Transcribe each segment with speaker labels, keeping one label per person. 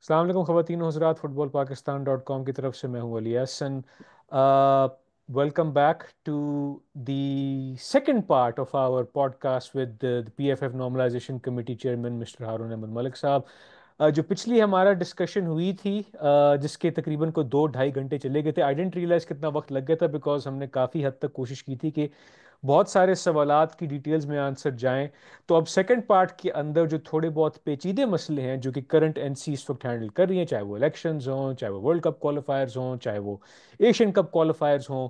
Speaker 1: अस्सलाम वालेकुम ख़वातीन हज़रात, फुटबॉल पाकिस्तान .com की तरफ से मैं हूँ Ali Hassan. Welcome back to the second part of our podcast with the PFF normalisation committee chairman mister Haroon Ahmad Malik sahab. जो पिछली हमारा डिस्कशन हुई थी, जिसके तकरीबन को 2-2.5 घंटे चले गए थे। आई डेंट रियलाइज़ कितना वक्त लग गया था, बिकॉज हमने काफ़ी हद तक कोशिश की थी कि बहुत सारे सवालात की डिटेल्स में आंसर जाएं। तो अब सेकंड पार्ट के अंदर जो थोड़े बहुत पेचीदे मसले हैं जो कि करंट एनसी इस वक्त हैंडल कर रही हैं, चाहे वो इलेक्शंस हों, चाहे वो वर्ल्ड कप क्वालिफायर्स हों, चाहे वो एशियन कप क्वालिफायर्स हों,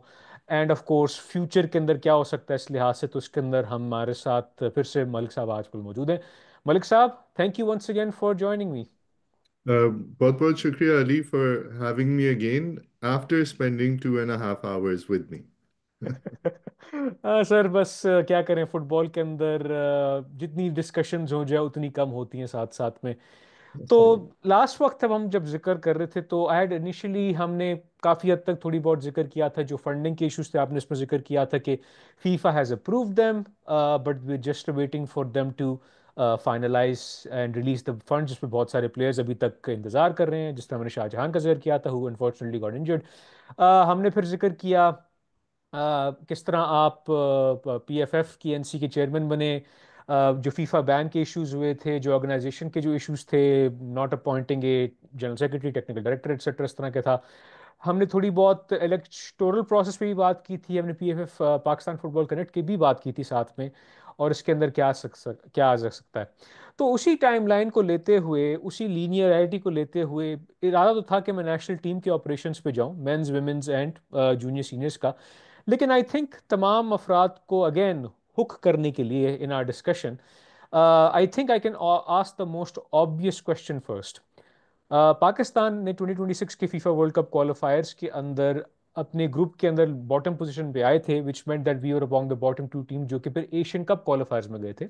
Speaker 1: एंड ऑफ कोर्स फ्यूचर के अंदर क्या हो सकता है इस लिहाज से, तो उसके अंदर हमारे साथ फिर से मलिक साहब आजकल मौजूद हैं। मलिक साहब, thank you once again for joining me.
Speaker 2: बहुत बहुत शुक्रिया Ali for having me again after spending 2.5 hours with me.
Speaker 1: Sir बस क्या करें, फुटबॉल के अंदर जितनी डिस्कशंस हो जाए उतनी कम होती हैं साथ साथ में। तो
Speaker 2: सही।
Speaker 1: लास्ट वक्त अब हम जब जिक्र कर रहे थे तो आई हैड इनिशियली हमने काफ़ी हद तक थोड़ी बहुत जिक्र किया था, जो फंडिंग के इश्यूज थे आपने इसमें जिक्र किया था कि FIFA has approved them, but we just waiting for them to finalise and release the fund, जिसमें बहुत सारे प्लेयर्स अभी तक इंतजार कर रहे हैं, जिस तरह मैंने शाहजहां का जिक्र किया था, हु अनफॉर्चुनेटली गॉट इंजर्ड। हमने फिर जिक्र किया किस तरह आप PFF की NC के चेयरमैन बने, जो फीफा बैन के इश्यूज हुए थे, जो ऑर्गेनाइजेशन के जो इश्यूज थे, not appointing a general secretary, technical director etcetera, इस तरह का था। हमने थोड़ी बहुत इलेक्टोरल प्रोसेस पे भी बात की थी, हमने PFF पाकिस्तान फुटबॉल कनेक्ट की भी बात की थी साथ में, और इसके अंदर क्या आ जा सकता है। तो उसी टाइमलाइन को लेते हुए, उसी लीनियरिटी को लेते हुए, इरादा तो था कि मैं नेशनल टीम के ऑपरेशंस पे जाऊं, men's women's and junior seniors का। लेकिन आई थिंक तमाम अफराद को अगेन हुक करने के लिए इन our discussion, I think I can ask the most obvious question first. Pakistan ने 2026 के फीफा वर्ल्ड कप क्वालिफायर्स के अंदर अपने ग्रुप के अंदर बॉटम पोजीशन पे आए थे, which meant that we were among the bottom two team, जो कि फिर एशियन कप क्वालिफायर्स में गए थे।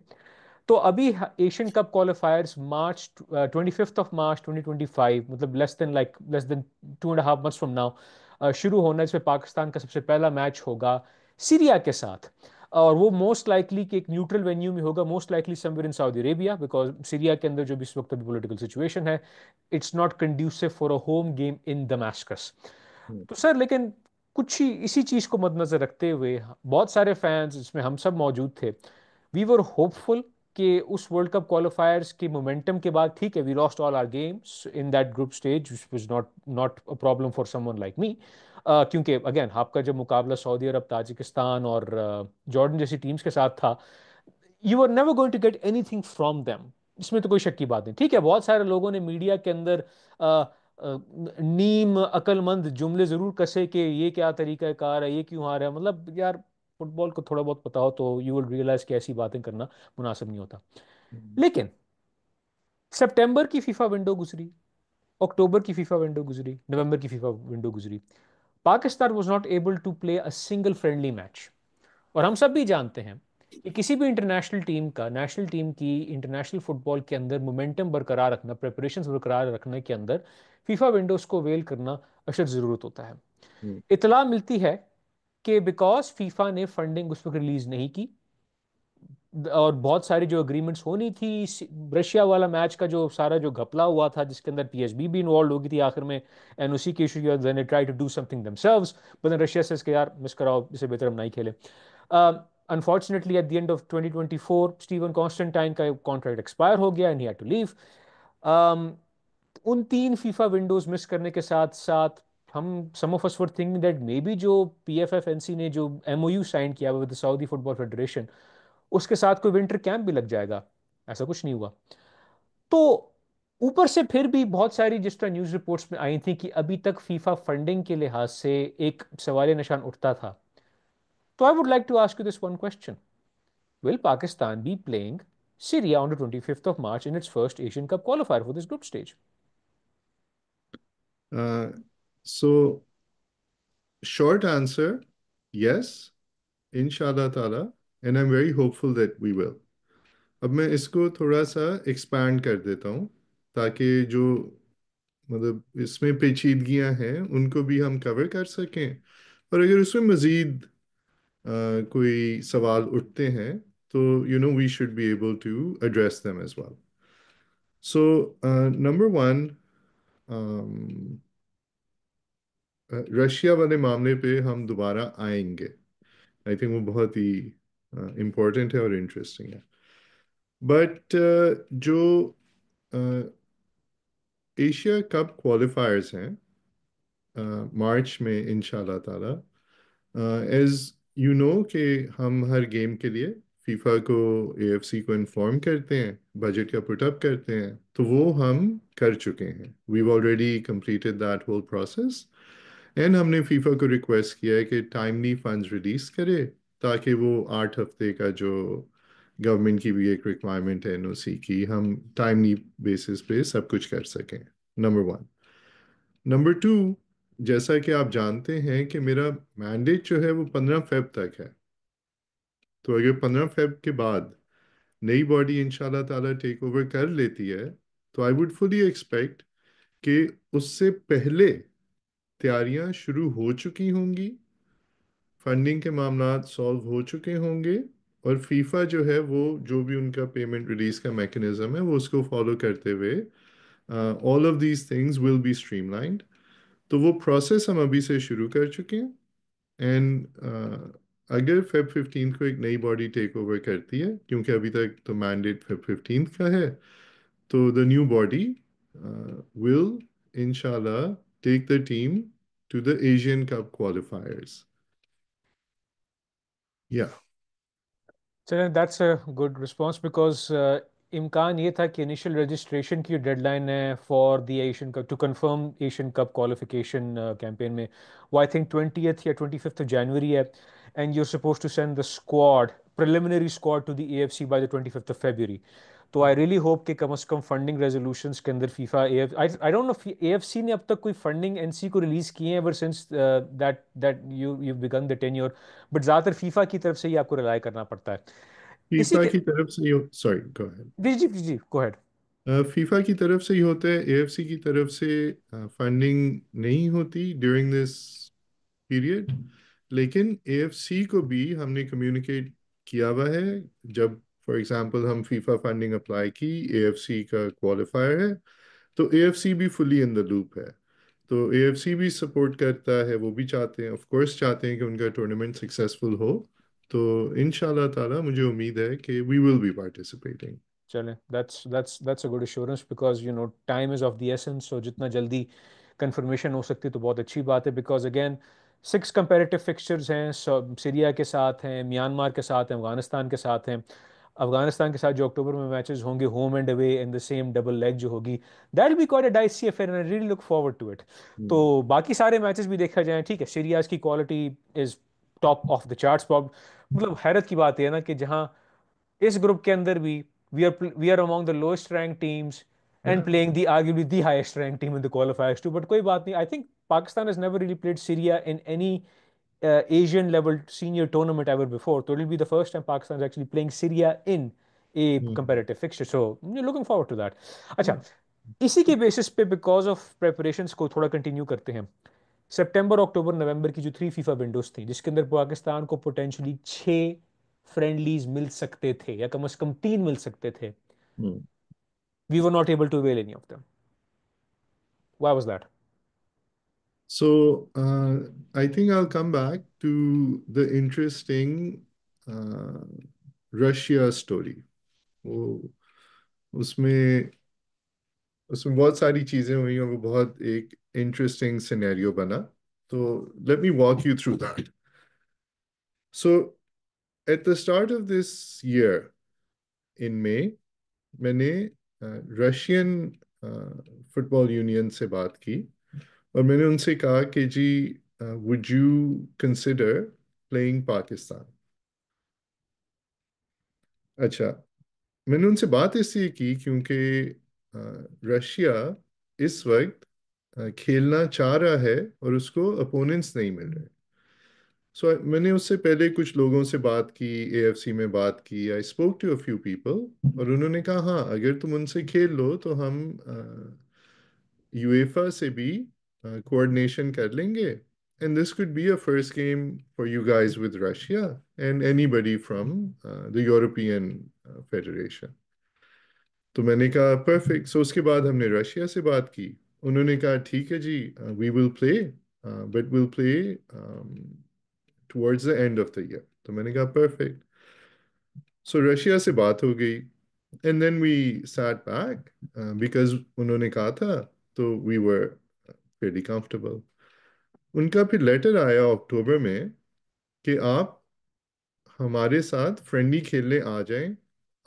Speaker 1: तो अभी एशियन कप क्वालिफायर्स मार्च 25 मार्च 2025, मतलब less than 2.5 months from now शुरू होना है, इसमें पाकिस्तान का सबसे पहला मैच होगा सीरिया के साथ। और वो मोस्ट लाइकली कि एक न्यूट्रल वेन्यू में होगा, most likely somewhere in Saudi Arabia, because Syria के अंदर जो भी इस वक्त अभी पॉलिटिकल सिचुएशन है, it's not conducive for a home game in Damascus. तो सर, लेकिन कुछ ही इसी चीज को मद्देनजर रखते हुए बहुत सारे फैंस, जिसमें हम सब मौजूद थे, वी वर होपफुल कि उस वर्ल्ड कप क्वालिफायर्स के मोमेंटम के बाद, ठीक है, we lost all our games in that group stage, which was not not a problem for someone like me, क्योंकि अगेन आपका जब मुकाबला सऊदी अरब, ताजिकिस्तान और जॉर्डन जैसी टीम्स के साथ था, you are never going to get anything from them. इसमें तो कोई शक की बात नहीं। ठीक है, बहुत सारे लोगों ने मीडिया के अंदर नीम अक्लमंद जुमले जरूर कसे कि ये क्या तरीका कार है, ये क्यों हार है। मतलब यार, फुटबॉल को थोड़ा बहुत पता हो तो यू विल रियलाइज कि ऐसी बातें करना मुनासिब नहीं होता। लेकिन सितंबर की फीफा विंडो गुजरी, अक्टूबर की फीफा विंडो गुजरी, नवंबर की फीफा विंडो गुजरी, Pakistan was not able to play a single friendly match. और हम सब भी जानते हैं कि किसी भी इंटरनेशनल टीम का, नेशनल टीम की इंटरनेशनल फुटबॉल के अंदर मोमेंटम बरकरार रखना, प्रिपरेशन बरकरार रखने के अंदर फीफा विंडोज को वेल करना अशद ज़रूरत होता है। इतला मिलती है कि बिकॉज फीफा ने फंडिंग उस वक्त रिलीज नहीं की, और बहुत सारी जो अग्रीमेंट्स होनी थी, रशिया वाला मैच का जो सारा जो घपला हुआ था, जिसके अंदर PSB भी इन्वॉल्व हो गई थी आखिर में, NOC के issue, then they try to do something themselves, but then Russia से यार मिस कराओ, इससे बेहतर हम नहीं खेले। Unfortunately at the end of 2024 Steven Constantine का कॉन्ट्रैक्ट एक्सपायर हो गया and he had to leave. उन 3 फीफा विंडोज मिस करने के साथ साथ हम, some of us were thinking that may be जो PFF NC ने जो MOU साइन किया with the Saudi football federation, उसके साथ कोई विंटर कैंप भी लग जाएगा। ऐसा कुछ नहीं हुआ। तो ऊपर से फिर भी बहुत सारी जिस तरह न्यूज रिपोर्ट्स में आई थी कि अभी तक फीफा फंडिंग के लिहाज से एक सवाल निशान उठता था। तो I would like to ask you this one question: will Pakistan be playing Syria on the 25th of March in its first Asian Cup qualifier for this group stage?
Speaker 2: So short answer, yes, inshallah ताला, and I'm very hopeful that we will. अब मैं इसको थोड़ा सा expand कर देता हूँ ताकि जो मतलब इसमें पेचीदगियां हैं उनको भी हम कवर कर सकें, और अगर उसमें मज़ीद कोई सवाल उठते हैं तो we should be able to address them as well. So number one, Russia वाले मामले पे हम दोबारा आएंगे। आई थिंक वो बहुत ही इम्पोर्टेंट है और इंटरेस्टिंग है। बट जो एशिया कप क्वालिफायर्स हैं मार्च में इंशाल्लाह ताला, एज यू नो कि हम हर गेम के लिए फीफा को, एएफसी को इन्फॉर्म करते हैं, बजट का पुटअप करते हैं, तो वो हम कर चुके हैं। We already completed that whole process and हमने फीफा को रिक्वेस्ट किया है कि टाइमली फंड्स रिलीज करे, ताकि वो 8 हफ्ते का जो गवर्नमेंट की भी एक रिक्वायरमेंट है एनओसी की, हम टाइमली बेसिस पे सब कुछ कर सकें। Number one. नंबर टू, जैसा कि आप जानते हैं कि मेरा मैंडेट जो है वो 15 फेब तक है। तो अगर 15 फेब के बाद नई बॉडी इंशाल्लाह ताला टेक ओवर कर लेती है, तो आई वुड फुली एक्सपेक्ट कि उससे पहले तैयारियां शुरू हो चुकी होंगी, फंडिंग के मामला सॉल्व हो चुके होंगे, और फीफा जो है वो जो भी उनका पेमेंट रिलीज का मैकेनिज्म है वो उसको फॉलो करते हुए all of these things will be streamlined. तो वो प्रोसेस हम अभी से शुरू कर चुके हैं। एंड अगर फेब 15 को एक नई बॉडी टेक ओवर करती है, क्योंकि अभी तक तो मैंडेट फेब 15 का है, तो द न्यू बॉडी विल इंशाल्लाह take the team to the Asian Cup qualifiers. Yeah.
Speaker 1: चलें, that's a good response because इम्कान ये था कि इनिशियल रजिस्ट्रेशन की डेडलाइन है for the Asian Cup to confirm Asian Cup qualification campaign में, वो आई थिंक 20th या 25th of January है, and you are suppose to send the squad, preliminary squad to the AFC by the 25th of February। तो I really hope कि कम से कम funding resolutions के अंदर FIFA AF I don't know AFC ने अब तक कोई फंडिंग एनसी को रिलीज किए हैं ever since that that you began the tenure, but ज़्यादातर फीफा की तरफ से ही आपको रिलाई करना पड़ता है। इसी
Speaker 2: फीफा
Speaker 1: के
Speaker 2: की तरफ से सॉरी, गो अहेड।
Speaker 1: जी जी जी गो अहेड।
Speaker 2: फीफा की तरफ से ही होता है, एएफसी की तरफ से फंडिंग नहीं होती ड्यूरिंग दिस पीरियड। लेकिन एएफसी को भी हमने कम्युनिकेट किया हुआ है। जब फॉर एग्जांपल हम फीफा फंडिंग अप्लाई की, एएफसी का क्वालिफायर है, तो एएफसी भी फुली इन द लूप है। तो एएफसी भी सपोर्ट करता है, वो भी चाहते हैं, ऑफ कोर्स चाहते हैं कि उनका टूर्नामेंट सक्सेसफुल हो। तो इंशाल्लाह ताला मुझे उम्मीद है कि वी विल बी पार्टिसिपेटिंग।
Speaker 1: चलें, that's a good assurance because you know time is of the essence, so जितना जल्दी कंफर्मेशन हो सकती है तो बहुत अच्छी बात है, बिकॉज अगेन 6 कंपेरेटिव फिक्सचर्स हैं, सीरिया के साथ हैं, म्यांमार के साथ हैं, अफगानिस्तान के साथ हैं। अफगानिस्तान के साथ जो अक्टूबर में मैचेस होंगे home and away in the same double leg जो होगी, that be quite a dicey affair and I really look forward to it. तो बाकी सारे मैचेस भी देखा जाए, ठीक है, सीरियाज की quality is top of the charts. मतलब हैरत की बात यह है ना कि जहां इस ग्रुप के अंदर भी we are among the lowest rank teams and
Speaker 2: या।
Speaker 1: Playing the arguably the highest rank team in the qualifiers too, but कोई बात नहीं। I think Pakistan has never really played Syria in any Asian level senior tournament ever before. So it'll be the first time Pakistan is actually playing Syria in a competitive fixture. So you're looking forward to that. अच्छा, इसी के basis पे because of preparations को थोड़ा continue करते हैं। सितंबर अक्टूबर नवंबर की जो 3 फीफा विंडोज थी जिसके अंदर पाकिस्तान को पोटेंशियली 6 फ्रेंडलीज मिल सकते थे या कम से कम 3 मिल सकते थे, we were not able to avail any of them. Why was that?
Speaker 2: So I think I'll come back to the interesting uh, Russia story. वो उसमें उसमें बहुत सारी चीजें हुई और वो बहुत एक इंटरेस्टिंग सिनेरियो बना। तो let me walk you through that. So at the start of this year in May, मैंने रशियन फुटबॉल यूनियन से बात की और मैंने उनसे कहा कि जी would you consider playing Pakistan. अच्छा, मैंने उनसे बात इसलिए की क्योंकि रशिया इस वक्त खेलना चाह रहा है और उसको अपोनेंट्स नहीं मिल रहे। सो मैंने उससे पहले कुछ लोगों से बात की, एएफसी में बात की, I spoke to a few people, और उन्होंने कहा हाँ, अगर तुम उनसे खेल लो तो हम यूएफा से भी कोऑर्डिनेशन कर लेंगे, and this could be a first game for you guys with Russia and anybody from the European federation. तो मैंने कहा परफेक्ट। सो उसके बाद हमने रशिया से बात की, उन्होंने कहा ठीक है जी, we will play, but will play towards the end of the year. तो मैंने कहा परफेक्ट। सो रशिया से बात हो गई, and then we sat back, because उन्होंने कहा था, तो वी वर फेयरली कंफर्टेबल। उनका फिर लेटर आया अक्टूबर में कि आप हमारे साथ फ्रेंडली खेलने आ जाएं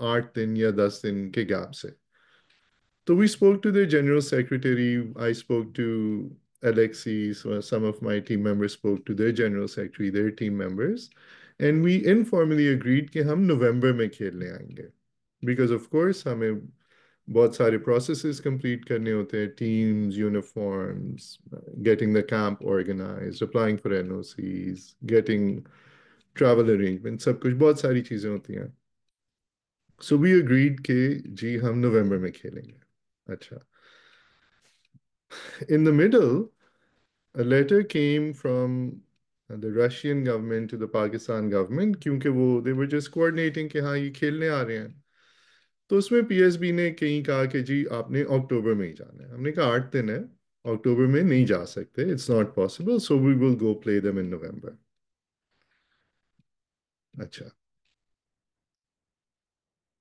Speaker 2: 8 दिन या 10 दिन के गैप से। So we spoke to the general secretary. I spoke to Alexei. So some of my team members spoke to their general secretary, their team members, and we informally agreed कि हम नवंबर में खेलने आएंगे, because of course हमें बहुत सारे processes complete करने होते हैं, teams, uniforms, getting the camp organized, applying for NOCs, getting travel arrangements, सब कुछ बहुत सारी चीजें होती हैं। So we agreed कि जी हम नवंबर में खेलेंगे। अच्छा, in the middle, a letter came from the Russian government to the Pakistan government, क्योंकि वो they were just coordinating कि हाँ ये खेलने आ रहे हैं। तो उसमें पीएसबी ने कहीं कहा कि जी आपने अक्टूबर में ही जाना है। हमने कहा 8 दिन है, अक्टूबर में नहीं जा सकते, it's not possible, so we will go play them in November. अच्छा,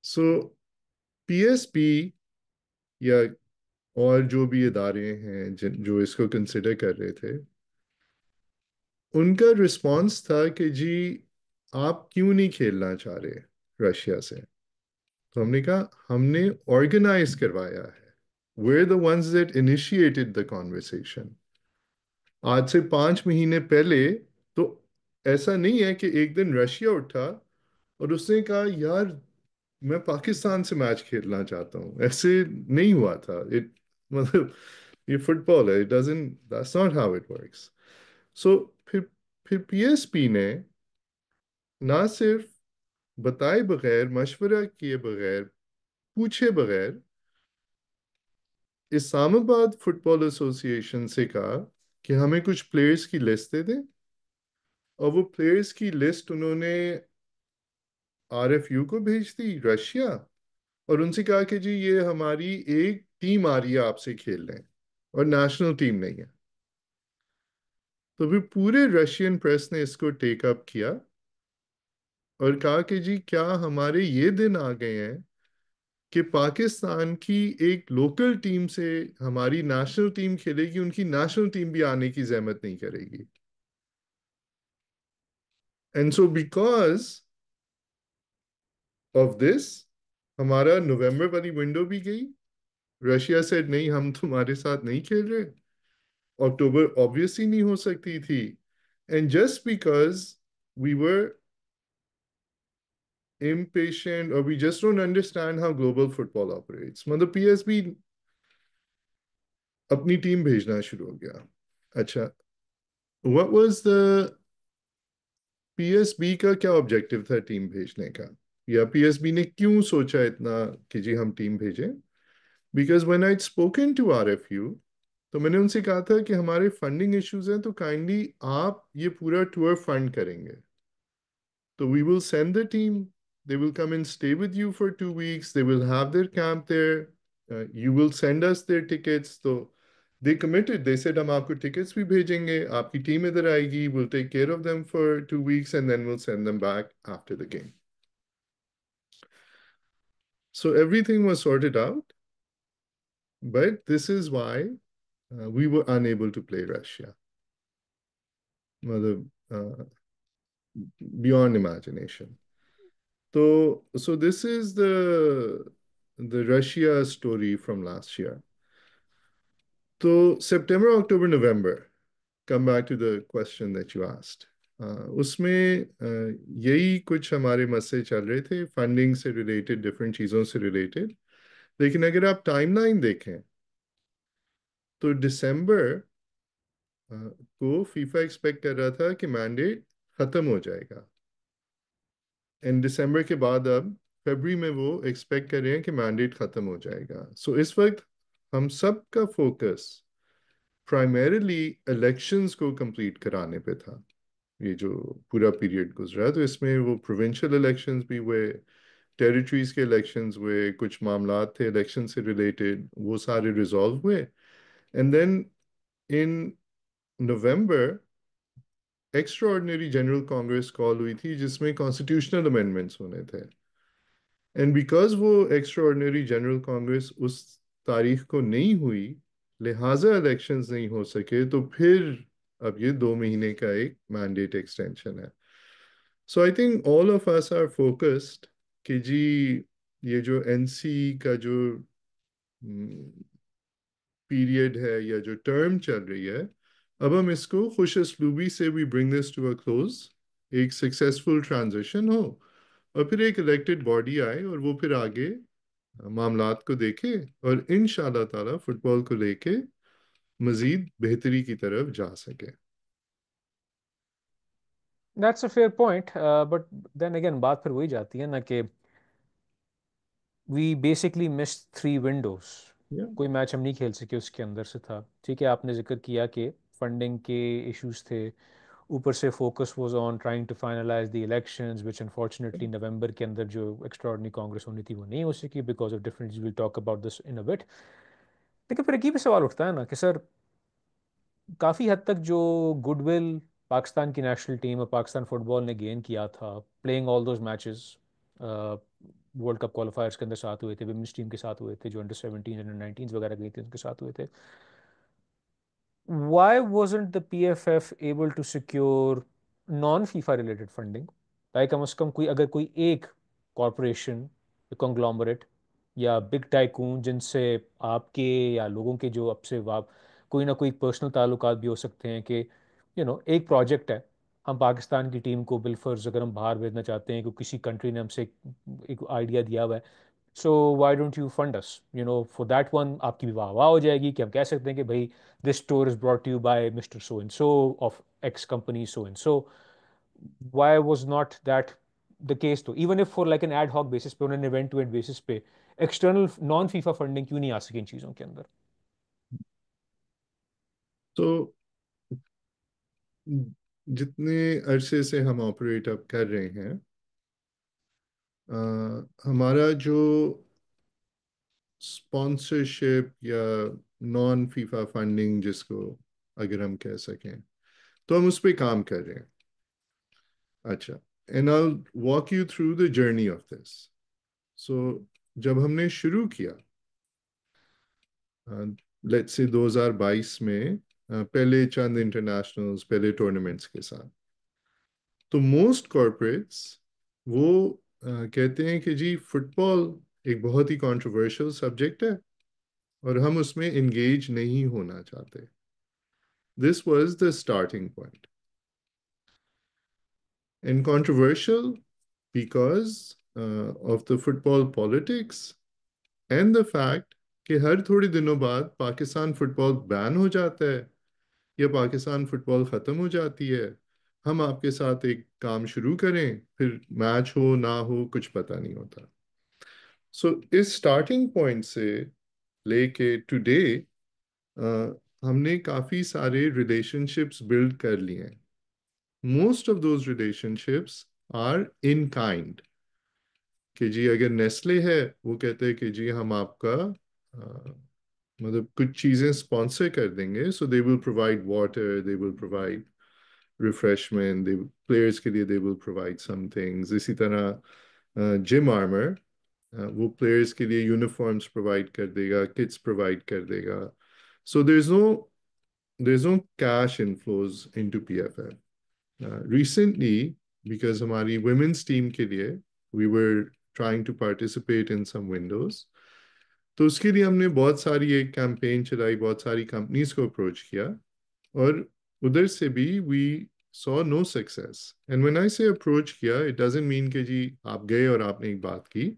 Speaker 2: सो पीएसबी या और जो भी इदारे हैं जो इसको कंसिडर कर रहे थे, उनका रिस्पांस था कि जी आप क्यों नहीं खेलना चाह रहे रशिया से। तो हमने कहा हमने ऑर्गेनाइज करवाया है, we're the ones that initiated the conversation। आज से 5 महीने पहले तो ऐसा नहीं है कि एक दिन रशिया उठा और उसने कहा यार मैं पाकिस्तान से मैच खेलना चाहता हूँ, ऐसे नहीं हुआ था। इट मतलब ये फुटबॉल है, it doesn't, that's not how it works. So फिर पीएसपी ने ना सिर्फ बताए बगैर, मशवरा किए बगैर, पूछे बगैर इस्लामाबाद फुटबॉल एसोसिएशन से कहा कि हमें कुछ प्लेयर्स की लिस्ट दे दें, और वो प्लेयर्स की लिस्ट उन्होंने आरएफयू को भेज दी रशिया, और उनसे कहा कि जी ये हमारी एक टीम आ रही है आपसे खेलने, और नेशनल टीम नहीं है। तो फिर पूरे रशियन प्रेस ने इसको टेक अप किया और कहा कि जी क्या हमारे ये दिन आ गए हैं कि पाकिस्तान की एक लोकल टीम से हमारी नेशनल टीम खेलेगी, उनकी नेशनल टीम भी आने की जहमत नहीं करेगी। And so because of this हमारा नवंबर वाली विंडो भी गई। रशिया सेड नहीं हम तुम्हारे साथ नहीं खेल रहे, अक्टूबर ऑब्वियसली नहीं हो सकती थी। And just because we were impatient or we just don't understand how global football operates, मतलब पीएसबी अपनी टीम भेजना शुरू हो गया। अच्छा, व्हाट वाज द पीएसबी का क्या ऑब्जेक्टिव था टीम भेजने का, या पीएसबी ने क्यों सोचा इतना कि जी हम टीम भेजें? Because when I spoken to RFU, तो मैंने उनसे कहा था कि हमारे फंडिंग इश्यूज हैं, तो काइंडली आप ये पूरा टूर फंड करेंगे, तो we will send the team. They will come and stay with you for 2 weeks. They will have their camp there. You will send us their tickets. So they committed. They said हम आपको tickets भी भेजेंगे, आपकी team इधर आएगी, we'll take care of them for 2 weeks and then we'll send them back after the game. So everything was sorted out, but this is why we were unable to play Russia. मतलब beyond imagination. So this is the Russia story from last year. So September, October, November. Come back to the question that you asked. उसमें यही कुछ हमारे मसले चल रहे थे, funding से रिलेटेड, डिफरेंट चीज़ों से रिलेटेड। लेकिन अगर आप टाइमलाइन देखें तो दिसंबर को फीफा एक्सपेक्ट कर रहा था कि मैंडेट खत्म हो जाएगा, एंड दिसंबर के बाद अब फरवरी में वो एक्सपेक्ट कर रहे हैं कि मैंडेट खत्म हो जाएगा। सो इस वक्त हम सब का फोकस प्राइमरीली इलेक्शंस को कंप्लीट कराने पे था। ये जो पूरा पीरियड गुजरा, तो इसमें वो प्रोविंशियल इलेक्शंस भी हुए, टेरिटरीज के इलेक्शंस हुए, कुछ मामला थे इलेक्शन से रिलेटेड, वो सारे रिजॉल्व हुए। And then in November, extra ordinary general Congress call हुई थी जिसमें कॉन्स्टिट्यूशनल अमेंडमेंट्स होने थे. एंड बिकॉज वो एक्स्ट्रा ऑर्डिनरी जनरल कांग्रेस उस तारीख को नहीं हुई, लिहाजा इलेक्शंस नहीं हो सके, तो फिर अब ये 2 महीने का एक मैंडेट एक्सटेंशन है. So I think all of us are focused कि जी ये जो एनसी का जो पीरियड है या जो टर्म चल रही है, अब हम इसको खुश असलूबी से we bring this to a close, एक सक्सेसफुल ट्रांजिशन हो, और फिर एक इलेक्टेड बॉडी आए और वो फिर आगे मामलात को देखे और इंशाल्लाह ताला फुटबॉल को लेके मजीद बेहतरी की तरफ जा सके.
Speaker 1: That's a fair point, but then again बात फिर वही जाती है ना कि वी बेसिकली मिस 3 विंडोज.
Speaker 2: या
Speaker 1: कोई मैच हम नहीं खेल सके उसके अंदर से था. ठीक है, आपने जिक्र किया कि फंडिंग के इश्यूज थे, ऊपर से focus was on trying to finalise the elections which unfortunately November के अंदर जो एक्स्ट्राऑर्डिनरी कांग्रेस होनी थी वो नहीं हो सकी because of different. Will talk about this in a bit. लेकिन फिर एक ही भी सवाल उठता है ना कि सर, काफ़ी हद तक जो गुडविल पाकिस्तान की नेशनल टीम और पाकिस्तान फुटबॉल ने गेन किया था playing all those matches, world cup क्वालिफायर्स के अंदर साथ हुए थे, विमेंस टीम के साथ हुए थे, जो अंडर 17 अंडर 19 वगैरह गई थी उनके साथ हुए थे. Why wasn't the PFF able to secure non-FIFA related funding? ताकि कम से कम कोई, अगर कोई एक कॉरपोरेशन, कॉन्ग्लोमरेट या बिग टाइकून जिनसे आपके या लोगों के जो आपसे आप कोई ना कोई पर्सनल ताल्लुकात भी हो सकते हैं कि एक प्रोजेक्ट है, हम पाकिस्तान की टीम को बिलफर्ज अगर हम बाहर भेजना चाहते हैं, कि किसी कंट्री ने हमसे एक आइडिया दिया हुआ है, so why don't you fund us, for that one आपकी भी वाह वाह हो जाएगी कि हम कह सकते हैं कि भाई this tour is brought to you by Mr. So and so of X company so and so. Why was not that the case though? Even if for like an ad hoc basis पे उन्होंने event to event basis पे external non FIFA funding क्यों नहीं आ सकी इन चीजों के अंदर?
Speaker 2: तो जितने अरसे से हम ऑपरेट अब कर रहे हैं, हमारा जो स्पॉन्सरशिप या नॉन फीफा फंडिंग जिसको अगर हम कह सकें, तो हम उस पर काम कर रहे हैं. अच्छा, and I walk you through the journey of this. So जब हमने शुरू किया, लेट्स से 2022 में, पहले चंद इंटरनेशनल्स, पहले टूर्नामेंट्स के साथ, तो मोस्ट कॉरपोरेट्स वो कहते हैं कि जी फुटबॉल एक बहुत ही कंट्रोवर्शियल सब्जेक्ट है और हम उसमें इंगेज नहीं होना चाहते. This was the starting point. And controversial because of the football politics and the fact कि हर थोड़े दिनों बाद पाकिस्तान फुटबॉल बैन हो जाता है या पाकिस्तान फुटबॉल ख़त्म हो जाती है, हम आपके साथ एक काम शुरू करें, फिर मैच हो ना हो कुछ पता नहीं होता. सो इस स्टार्टिंग पॉइंट से लेके टुडे हमने काफ़ी सारे रिलेशनशिप्स बिल्ड कर लिए हैं. Most of those relationships are in kind. कि जी अगर नेस्ले है, वो कहते हैं कि जी हम आपका मतलब कुछ चीज़ें स्पॉन्सर कर देंगे, so they will provide water, they will provide refreshment, they players के लिए they will provide some things. इसी तरह जिम आर्मर, वो प्लेयर्स के लिए यूनिफॉर्म्स प्रोवाइड कर देगा, किट्स प्रोवाइड कर देगा. So there is no cash inflows into PFF. Recently, because हमारी women's team के लिए we were trying to participate in some windows, तो उसके लिए हमने बहुत सारी एक कैंपेन चलाई, बहुत सारी कंपनीज को अप्रोच किया, और उधर से भी we saw no success. And when I say approach किया, it doesn't mean कि जी आप गए और आपने एक बात की.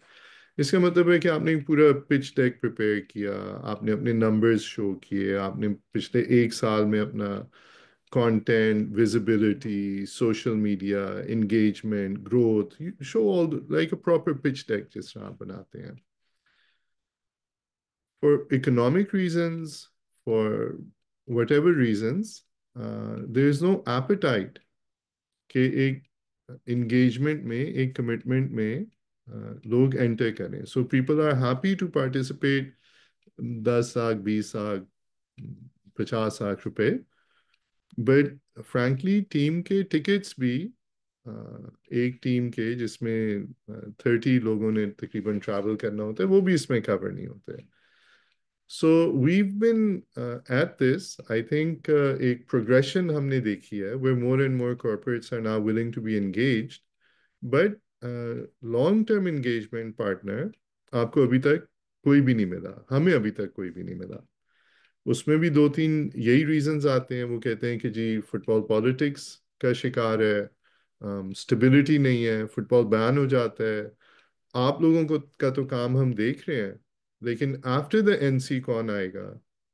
Speaker 2: इसका मतलब है कि आपने एक पूरा पिच डेक प्रिपेयर किया, आपने अपने नंबर्स शो किए, आपने पिछले एक साल में अपना content, visibility, social media, engagement, growth. You show all like a proper pitch deck जिस तरह आप बनाते हैं. For economic reasons, for whatever reasons, there is no appetite कि एक engagement में, एक commitment में लोग enter करें. So people are happy to participate 10 lakh 20 lakh 50 lakh रुपए। बट फ्रैंकली टीम के टिकट्स भी एक टीम के जिसमें 30 लोगों ने तकरीबन ट्रैवल करना होता है, वो भी इसमें कवर नहीं होते। So we've been at this, I think एक प्रोग्रेशन हमने देखी है, where more and more corporates are now willing to be engaged. But long term engagement partner आपको अभी तक कोई भी नहीं मिला, हमें अभी तक कोई भी नहीं मिला। उसमें भी दो तीन यही रीजंस आते हैं। वो कहते हैं कि जी फुटबॉल पॉलिटिक्स का शिकार है, स्टेबिलिटी नहीं है, फुटबॉल बैन हो जाता है। आप लोगों को का तो काम हम देख रहे हैं, लेकिन आफ्टर द एनसी कौन आएगा?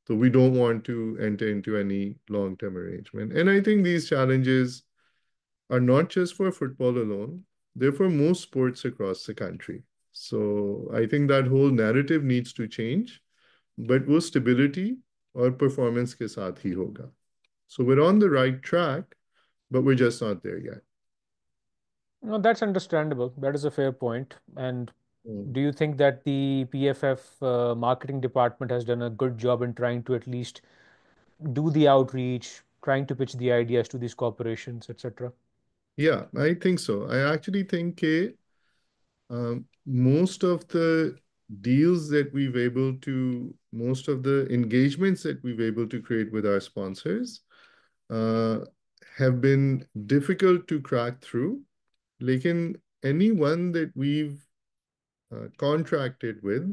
Speaker 2: तो we don't want to enter into any long term arrangement, and I think these challenges are not just for football alone, they're for most sports across the country. So I think that whole narrative needs to change, but वो stability और performance के साथ ही होगा. So we're on the right track, but we're just not there yet.
Speaker 1: No, that's understandable. That is a fair point. And
Speaker 2: Mm.
Speaker 1: do you think that the PFF marketing department has done a good job in trying to at least do the outreach, trying to pitch the ideas to these corporations, etc.?
Speaker 2: Yeah, I think so. I actually think most of the deals that most of the engagements that we've able to create with our sponsors uh, have been difficult to crack through. लेकिन anyone that we've contracted with,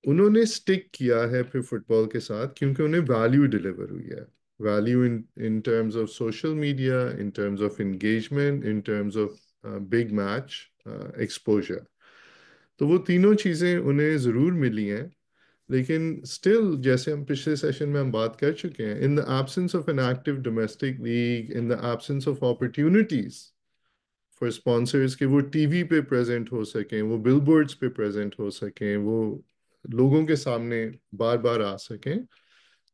Speaker 2: उन्होंने stick किया है फिर football के साथ, क्योंकि उन्हें value deliver हुई है। Value in in terms of social media, in terms of engagement, in terms of big match exposure. तो वो तीनों चीज़ें उन्हें ज़रूर मिली हैं। लेकिन स्टिल, जैसे हम पिछले सेशन में हम बात कर चुके हैं, in the absence of an active domestic league, in the absence of opportunities for sponsors के वो टीवी पे प्रेजेंट हो सकें, वो बिलबोर्ड्स पे प्रेजेंट हो सकें, वो लोगों के सामने बार बार आ सकें,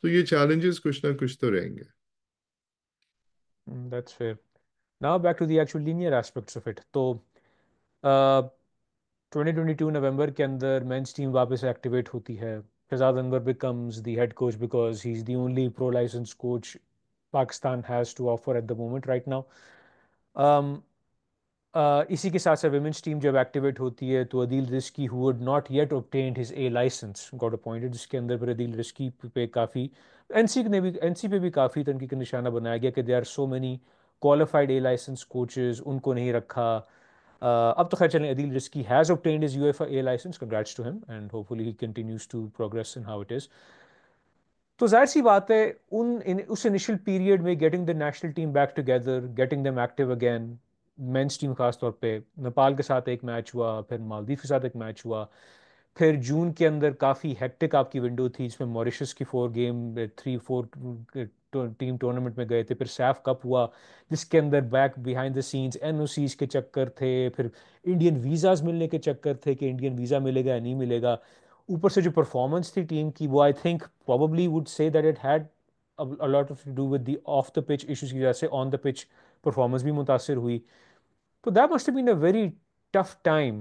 Speaker 2: तो ये चैलेंजेस कुछ ना कुछ तो रहेंगे।
Speaker 1: That's fair. Now back to the actual linear aspects of it. तो uh, 2022 नवंबर के अंदर मेंस टीम वापस एक्टिवेट होती है। Shahzad Anwar becomes the head coach because he's the only pro licensed coach Pakistan has to offer at the moment right now. Um, इसी के साथ साथ वुमेन्स टीम जब एक्टिवेट होती है तो Adeel Rizki who would not yet obtained his A license got appointed, जिसके अंदर फिर अदील रिस्की पे काफ़ी एनसी पे भी काफ़ी तनकी का निशाना बनाया गया कि they are so many qualified A license coaches, उनको नहीं रखा। अब तो खैर चलें, Adeel Rizki has obtained his UEFA A license, congrats to him and hopefully he continues to progress in how it is. तो जाहिर सी बात है उस इनिशियल पीरियड में getting the national team back together, getting them active again, men's team खास तौर पे नेपाल के साथ एक मैच हुआ, फिर मालदीव के साथ एक मैच हुआ, फिर जून के अंदर काफ़ी हेक्टिक आपकी विंडो थी जिसमें मॉरिशस की 4 गेम 3-4 टीम टूर्नामेंट में गए थे, फिर सैफ कप हुआ जिसके अंदर back behind the scenes NOCs के चक्कर थे, फिर इंडियन वीज़ाज मिलने के चक्कर थे कि इंडियन वीज़ा मिलेगा या नहीं मिलेगा। ऊपर से जो परफॉर्मेंस थी टीम की, वो I think probably would say that it had a lot of to do with the off the pitch issues की वजह से ऑन द पिच परफॉर्मेंस भी मुतासर हुई। So that must have been a very tough time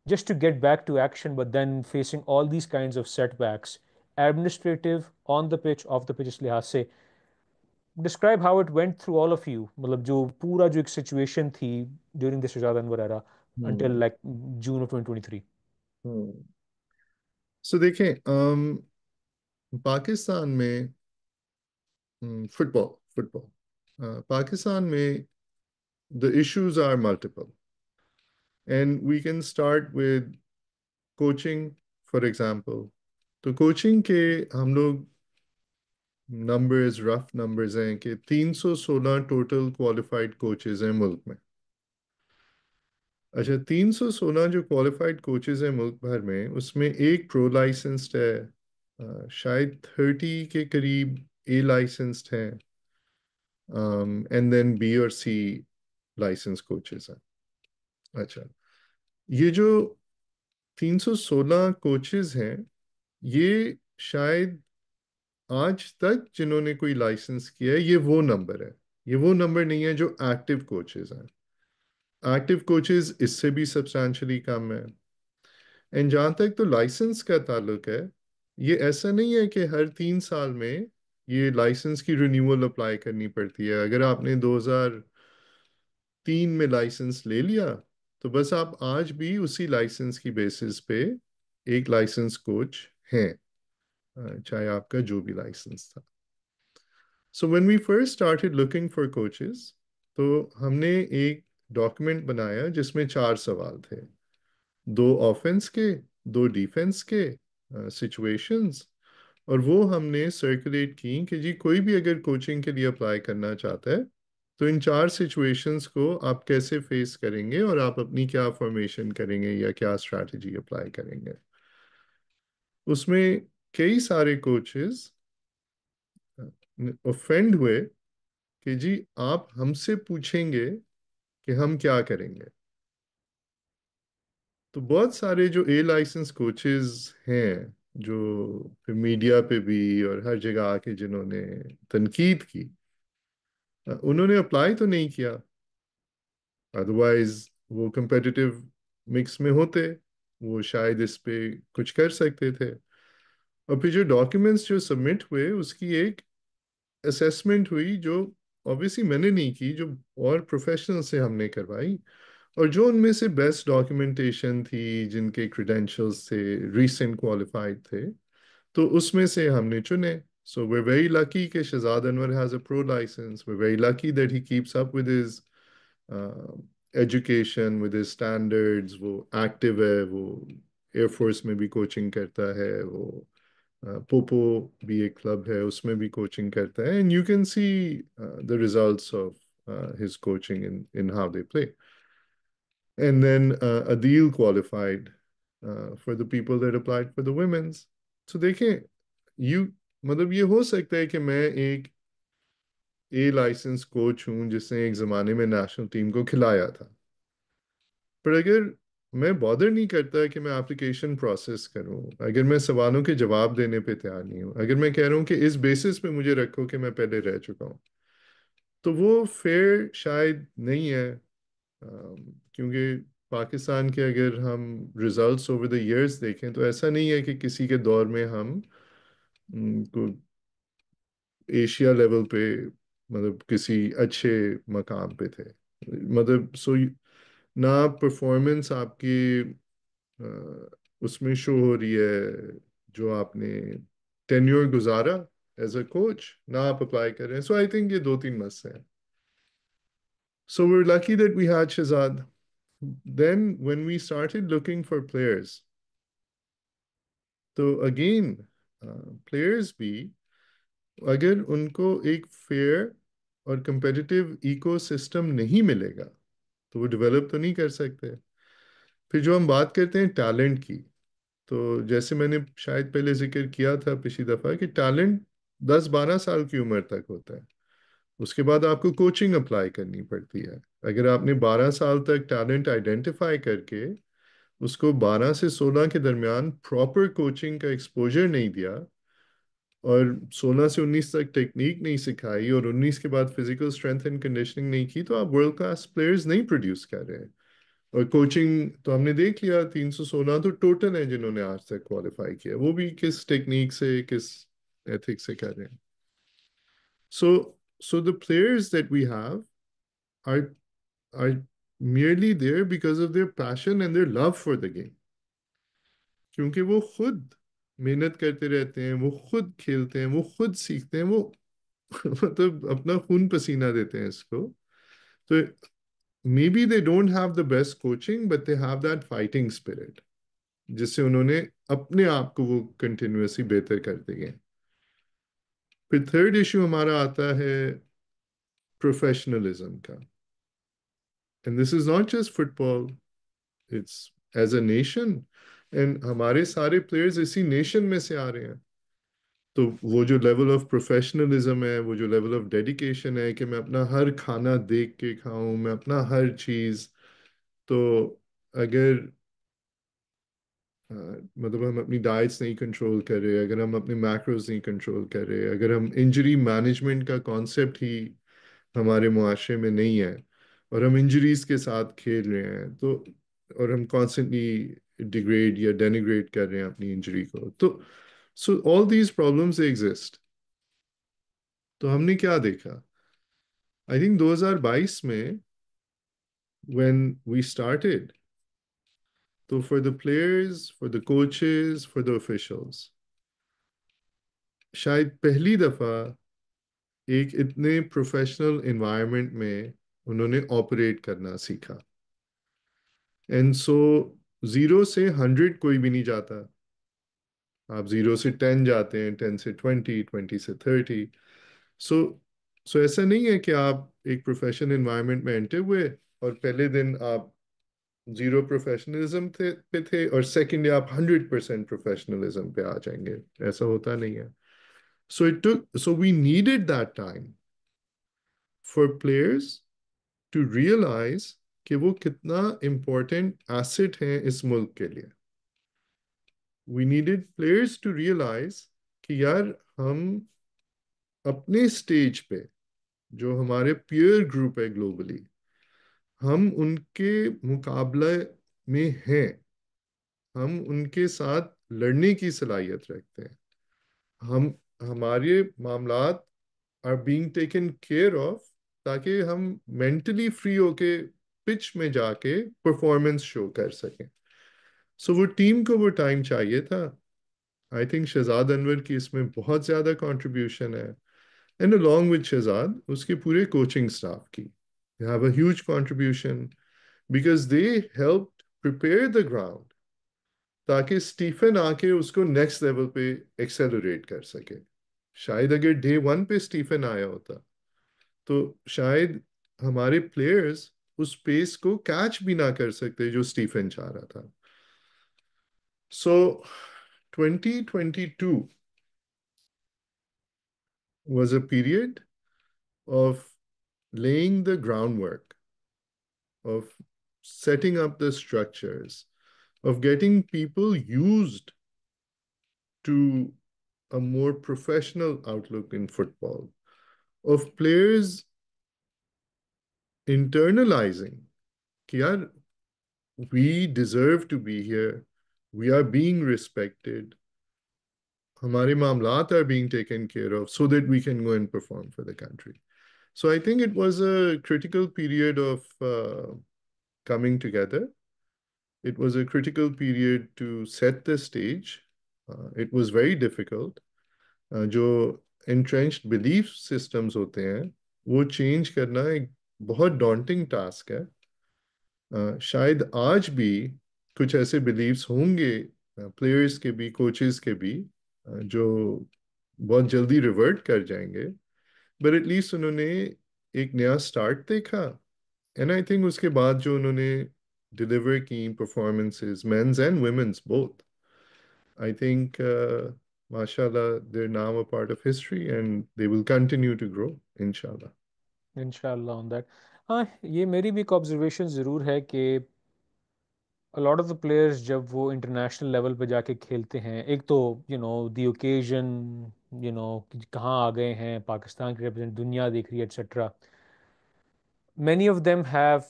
Speaker 1: just to get back to action, but then facing all these kinds of setbacks, administrative, on the pitch, off the pitch इस लिहाज से describe how it went through all of you, मतलब जो पूरा जो एक situation थी during the Shahzad Anwar era until
Speaker 2: hmm.
Speaker 1: like June of 2023.
Speaker 2: हम्म। सो देखें, पाकिस्तान में फुटबॉल फुटबॉल पाकिस्तान में the issues are multiple, and we can start with coaching, for example. तो कोचिंग के हम लोग नंबर्स, रफ नंबर्स हैं कि 316 टोटल क्वालिफाइड कोचेज हैं मुल्क में। अच्छा, 316 जो क्वालिफाइड कोचेज हैं मुल्क भर में, उसमें एक प्रो लाइसेंस्ड है, शायद 30 के करीब ए लाइसेंस्ड हैं, एंड देन बी और सी लाइसेंस कोचेज हैं। अच्छा, ये जो 316 कोचेज हैं, ये शायद आज तक जिन्होंने कोई लाइसेंस किया है, ये वो नंबर है। ये वो नंबर नहीं है जो एक्टिव कोचेज हैं। एक्टिव कोचेज इससे भी सब्सटैंशली कम है। एंड जहाँ तक तो लाइसेंस का ताल्लुक है, ये ऐसा नहीं है कि हर 3 साल में ये लाइसेंस की रिन्यूअल अप्लाई करनी पड़ती है। अगर आपने 2003 में लाइसेंस ले लिया तो बस आप आज भी उसी लाइसेंस की बेसिस पे एक लाइसेंस कोच हैं, चाहे आपका जो भी लाइसेंस था। So when we first started looking for coaches, तो हमने एक डॉक्यूमेंट बनाया जिसमें 4 सवाल थे। दो ऑफेंस के, दो डिफेंस के सिचुएशंस, और वो हमने सर्कुलेट की कि जी कोई भी अगर कोचिंग के लिए अप्लाई करना चाहता है तो इन 4 सिचुएशंस को आप कैसे फेस करेंगे और आप अपनी क्या फॉर्मेशन करेंगे या क्या स्ट्रैटेजी अप्लाई करेंगे। उसमें कई सारे कोचेस ऑफेंड हुए कि जी आप हमसे पूछेंगे कि हम क्या करेंगे। तो बहुत सारे जो ए लाइसेंस कोचेस हैं, जो फिर मीडिया पे भी और हर जगह आके जिन्होंने तनकीद की, उन्होंने अप्लाई तो नहीं किया, अदरवाइज वो competitive मिक्स में होते, वो शायद इस पे कुछ कर सकते थे। और फिर जो डॉक्यूमेंट्स जो सबमिट हुए उसकी एक असेसमेंट हुई, जो ऑब्वियसली मैंने नहीं की, जो और प्रोफेशनल से हमने करवाई, और जो उनमें से बेस्ट डॉक्यूमेंटेशन थी, जिनके क्रेडेंशियल्स थे, रिसेंट क्वालिफाइड थे, तो उसमें से हमने चुने। So we're very lucky कि Shahzad Anwar has a pro license. We're very lucky that he keeps up with his uh, education, with his standards. वो active है, वो एयर फोर्स में भी कोचिंग करता है, वो पोपो भी एक क्लब है उसमें भी कोचिंग करता है, and you can see the results of his coaching in how they play. And then Adil qualified for the people that applied for the women's. So देखें, you मतलब ये हो सकता है कि मैं एक ए लाइसेंस कोच हूँ जिसने एक ज़माने में नेशनल टीम को खिलाया था, पर अगर मैं बॉदर नहीं करता कि मैं एप्लीकेशन प्रोसेस करूँ, अगर मैं सवालों के जवाब देने पे तैयार नहीं हूँ, अगर मैं कह रहा हूँ कि इस बेसिस पे मुझे रखो कि मैं पहले रह चुका हूँ, तो वो फेयर शायद नहीं है। क्योंकि पाकिस्तान के अगर हम रिजल्ट्स ओवर द इयर्स देखें तो ऐसा नहीं है कि किसी के दौर में हम को एशिया लेवल पे, मतलब किसी अच्छे मकाम पे थे। मतलब ना परफॉर्मेंस आपकी उसमें शो हो रही है जो आपने टेन्योर गुजारा एज अ कोच, ना आप अप्लाई कर रहे हैं। सो आई थिंक ये दो तीन मसले हैं। So we lucky that we had Shahzad. Then when we started looking for players, तो अगेन प्लेयर्स भी अगर उनको एक फेयर और competitive इकोसिस्टम नहीं मिलेगा तो वो डेवलप तो नहीं कर सकते। फिर जो हम बात करते हैं टैलेंट की, तो जैसे मैंने शायद पहले जिक्र किया था पिछली दफ़ा कि टैलेंट 10-12 साल की उम्र तक होता है। उसके बाद आपको कोचिंग अप्लाई करनी पड़ती है। अगर आपने 12 साल तक टैलेंट आइडेंटिफाई करके उसको 12 से 16 के दरमियान प्रॉपर कोचिंग का एक्सपोजर नहीं दिया, और 16 से 19 तक टेक्निक नहीं सिखाई, और 19 के बाद फिजिकल स्ट्रेंथ एंड कंडीशनिंग नहीं की, तो आप वर्ल्ड क्लास प्लेयर्स नहीं प्रोड्यूस कर रहे हैं। और कोचिंग तो हमने देख लिया, 316 तो टोटल है जिन्होंने आज तक क्वालिफाई किया, वो भी किस टेक्निक से, किस एथिक्स से कर रहे हैं। So the players that we have are are merely there because of their passion and their love for the game, क्योंकि वो खुद मेहनत करते रहते हैं, वो खुद खेलते हैं, वो खुद सीखते हैं, वो मतलब अपना खून पसीना देते हैं इसको। तो may be they don't have the best coaching but they have that fighting spirit, जिससे उन्होंने अपने आप को वो कंटिन्यूअसली बेहतर करते गए। फिर थर्ड इशू हमारा आता है प्रोफेशनलिज्म का, and this is not just football, it's as a nation, and हमारे सारे प्लेयर्स इसी नेशन में से आ रहे हैं। तो वो जो लेवल ऑफ प्रोफेशनलिज्म है, वो जो लेवल ऑफ डेडिकेशन है कि मैं अपना हर खाना देख के खाऊं, मैं अपना हर चीज, तो अगर मतलब हम अपनी डाइट्स नहीं कंट्रोल कर रहे, अगर हम अपने मैक्रोज नहीं कंट्रोल कर रहे, अगर हम इंजरी मैनेजमेंट का कॉन्सेप्ट ही हमारे मुआशरे में नहीं है, और हम इंजरीज के साथ खेल रहे हैं, तो और हम कॉन्स्टेंटली डिग्रेड या डेनिग्रेट कर रहे हैं अपनी इंजरी को, तो so all these problems exist. तो हमने क्या देखा? आई थिंक 2022 में व्हेन वी स्टार्टेड, तो for the players, for the coaches, for the officials, शायद पहली दफा एक इतने प्रोफेशनल एनवायरनमेंट में उन्होंने ऑपरेट करना सीखा। एंड सो जीरो से 100 कोई भी नहीं जाता। आप जीरो से 10 जाते हैं, 10 से 20, 20 से 30। सो सो ऐसा नहीं है कि आप एक प्रोफेशनल एनवायरनमेंट में एंटर हुए और पहले दिन आप जीरो प्रोफेशनलिज्म पे थे और सेकंड डे आप 100% प्रोफेशनलिज्म पे आ जाएंगे। ऐसा होता नहीं है। So we needed that time for players to realize कि वो कितना इम्पोर्टेंट एसेट है इस मुल्क के लिए। We needed players to realize कि यार हम अपने स्टेज पे, जो हमारे पीयर ग्रुप है ग्लोबली, हम उनके मुकाबले में हैं। हम उनके साथ लड़ने की सलाहियत रखते हैं। हम हमारे मामलात are being taken care of, ताकि हम मेंटली फ्री होके पिच में जाके परफॉर्मेंस शो कर सकें। सो वो टीम को वो टाइम चाहिए था। आई थिंक शहजाद अनवर की इसमें बहुत ज़्यादा कंट्रीब्यूशन है। एंड along with शहजाद, उसके पूरे कोचिंग स्टाफ की, they have a huge contribution because they helped prepare the ground ताकि स्टीफन आके उसको नेक्स्ट लेवल पे एक्सेलरेट कर सके। शायद अगर डे वन पे स्टीफन आया होता तो शायद हमारे प्लेयर्स उस पेस को कैच भी ना कर सकते जो स्टीफन चाह रहा था। सो 2022 was a period of laying the groundwork, of setting up the structures, of getting people used to a more professional outlook in football, of players internalizing कि यार, we deserve to be here, we are being respected, हमारे मामलात are being taken care of so that we can go and perform for the country. So I think it was a critical period of coming together. It was a critical period to set the stage. It was very difficult. जो entrenched belief systems होते हैं, वो change करना एक बहुत daunting task है। शायद आज भी कुछ ऐसे बिलीव्स होंगे प्लेयर्स के भी, कोचेस के भी, जो बहुत जल्दी रिवर्ट कर जाएंगे। बट एटलीस्ट उन्होंने एक नया स्टार्ट देखा। एंड आई थिंक उसके बाद जो उन्होंने डिलीवर की performances, men's and women's both, I think माशाल्लाह, they're now a part of history and they will continue to grow, inshallah.
Speaker 1: इंशाल्लाह ऑन दैट। हाँ, ये मेरी भी एक ऑब्जर्वेशन ज़रूर है कि a lot of the players जब वो इंटरनेशनल लेवल पे जाके खेलते हैं, एक तो द ओकेजन, कहाँ आ गए हैं, पाकिस्तान की रिप्रेजेंट दुनिया देख रही है etcetera, many of them have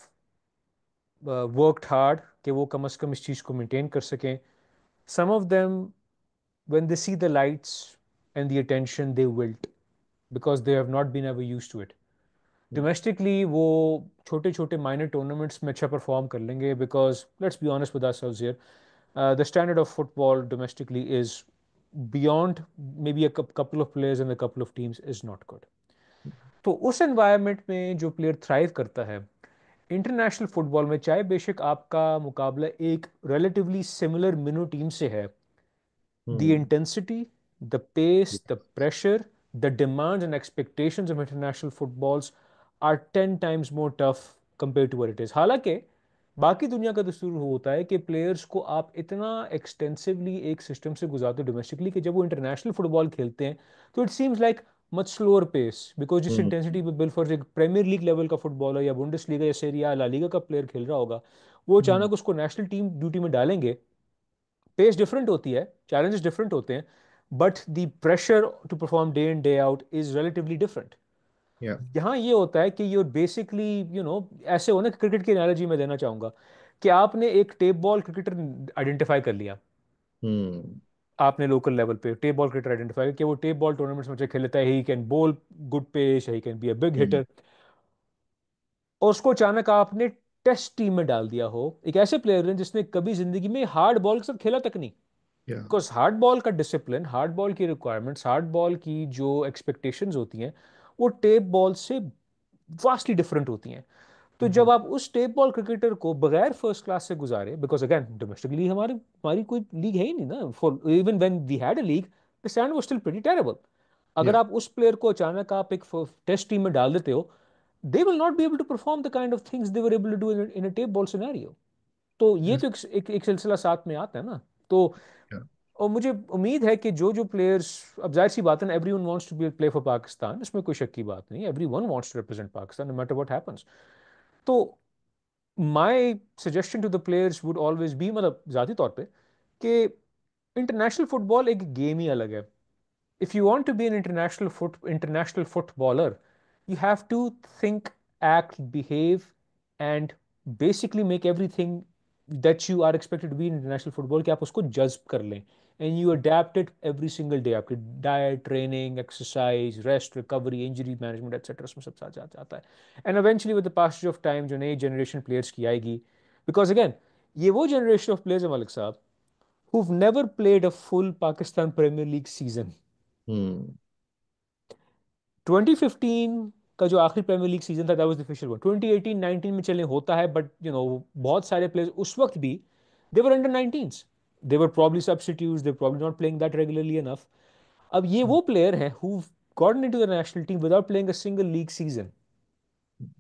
Speaker 1: worked hard कि वो कम अज़ कम इस चीज़ को मेंटेन कर सकें। Some of them when they see the lights and the attention they wilt because they have not been ever used to it. Domestically वो छोटे छोटे माइनर टूर्नामेंट्स में अच्छा परफॉर्म कर लेंगे because let's be honest with ourselves here, the standard of football domestically is beyond maybe a couple of players and a couple of teams is not good. तो उस environment में जो player thrive करता है international football में, चाहे बेशक आपका मुकाबला एक रिलेटिवली सिमिलर मिनो टीम से है, the
Speaker 2: Hmm.
Speaker 1: intensity, the pace, the pressure, the demands and expectations of international footballs are 10 times more tough compared to what it is. हालांकि बाकी दुनिया का दस्तूर होता है कि प्लेयर्स को आप इतना एक्सटेंसिवली एक सिस्टम से गुजारते हो डोमेस्टिकली कि जब वो इंटरनेशनल फुटबॉल खेलते हैं तो it seems like much slower pace, because जिस
Speaker 2: Hmm.
Speaker 1: इंटेंसिटी पे बिल फॉर एक प्रीमियर लीग लेवल का फुटबॉलर या बुंडेस लीगा या सेरिया या ला लीगा का प्लेयर खेल रहा होगा, वो
Speaker 2: Hmm.
Speaker 1: अचानक उसको नेशनल टीम ड्यूटी में डालेंगे। पेस डिफरेंट होती है, चैलेंजेस डिफरेंट होते हैं, but the pressure to perform day in day out is relatively different.
Speaker 2: Yeah.
Speaker 1: यहाँ ये होता है कि यूर बेसिकली ऐसे हो ना, क्रिकेट की एनालॉजी मैं देना चाहूंगा कि आपने एक टेप बॉल क्रिकेटर आइडेंटिफाई कर लिया।
Speaker 2: Hmm.
Speaker 1: आपने लोकल लेवल पे टेप बॉल क्रिकेटर आइडेंटिफाई किया कि वो टेप बॉल टूर्नामेंट्स में अच्छा खेल लेता है, he can bowl good pace, he can be a big
Speaker 2: hmm,
Speaker 1: hitter, और उसको अचानक आपने टेस्ट टीम में डाल दिया हो, एक ऐसे प्लेयर ने जिसने कभी जिंदगी में हार्ड बॉल के साथ खेला तक नहीं।
Speaker 2: या
Speaker 1: बिकॉज हार्ड बॉल का डिसिप्लिन, हार्ड बॉल की रिक्वायरमेंट्स, हार्ड बॉल की जो एक्सपेक्टेशंस होती हैं, वो टेप बॉल से वास्टली डिफरेंट होती हैं। तो जब आप उस टेप बॉल क्रिकेटर को बगैर फर्स्ट क्लास से गुजारे, बिकॉज अगेन डोमेस्टिकली हमारी हमारी कोई लीग है ही नहीं ना, for even when we had a league the stand was still pretty terrible. अगर
Speaker 2: या
Speaker 1: आप उस प्लेयर को अचानक आप एक टेस्ट टीम में डाल देते हो, they will not be able to perform the kind of things they were able to do in a tape ball scenario. तो ये तो एक सिलसिला साथ में आता है ना। तो
Speaker 2: या
Speaker 1: और मुझे उम्मीद है कि जो जो प्लेयर्स, अब जाहिर सी बात है ना, every one wants to be play for Pakistan, इसमें कोई शक की बात नहीं, every one wants to represent Pakistan no matter what happens. तो my suggestion to the players would always be, मतलब जाती तौर पे, कि इंटरनेशनल फुटबॉल एक गेम ही अलग है। if you want to be an international footballer, you have to think, act, behave, and basically make everything that you are expected to be in international football कि आप उसको जज्ब कर लें, and you adapt it every single day। आपकी diet, training, exercise, rest, recovery, injury management etcetera उसमें सब साथ जाता है। And eventually with the passage of time जो नई जनरेशन प्लेयर्स की आएगी, because again ये वो जनरेशन ऑफ प्लेयर्स है मलिक साहब who've never played a full Pakistan Premier League season।
Speaker 2: हम्म
Speaker 1: 2015 का जो आखिरी प्रीमियर लीग सीजन था, that was the official one. 2018-19 में चले होता है, बट यू नो बहुत सारे प्लेयर्स उस वक्त भी they were under 19s, they were probably substitutes, they probably not playing that regularly enough. अब ये वो प्लेयर हैं who gotten into the national team without playing a single league season.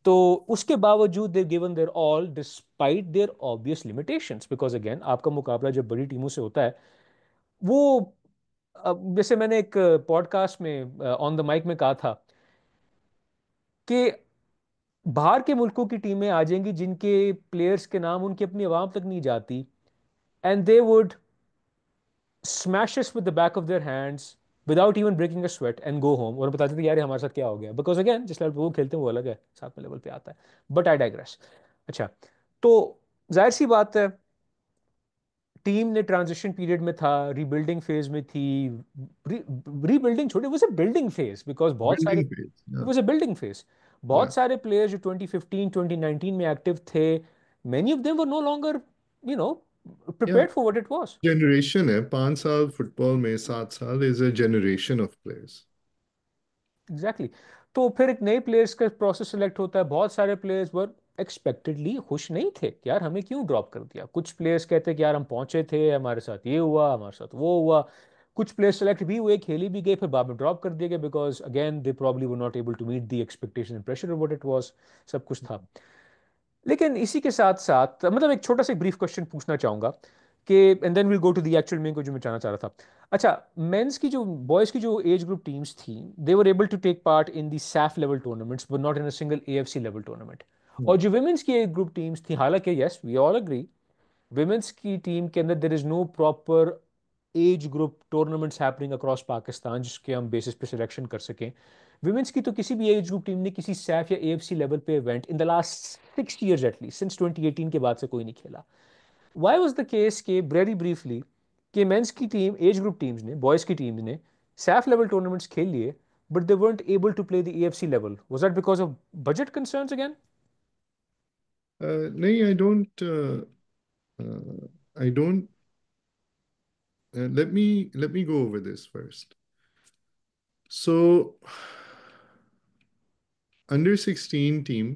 Speaker 1: तो उसके बावजूद they given their all despite their obvious limitations, because again आपका मुकाबला जब बड़ी टीमों से होता है, वो जैसे मैंने एक पॉडकास्ट में ऑन द माइक में कहा था कि बाहर के मुल्कों की टीमें आ जाएंगी जिनके प्लेयर्स के नाम उनकी अपनी आवाम तक नहीं जाती, and they would smash us with the back of their hands without even breaking a sweat and go home, और बताते थे यार ये हमारे साथ क्या हो गया, बिकॉज अगेन जिस लेवल पे वो खेलते हैं वो अलग है, साथ में लेवल पे आता है। But I digress. अच्छा, तो जाहिर सी बात है, टीम ने ट्रांजिशन पीरियड में था, रीबिल्डिंग फेज में थी। रीबिल्डिंग छोटे, वो सिर्फ बिल्डिंग फेज, बिकॉज बहुत सारे,
Speaker 2: बिल्डिंग फेज
Speaker 1: इट
Speaker 2: या
Speaker 1: वाज अ बिल्डिंग फेज। बहुत
Speaker 2: या
Speaker 1: सारे प्लेयर्स जो 2015 2019 में एक्टिव थे, many of them were no longer you know
Speaker 2: yeah
Speaker 1: prepared for what it was.
Speaker 2: Generation है 5 साल फुटबॉल में 7 साल is a generation of players
Speaker 1: exactly exactly। तो फिर एक नए प्लेयर्स का प्रोसेस सेलेक्ट होता है। बहुत सारे प्लेयर्स वर एक्सपेक्टेडली खुश नहीं थे कि यार हमें क्यों ड्रॉप कर दिया। कुछ प्लेयर्स कहते हैं कि यार हम पहुंचे थे, हमारे साथ ये हुआ, हमारे साथ वो हुआ। कुछ प्लेयर्स सेलेक्ट भी हुए, खेली भी गए, फिर बाद में ड्रॉप कर दिए गए, because again they probably were not able to meet the expectation and pressure of what it was. सब कुछ था। लेकिन इसी के साथ साथ मतलब एक छोटा सा ब्रीफ क्वेश्चन पूछना चाहूंगा कि and then will go to the actual main को जो मैं जानना चाह रहा था। अच्छा, मेंस की जो बॉयज की जो एज ग्रुप टीम्स थी, they were able to take part in the SAFF level tournaments but not in a single AFC level tournament. और जो वुमेन्स की एज ग्रुप टीम्स थी, हालांकि yes we all agree women's की team के अंदर there is no proper age group tournaments happening across Pakistan जिसके हम बेसिस पे सिलेक्शन कर सकें। विमेंस की तो किसी भी एज ग्रुप टीम ने किसी सैफ या एएफसी लेवल पे event in the last 6 years at least since 2018 के बाद से कोई नहीं खेला। वाई वॉज द केस के वेरी ब्रीफली कि मेंस की टीम एज ग्रुप टीम्स ने, बॉयज की टीम ने सैफ लेवल टूर्नामेंट्स खेल लिए, but they weren't able to play the AFC level? Was that because of budget concerns again?
Speaker 2: नहीं I don't let me go over this first. So under 16 team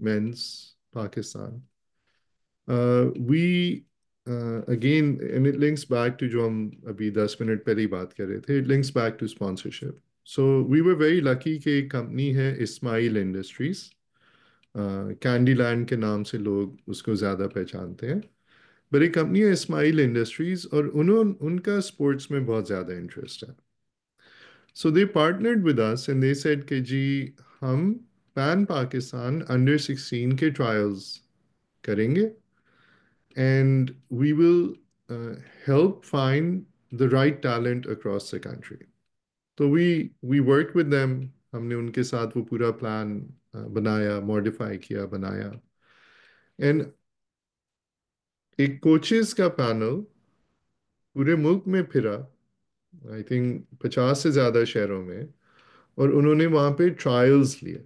Speaker 2: men's Pakistan we again and it links back to जो हम अभी 10 minute पहले ही बात कर रहे थे, it links back to sponsorship. So we were very lucky कि एक कंपनी है इस्माइल इंडस्ट्रीज, कैंडी लैंड के नाम से लोग उसको ज़्यादा पहचानते हैं, पर एक कंपनी है इस्माइल इंडस्ट्रीज और उनका स्पोर्ट्स में बहुत ज़्यादा इंटरेस्ट है. So they partnered with us and they said कि जी हम पैन पाकिस्तान अंडर 16 के ट्रायल्स करेंगे and we will help find the right talent across the country. तो we worked with them. हमने उनके साथ वो पूरा प्लान बनाया, मॉडिफाई किया, बनाया, एंड एक कोचेस का पैनल पूरे मुल्क में फिरा, आई थिंक 50 से ज़्यादा शहरों में, और उन्होंने वहाँ पे ट्रायल्स लिए।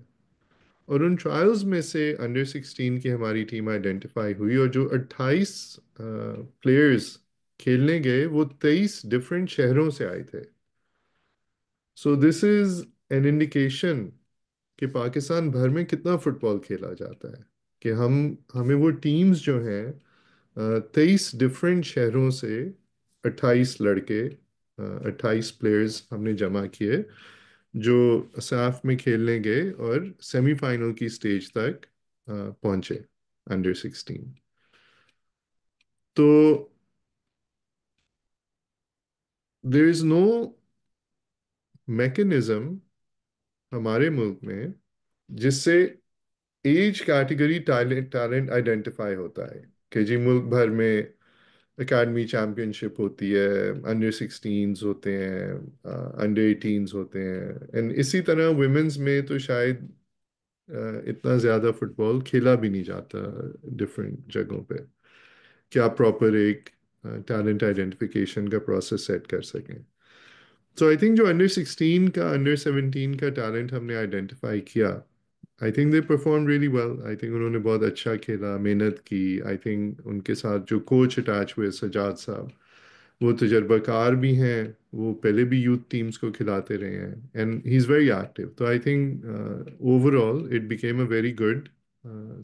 Speaker 2: और उन ट्रायल्स में से अंडर 16 की हमारी टीम आइडेंटिफाई हुई, और जो 28 प्लेयर्स खेलने गए वो 23 डिफरेंट शहरों से आए थे। So this is an indication कि पाकिस्तान भर में कितना फुटबॉल खेला जाता है, कि हम हमें वो टीम्स जो हैं 23 डिफरेंट शहरों से 28 लड़के, 28 प्लेयर्स हमने जमा किए, जो साफ में खेलने गए और सेमीफाइनल की स्टेज तक पहुंचे अंडर 16। तो देर इज नो मैकेनिज्म हमारे मुल्क में जिससे age category talent talent identify होता है, कि जी मुल्क भर में एकेडमी चैम्पियनशिप होती है, अंडर 16s होते हैं, अंडर 18s होते हैं, एंड इसी तरह वुमेन्स में तो शायद इतना ज़्यादा फुटबॉल खेला भी नहीं जाता डिफरेंट जगहों पे, क्या प्रॉपर एक टैलेंट आइडेंटिफिकेशन का प्रोसेस सेट कर सकें। सो आई थिंक जो अंडर 16 का अंडर 17 का टैलेंट हमने आइडेंटिफाई किया, I think they perform really well. I think उन्होंने बहुत अच्छा खेला, मेहनत की। आई थिंक उनके साथ जो कोच अटैच हुए सजाद साहब, वो तजर्बाकार भी हैं, वो पहले भी यूथ टीम्स को खिलाते रहे हैं, and he is very active. तो I think overall it became a very good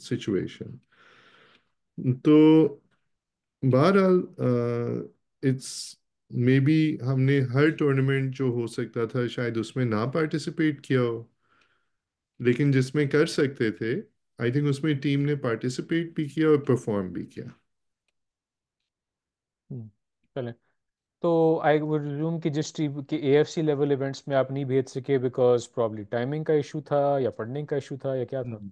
Speaker 2: situation. तो बहरहाल इट्स मे बी हमने हर टूर्नामेंट जो हो सकता था शायद उसमें ना पार्टिसिपेट किया हो, लेकिन जिसमें कर सकते थे आई थिंक उसमें टीम ने पार्टिसिपेट भी किया और परफॉर्म भी किया।
Speaker 1: चलें। तो आई वुड रिज्यूम कि जिस टीम के एएफसी लेवल इवेंट्स में आप नहीं भेज सके बिकॉज प्रॉब्ली टाइमिंग का इशू था या फंडिंग का इशू था या क्या था?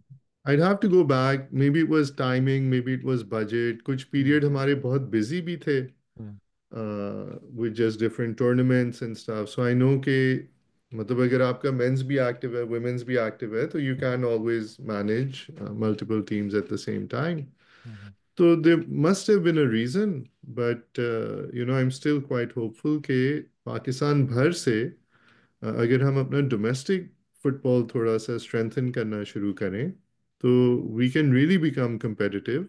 Speaker 2: I'd have to go back. Maybe it was timing, maybe it was budget. कुछ
Speaker 1: हम्म।
Speaker 2: पीरियड हमारे बहुत बिजी भी थे
Speaker 1: हम्म।
Speaker 2: with just different tournaments and stuff. So I know कि मतलब अगर आपका मेंस भी एक्टिव है, वुमेन्स भी एक्टिव है, तो you can always manage multiple teams at the same time.
Speaker 1: Hmm.
Speaker 2: So there must have been a reason, but I'm still quite hopeful कि पाकिस्तान भर से अगर हम अपना डोमेस्टिक फुटबॉल थोड़ा सा स्ट्रेंथन करना शुरू करें, तो we can really become competitive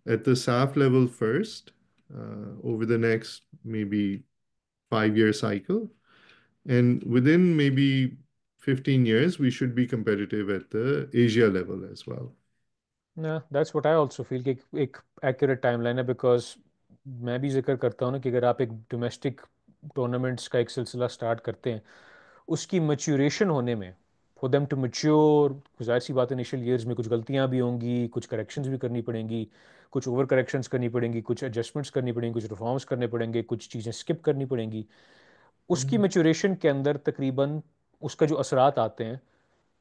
Speaker 2: at the SAF level first, over the next maybe 5 year cycle, and within maybe 15 years we should be competitive at the Asia level as well.
Speaker 1: ना that's what I also feel कि एक accurate timeline है because मैं भी जिक्र करता हूँ ना कि अगर आप एक डोमेस्टिक टूर्नामेंट्स का एक सिलसिला स्टार्ट करते हैं उसकी मैच्योरेशन होने में फॉर देम टू मैच्योर, जाहिर सी बात है इनिशियल ईयर्स में कुछ गलतियां भी होंगी, कुछ करेक्शंस भी करनी पड़ेंगी, कुछ ओवर करेक्शंस करनी पड़ेंगी, कुछ एडजस्टमेंट्स करनी पड़ेंगी, कुछ रिफॉर्म्स करने पड़ेंगे, कुछ चीज़ें स्किप करनी पड़ेंगी। उसकी
Speaker 2: Mhm.
Speaker 1: मैच्योरेशन के अंदर तकरीबन उसका जो असरात आते हैं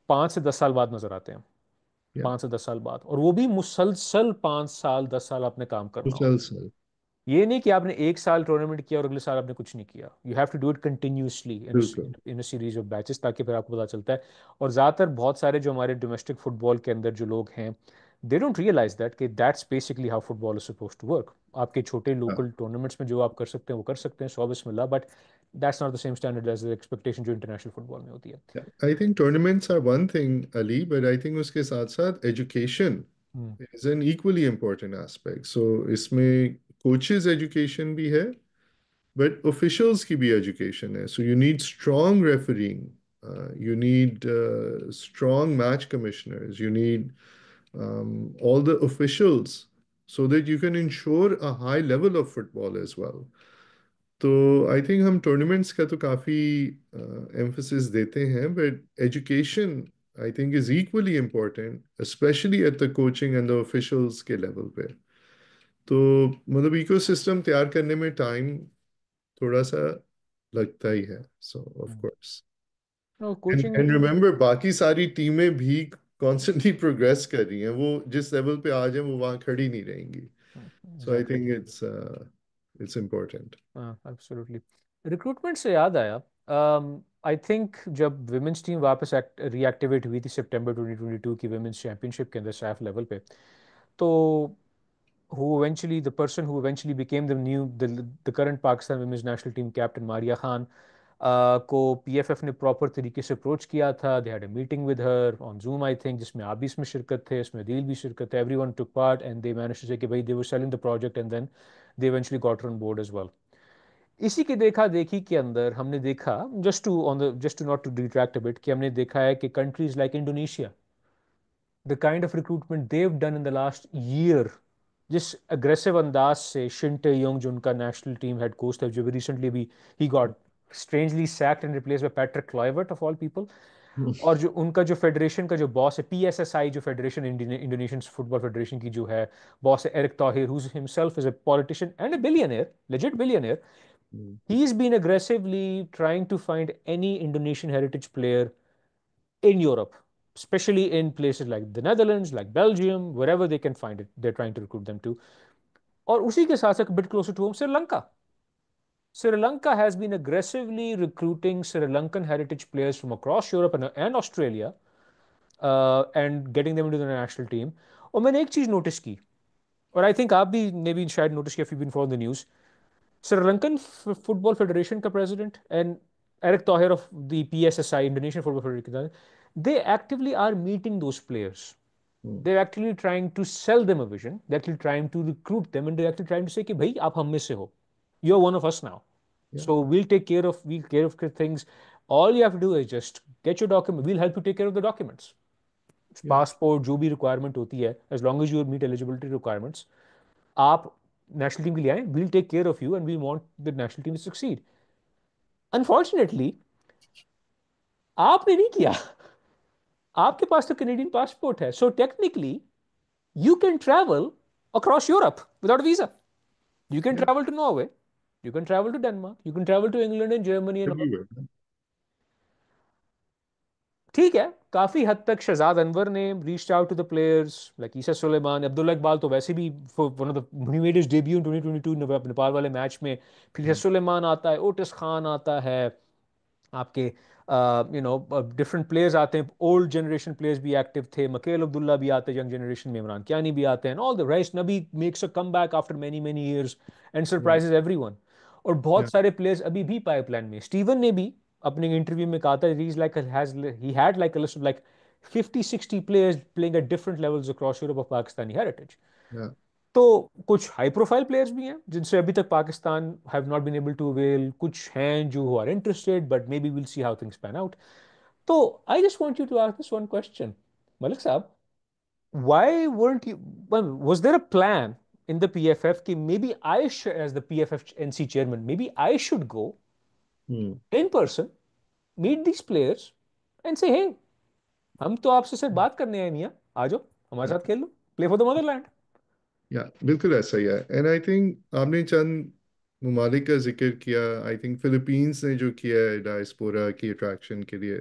Speaker 1: 5 से 10 साल बाद नजर आते हैं।
Speaker 2: Yeah.
Speaker 1: 5 से 10 साल बाद, और वो भी मुसलसल 5 साल 10 साल आपने काम करना होगा।
Speaker 2: Musalsal.
Speaker 1: ये नहीं कि आपने एक साल टूर्नामेंट किया और अगले साल आपने कुछ नहीं किया। You have to do it continuously
Speaker 2: बिल्कुल।
Speaker 1: In a series of batches, ताकि फिर आपको पता चलता है। और ज़्यादातर बहुत सारे जो हमारे डोमेस्टिक फुटबॉल के अंदर जो लोग हैं दे डोंट रियलाइज दैट कि that's basically how football is suppose to work. आपके छोटे
Speaker 2: हाँ।
Speaker 1: लोकल टूर्नामेंट्स में जो आप कर सकते हैं वो कर सकते हैं, सौ बिस्मिल्लाह, but that's not the same standard as the expectation जो इंटरनेशनल फुटबॉल में होती है।
Speaker 2: I think tournaments are one thing Ali, but I think उसके साथ साथ education
Speaker 1: hmm.
Speaker 2: Is an equally important aspect. So इसमें कोचेज एजुकेशन भी है, बट ऑफिशियल्स की भी एजुकेशन है। So you need strong referring, you need strong match commissioners, you need all the officials, so that you can ensure a high level of football as well. तो I think हम tournaments का तो काफ़ी emphasis देते हैं, but education I think is equally important, specially at the coaching and the officials के level पे। तो मतलब इकोसिस्टम तैयार करने में टाइम थोड़ा सा लगता ही है, सो of course.
Speaker 1: Coaching.
Speaker 2: And remember बाकी सारी टीमें भी कॉन्स्टेंटली प्रोग्रेस कर रही हैं, वो जिस लेवल पे आज हैं वो वहाँ खड़ी नहीं रहेंगी। So I
Speaker 1: exactly.
Speaker 2: Think it's important.
Speaker 1: हाँ एब्सोल्युटली। रिक्रूटमेंट से याद आया, आई थिंक जब विमेंस टीम वापस रीएक्टिवेट हुई थी सितंबर 2022 की विमेंस चैंपियनशिप के अंदर सैफ लेवल पे, तो the person who eventually became the current Pakistan women's national team captain, Maria Khan, को पीएफएफ ने प्रॉपर तरीके से अप्रोच किया था. They had a meeting with her on zoom, I think, जिसमें आप भी इसमें शिरकत थे, इसमें दिल भी शिरकत थे. Everyone took part and they managed to say कि भाई they were selling the project and then they eventually got on board as well. इसी के देखा देखी के अंदर हमने देखा, just to not to detract a bit, कि हमने देखा है कि countries like Indonesia, the kind of recruitment they've done in the last year, जिस अग्रेसिव अंदाज से शिंटे योंग, जो उनका नेशनल टीम हेड कोच था, जो भी रिसेंटली भी he got strangely sacked and replace by Patrick क्लाइवर्ट of all people. और जो उनका जो फेडरेशन का जो बॉस है, पीएसएसआई, जो फेडरेशन इंडोनेशियन फुटबॉल फेडरेशन की जो है बॉस है, Eric Tahir, who himself is a politician and a billionaire, legit billionaire. He's been aggressively trying to find any Indonesian heritage player in Europe, especially in places like the Netherlands, like Belgium, wherever they can find it. They're trying to recruit them to. और उसी के साथ साथ, bit closer to home, Sri Lanka. Sri Lanka has been aggressively recruiting Sri Lankan heritage players from across Europe and Australia, and getting them into the national team. और मैंने एक चीज notice की, और आई थिंक आप भी ने भी शायद नोटिस किया, if you've been following the news. Sri Lankan Football Federation का president and Eric Thohir of the PSSI, Indonesian Football Federation, they actively are meeting those players. They're actually trying to sell them a vision. They're actually trying to recruit them, and they're actually trying to say कि भाई आप हम में से हो. You're one of us now.
Speaker 2: Yeah,
Speaker 1: So we'll care of things. All you have to do is just get your document. We'll help you take care of the documents.
Speaker 2: yeah,
Speaker 1: Passport, जो भी requirement होती है, as long as you meet eligibility requirements, आप national team के लिए आए, we'll take care of you and we want the national team to succeed. Unfortunately आपने नहीं किया. आपके पास तो कैनेडियन पासपोर्ट है, so technically you can travel across Europe without visa. You can
Speaker 2: yeah.
Speaker 1: Travel to Norway, you can travel to Denmark, you can travel to England and Germany and.
Speaker 2: Everywhere.
Speaker 1: ठीक है, काफी हद तक शहजाद अनवर ने reached out to the players like Easah Suliman, Abdullah Iqbal तो वैसे भी one of the, he made his debut in 2022 Nepal वाले मैच में. फिर ईसा
Speaker 2: Mm.
Speaker 1: सुलेमान आता है, ओटिस खान आता है, आपके डिफरेंट प्लेयर्स आते हैं, ओल्ड जनरेशन प्लेयर्स भी एक्टिव थे, मकेल अब्दुल्ला भी आते हैं, यंग जनरेशन में इमरान कियानी भी आते हैं, all the rest. Nabi makes a come back after many many years and
Speaker 2: Yeah,
Speaker 1: surprises everyone. और
Speaker 2: yeah,
Speaker 1: बहुत सारे प्लेयर्स अभी भी पाइपलाइन में. स्टीवन ने भी अपने इंटरव्यू में कहा था, he had like a list of like 50-60 players playing at different levels across Europe of Pakistani heritage.
Speaker 2: yeah,
Speaker 1: तो कुछ हाई प्रोफाइल प्लेयर्स भी हैं जिनसे अभी तक Pakistan have not been able to avail, कुछ हैं जो are interested, but may be will see how things pan out. तो I just want you to ask this one question, Malik sahab. Why weren't you, well, was there a plan in the PFF कि maybe as the PFF NC chairman, maybe I should go
Speaker 2: mm,
Speaker 1: in person, meet these players and say, hey, हम तो आपसे सिर्फ बात करने आए मियाँ, आ जाओ हमारे
Speaker 2: yeah,
Speaker 1: साथ खेल लो, play for the motherland.
Speaker 2: yeah. बिल्कुल ऐसा ही है. एंड आई थिंक आपने चंद ममालिक का जिक्र किया. आई थिंक फिलीपींस ने जो किया है डायस्पोरा की अट्रैक्शन के लिए,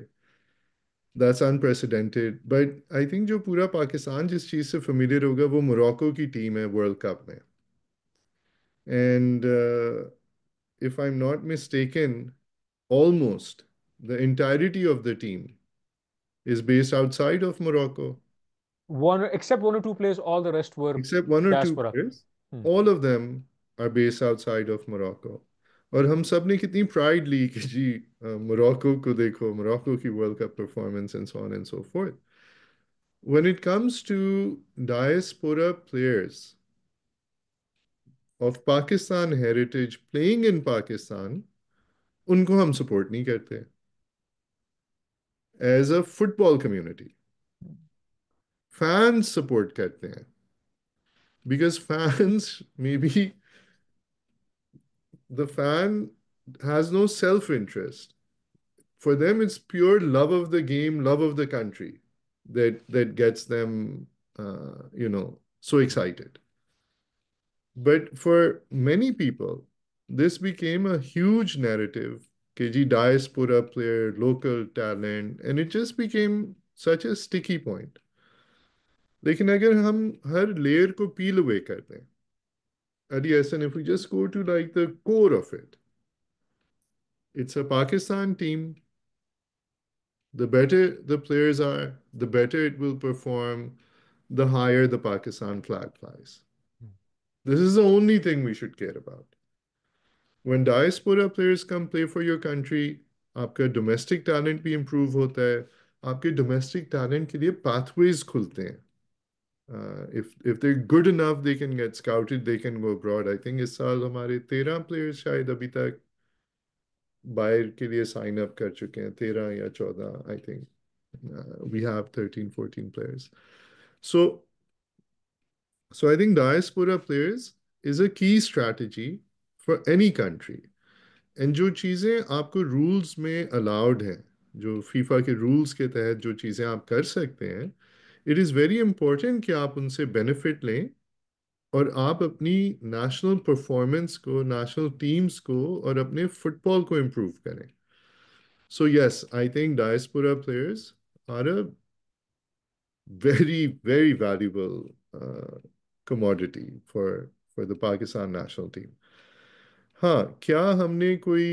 Speaker 2: that's unprecedented. But I think जो पूरा पाकिस्तान जिस चीज़ से फेमिलियर होगा वो मोरक्को की टीम है वर्ल्ड कप में. And if I am not mistaken, almost the entirety of the team is based outside of Morocco,
Speaker 1: One, except one or two players, all the rest were
Speaker 2: except one or two
Speaker 1: diaspora.
Speaker 2: players.
Speaker 1: Hmm.
Speaker 2: All of them are based outside of Morocco. और हम सब ने कितनी pride ली कि जी Morocco को देखो, Morocco की world cup performance and so on and so fourth. When it comes to diaspora players of Pakistan heritage playing in Pakistan, उनको हम सपोर्ट नहीं करते as a football community. Fans support करते हैं because fans maybe the fan has no self-interest. For them it's pure love of the game, love of the country that gets them so excited. But for many people this became a huge narrative, kg diaspora player, local talent, and it just became such a sticky point. लेकिन अगर हम हर layer को peel away कर दें, yes, and if we just go to like the core of it, it's a Pakistan team. The better the players are, the better it will perform, the higher the Pakistan flag flies. This is the only thing we should care about. When diaspora players come play for your country, आपका domestic talent भी improve होता है, आपके domestic talent के लिए pathways खुलते हैं. If they're good enough, they can get scouted, they can go abroad. I think इस साल हमारे 13 players शायद अभी तक बायर के लिए साइन अप कर चुके हैं, 13 या 14 I think. We have 13, 14 players. So, so I think diaspora players is a key strategy for any country. And जो चीज़ें आपको रूल्स में अलाउड हैं, जो फीफा के रूल्स के तहत जो चीज़ें आप कर सकते हैं, इट इज़ वेरी इंपॉर्टेंट कि आप उनसे बेनिफिट लें और आप अपनी नेशनल परफॉर्मेंस को, नेशनल टीम्स को और अपने फुटबॉल को इम्प्रूव करें. So yes, I think diaspora players are a very valuable commodity for the Pakistan national team. हाँ, क्या हमने कोई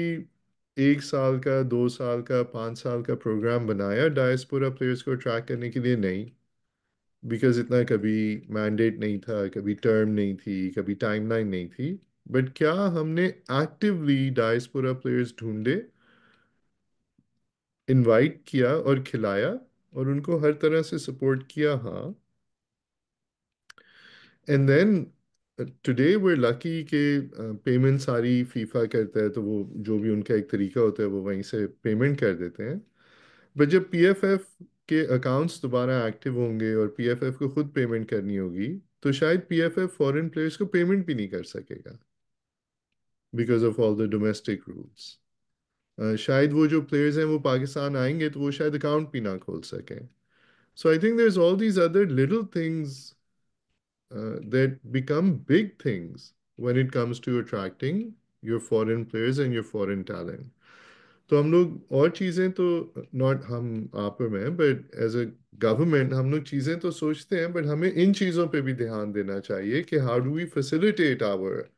Speaker 2: 1 साल का, 2 साल का, 5 साल का प्रोग्राम बनाया डायस्पोरा प्लेयर्स को ट्रैक करने के लिए? नहीं, बिकॉज इतना कभी मैंडेट नहीं था, कभी टर्म नहीं थी, कभी टाइमलाइन नहीं थी. बट क्या हमने एक्टिवली डायस्पोरा प्लेयर्स ढूंढे, इनवाइट किया और खिलाया और उनको हर तरह से सपोर्ट किया? हाँ. And then today we're lucky कि पेमेंट सारी फीफा करता है, तो वो जो भी उनका एक तरीका होता है वो वहीं से पेमेंट कर देते हैं. बट जब पीएफएफ के अकाउंट्स दोबारा एक्टिव होंगे और पीएफएफ को खुद पेमेंट करनी होगी, तो शायद पीएफएफ फॉरेन प्लेयर्स को पेमेंट भी नहीं कर सकेगा because of all the domestic rules. शायद वो जो प्लेयर्स हैं वो पाकिस्तान आएंगे तो वो शायद अकाउंट भी ना खोल सकें. So I think there is all these other little things that become big things when it comes to attracting your foreign players and your foreign talent. तो हम लोग और चीज़ें तो नॉट हम आप और मैं, बट एज अ गवर्नमेंट हम लोग चीज़ें तो सोचते हैं, बट हमें इन चीज़ों पे भी ध्यान देना चाहिए कि how do we facilitate our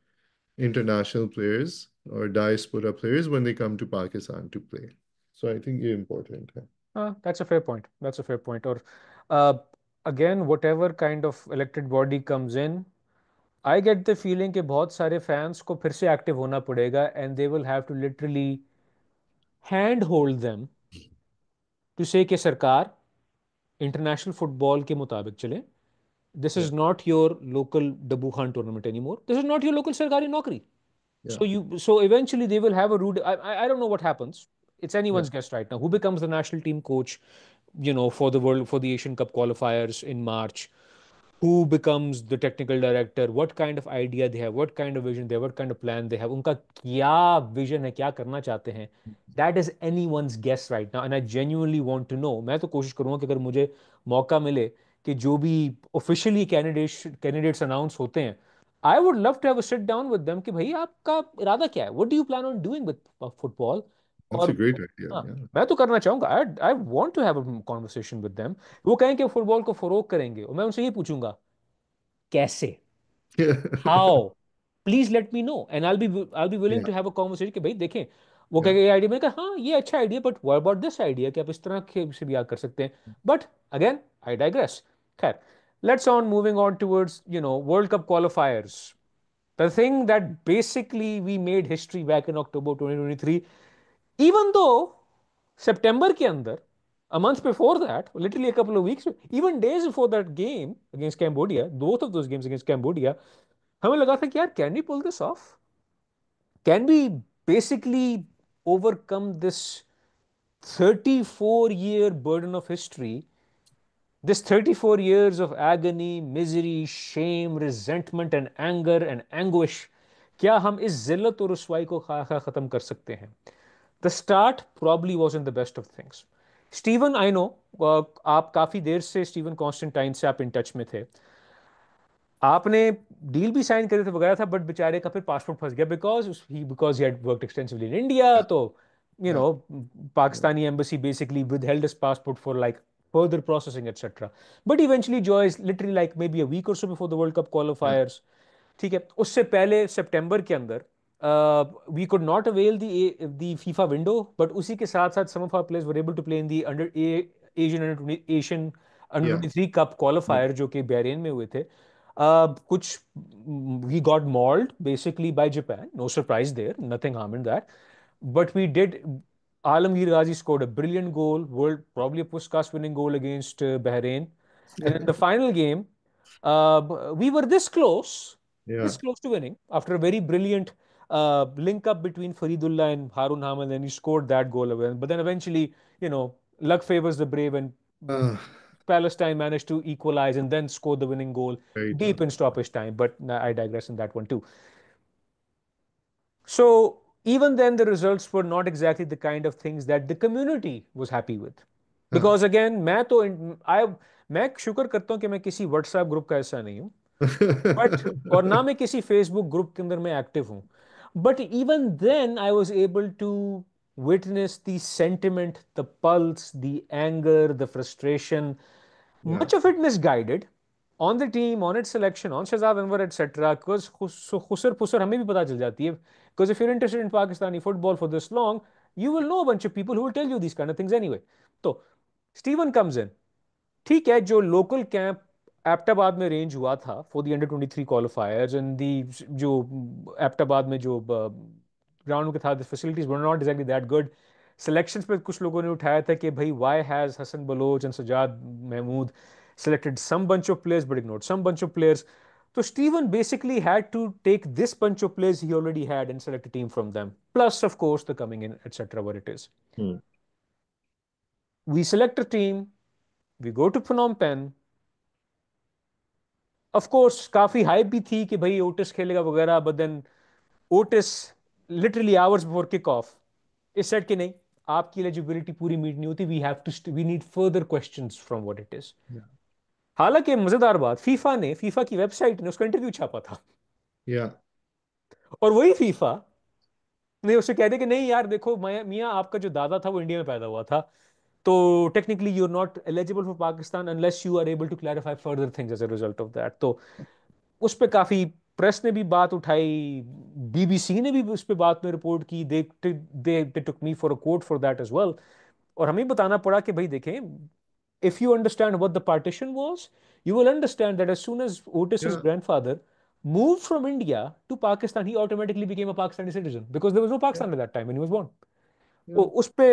Speaker 2: international players और diaspora players when they come to Pakistan to play. So I think ये इम्पोर्टेंट है.
Speaker 1: That's a fair point. That's a fair point. Or uh, again, whatever kind of elected body comes in, I get the feeling कि बहुत सारे fans को फिर से active होना पड़ेगा and they will have to literally handhold them to say कि सरकार इंटरनेशनल फुटबॉल के मुताबिक चले. This
Speaker 2: Yeah,
Speaker 1: is not your local Dabu Khan tournament anymore. This is not your local सरकारी नौकरी.
Speaker 2: yeah,
Speaker 1: So eventually they will have a rude. I don't know what happens. It's
Speaker 2: yeah.
Speaker 1: anyone's guess right now. Who becomes the national team coach, for the Asian Cup qualifiers in March? Who becomes the technical director? What kind of idea they have? What kind of vision they have? What kind of plan they have? उनका क्या vision है? क्या करना चाहते हैं? That is anyone's guess right now, and I genuinely want to know. मैं तो कोशिश करूंगा कि अगर मुझे मौका मिले कि जो भी officially candidates announce होते हैं, I would love to have a sit down with them कि भाई आपका इरादा क्या है? What do you plan on doing with football?
Speaker 2: That's a
Speaker 1: और
Speaker 2: great idea.
Speaker 1: हाँ,
Speaker 2: Yeah.
Speaker 1: मैं तो करना चाहूंगा. I want to have a conversation with them. वो कहें कि फुटबॉल को फरोग करेंगे और मैं उनसे ये पूछूंगा कैसे, how, please let me know and I'll be willing
Speaker 2: Yeah.
Speaker 1: to have a conversation कि भाई देखें. वो
Speaker 2: Yeah.
Speaker 1: कहेगा ये आइडिया, मैंने कहा हाँ ये अच्छा idea, but what about this idea कि आप इस तरह के से भी याद कर सकते हैं. But again I digress. खैर, let's on moving on towards world cup qualifiers. The thing that basically we made history back in October 2023, even though September के अंदर, a month before that, literally a couple of weeks, even days before that game against Cambodia, both of those games against Cambodia, हमें लगा था कि यार can we pull this off, can we basically overcome this 34-year burden of history, this 34 years of agony, misery, shame, resentment and anger and anguish. क्या हम इस जिल्लत और रुसवाई को खा खा खत्म कर सकते हैं? The start probably wasn't the best of things. Steven, I know आप काफी देर से स्टीवन कॉन्स्टेंटाइन से आप इन टच में थे. आपने डील भी साइन करे थे वगैरह था, बट बेचारे का फिर पासपोर्ट फंस गया because he had worked extensively in India.
Speaker 2: Yeah.
Speaker 1: तो you
Speaker 2: Yeah.
Speaker 1: No
Speaker 2: Yeah.
Speaker 1: Pakistani embassy basically withheld his passport for like further processing etc. But eventually joy is literally like maybe a week or so before the World Cup
Speaker 2: Yeah.
Speaker 1: qualifiers. ठीक है, उससे पहले सितंबर के अंदर we could not avail the FIFA window, but उसी के साथ साथ some of our players were able to play in the Asian under 23 cup
Speaker 2: Yeah.
Speaker 1: Qualifier जो कि बहरीन में हुए थे. कुछ we got mauled basically by Japan. No surprise there. Nothing harm in that. But we did. Alamgir Ghazi scored a brilliant goal, world probably a Puskas winning goal against Bahrain. And in the final game, we were this
Speaker 2: Yeah.
Speaker 1: close to winning after a very brilliant link up between Faridullah and Harun Haman, and he scored that goal away. But then eventually, luck favors the brave, and
Speaker 2: Ah,
Speaker 1: Palestine managed to equalize and then score the winning goal
Speaker 2: very tough.
Speaker 1: deep in stoppage time. But I digress in that one too. So even then, the results were not exactly the kind of things that the community was happy with.
Speaker 2: हाँ.
Speaker 1: Because again, मैं शुक्र करता हूँ कि मैं किसी WhatsApp group का हिस्सा नहीं हूँ, बट और ना मैं किसी फेसबुक ग्रुप के अंदर मैं एक्टिव हूँ. But even then I was able to witness the sentiment, the pulse, the anger, the frustration,
Speaker 2: Yeah.
Speaker 1: much of it misguided on the team, on its selection, on Shahzad Anwar, etc. Because khusar pusar हमें भी पता चल जाती है. Because if you're interested in Pakistani football for this long, you will know a bunch of people who will tell you these kind of things anyway. तो Stephen comes in. ठीक है, जो लोकल कैंप एप्टाबाद में रेंज हुआ था for the under 23 qualifiers and the जो एप्टाबाद में जो ग्राउंड के था, the facilities were not exactly that good. Selections पे कुछ लोगों ने उठाया था कि भाई why has Hasan Baloch and Sajjad Mahmood selected some bunch of players but ignored some bunch of players. So Steven basically had to take this bunch of players he already had and select a team from them. Plus, of course, the coming in, etc. What it is.
Speaker 2: Hmm.
Speaker 1: We select a team, we go to Phnom Penh. Of course काफी hype भी थी कि भाई Otis खेलेगा वगैरह, but then Otis literally hours before kick off इस सेट कि नहीं, आपकी एलिजिबिलिटी पूरी मीट नहीं होती, we need further questions from what it is.
Speaker 2: Yeah.
Speaker 1: हालांकि मजेदार बात, फीफा की वेबसाइट ने उसका इंटरव्यू छापा था,
Speaker 2: Yeah.
Speaker 1: और वही फीफा ने उसे कह दिया कि नहीं यार देखो मियाँ, आपका जो दादा था वो इंडिया में पैदा हुआ था, तो technically you are not eligible for Pakistan unless you are able to clarify further things as a result of that. तो उस पे काफी प्रेस ने भी बात उठाई, बीबीसी ने भी उस पे बात में रिपोर्ट की. They took me for a quote for that as well. और हमें बताना पड़ा कि भाई देखें, if you understand what the partition was, you will understand that as soon as Otis's
Speaker 2: Yeah.
Speaker 1: grandfather moved from India to Pakistan, he automatically became a Pakistani citizen because there was no
Speaker 2: Yeah.
Speaker 1: Pakistan at that time when he was born.
Speaker 2: Yeah.
Speaker 1: उस पे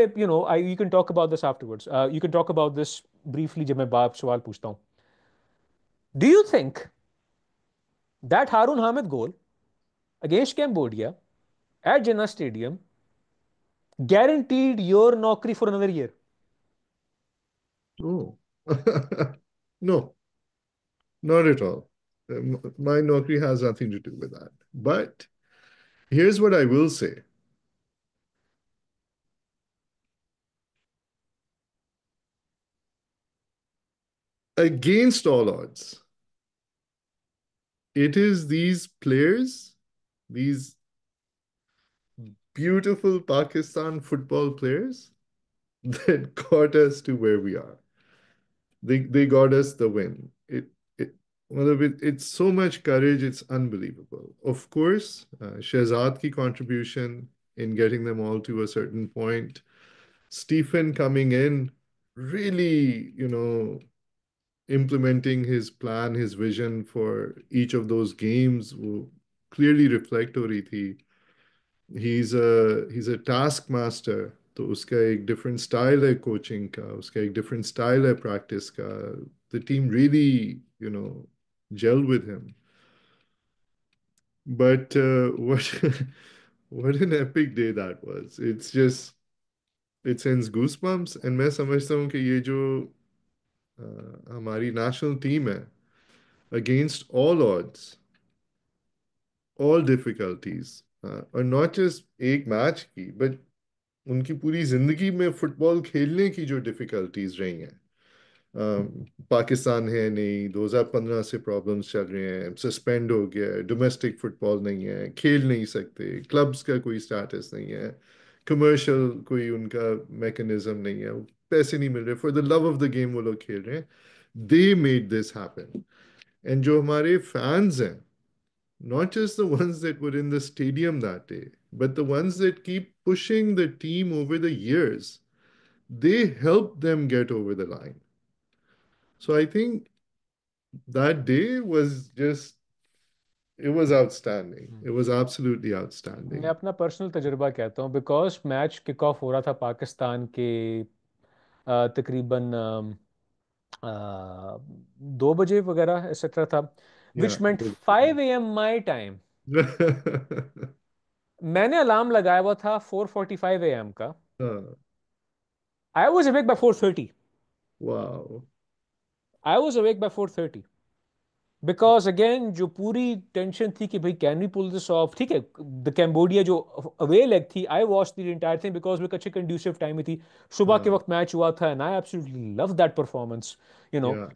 Speaker 1: you can talk about this afterwards. You can talk about this briefly जब मैं बाप सवाल पूछता हूँ. Do you think that Harun Hamid goal against Cambodia at Jinnah Stadium guaranteed your naukri for another year?
Speaker 2: Oh. No, not at all. My Naukri has nothing to do with that. But here's what I will say. Against all odds, it is these players, these beautiful Pakistan football players, that got us to where we are. They got us the win. It it's so much courage, it's unbelievable. Of course, Shehzad ki contribution in getting them all to a certain point, Stephen coming in, really, implementing his plan, his vision for each of those games will clearly reflect हो रही थी. He's a taskmaster. तो उसका एक different style है coaching का, उसका एक different style है practice का. The team really, gel with him. But what what an epic day that was. It sends goosebumps. And मैं समझता हूँ कि ये जो हमारी national team है, against all odds, all difficulties, और not just एक मैच की, but उनकी पूरी जिंदगी में फुटबॉल खेलने की जो डिफिकल्टीज रही हैं. पाकिस्तान है नहीं, 2015 से प्रॉब्लम्स चल रहे हैं, सस्पेंड हो गया है, डोमेस्टिक फुटबॉल नहीं है, खेल नहीं सकते, क्लब्स का कोई स्टेटस नहीं है, कमर्शियल कोई उनका मैकेनिज्म नहीं है, पैसे नहीं मिल रहे, for the love of the game वो लोग खेल रहे हैं. They made this happen. And जो हमारे फैंस हैं, not just the ones that were in the stadium that day, but the ones that keep pushing the team over the years, they helped them get over the line. So I think that day was just, it was outstanding.
Speaker 1: Hmm.
Speaker 2: It was absolutely
Speaker 1: मैं
Speaker 2: outstanding.
Speaker 1: अपना personal तजुर्बा कहता हूँ, because match kick off हो रहा था पाकिस्तान के तकरीबन 2 बजे वगैरह एक्सेट्रा था,
Speaker 2: Yeah.
Speaker 1: Which meant 5 AM my time. मैंने अलार्म लगाया हुआ था 4:45 AM का।
Speaker 2: Uh,
Speaker 1: I was awake by 4:30।
Speaker 2: wow.
Speaker 1: I was awake by 4:30, because again जो पूरी टेंशन थी कि भाई can we pull this off, ठीक है। द कैम्बोडिया जो अवे लेग थी, I watch the entire thing because वो एक अच्छी कंड्यूसिव टाइम में थी, सुबह के
Speaker 2: Uh,
Speaker 1: वक्त मैच हुआ था, and I absolutely love that performance, you know.
Speaker 2: yeah.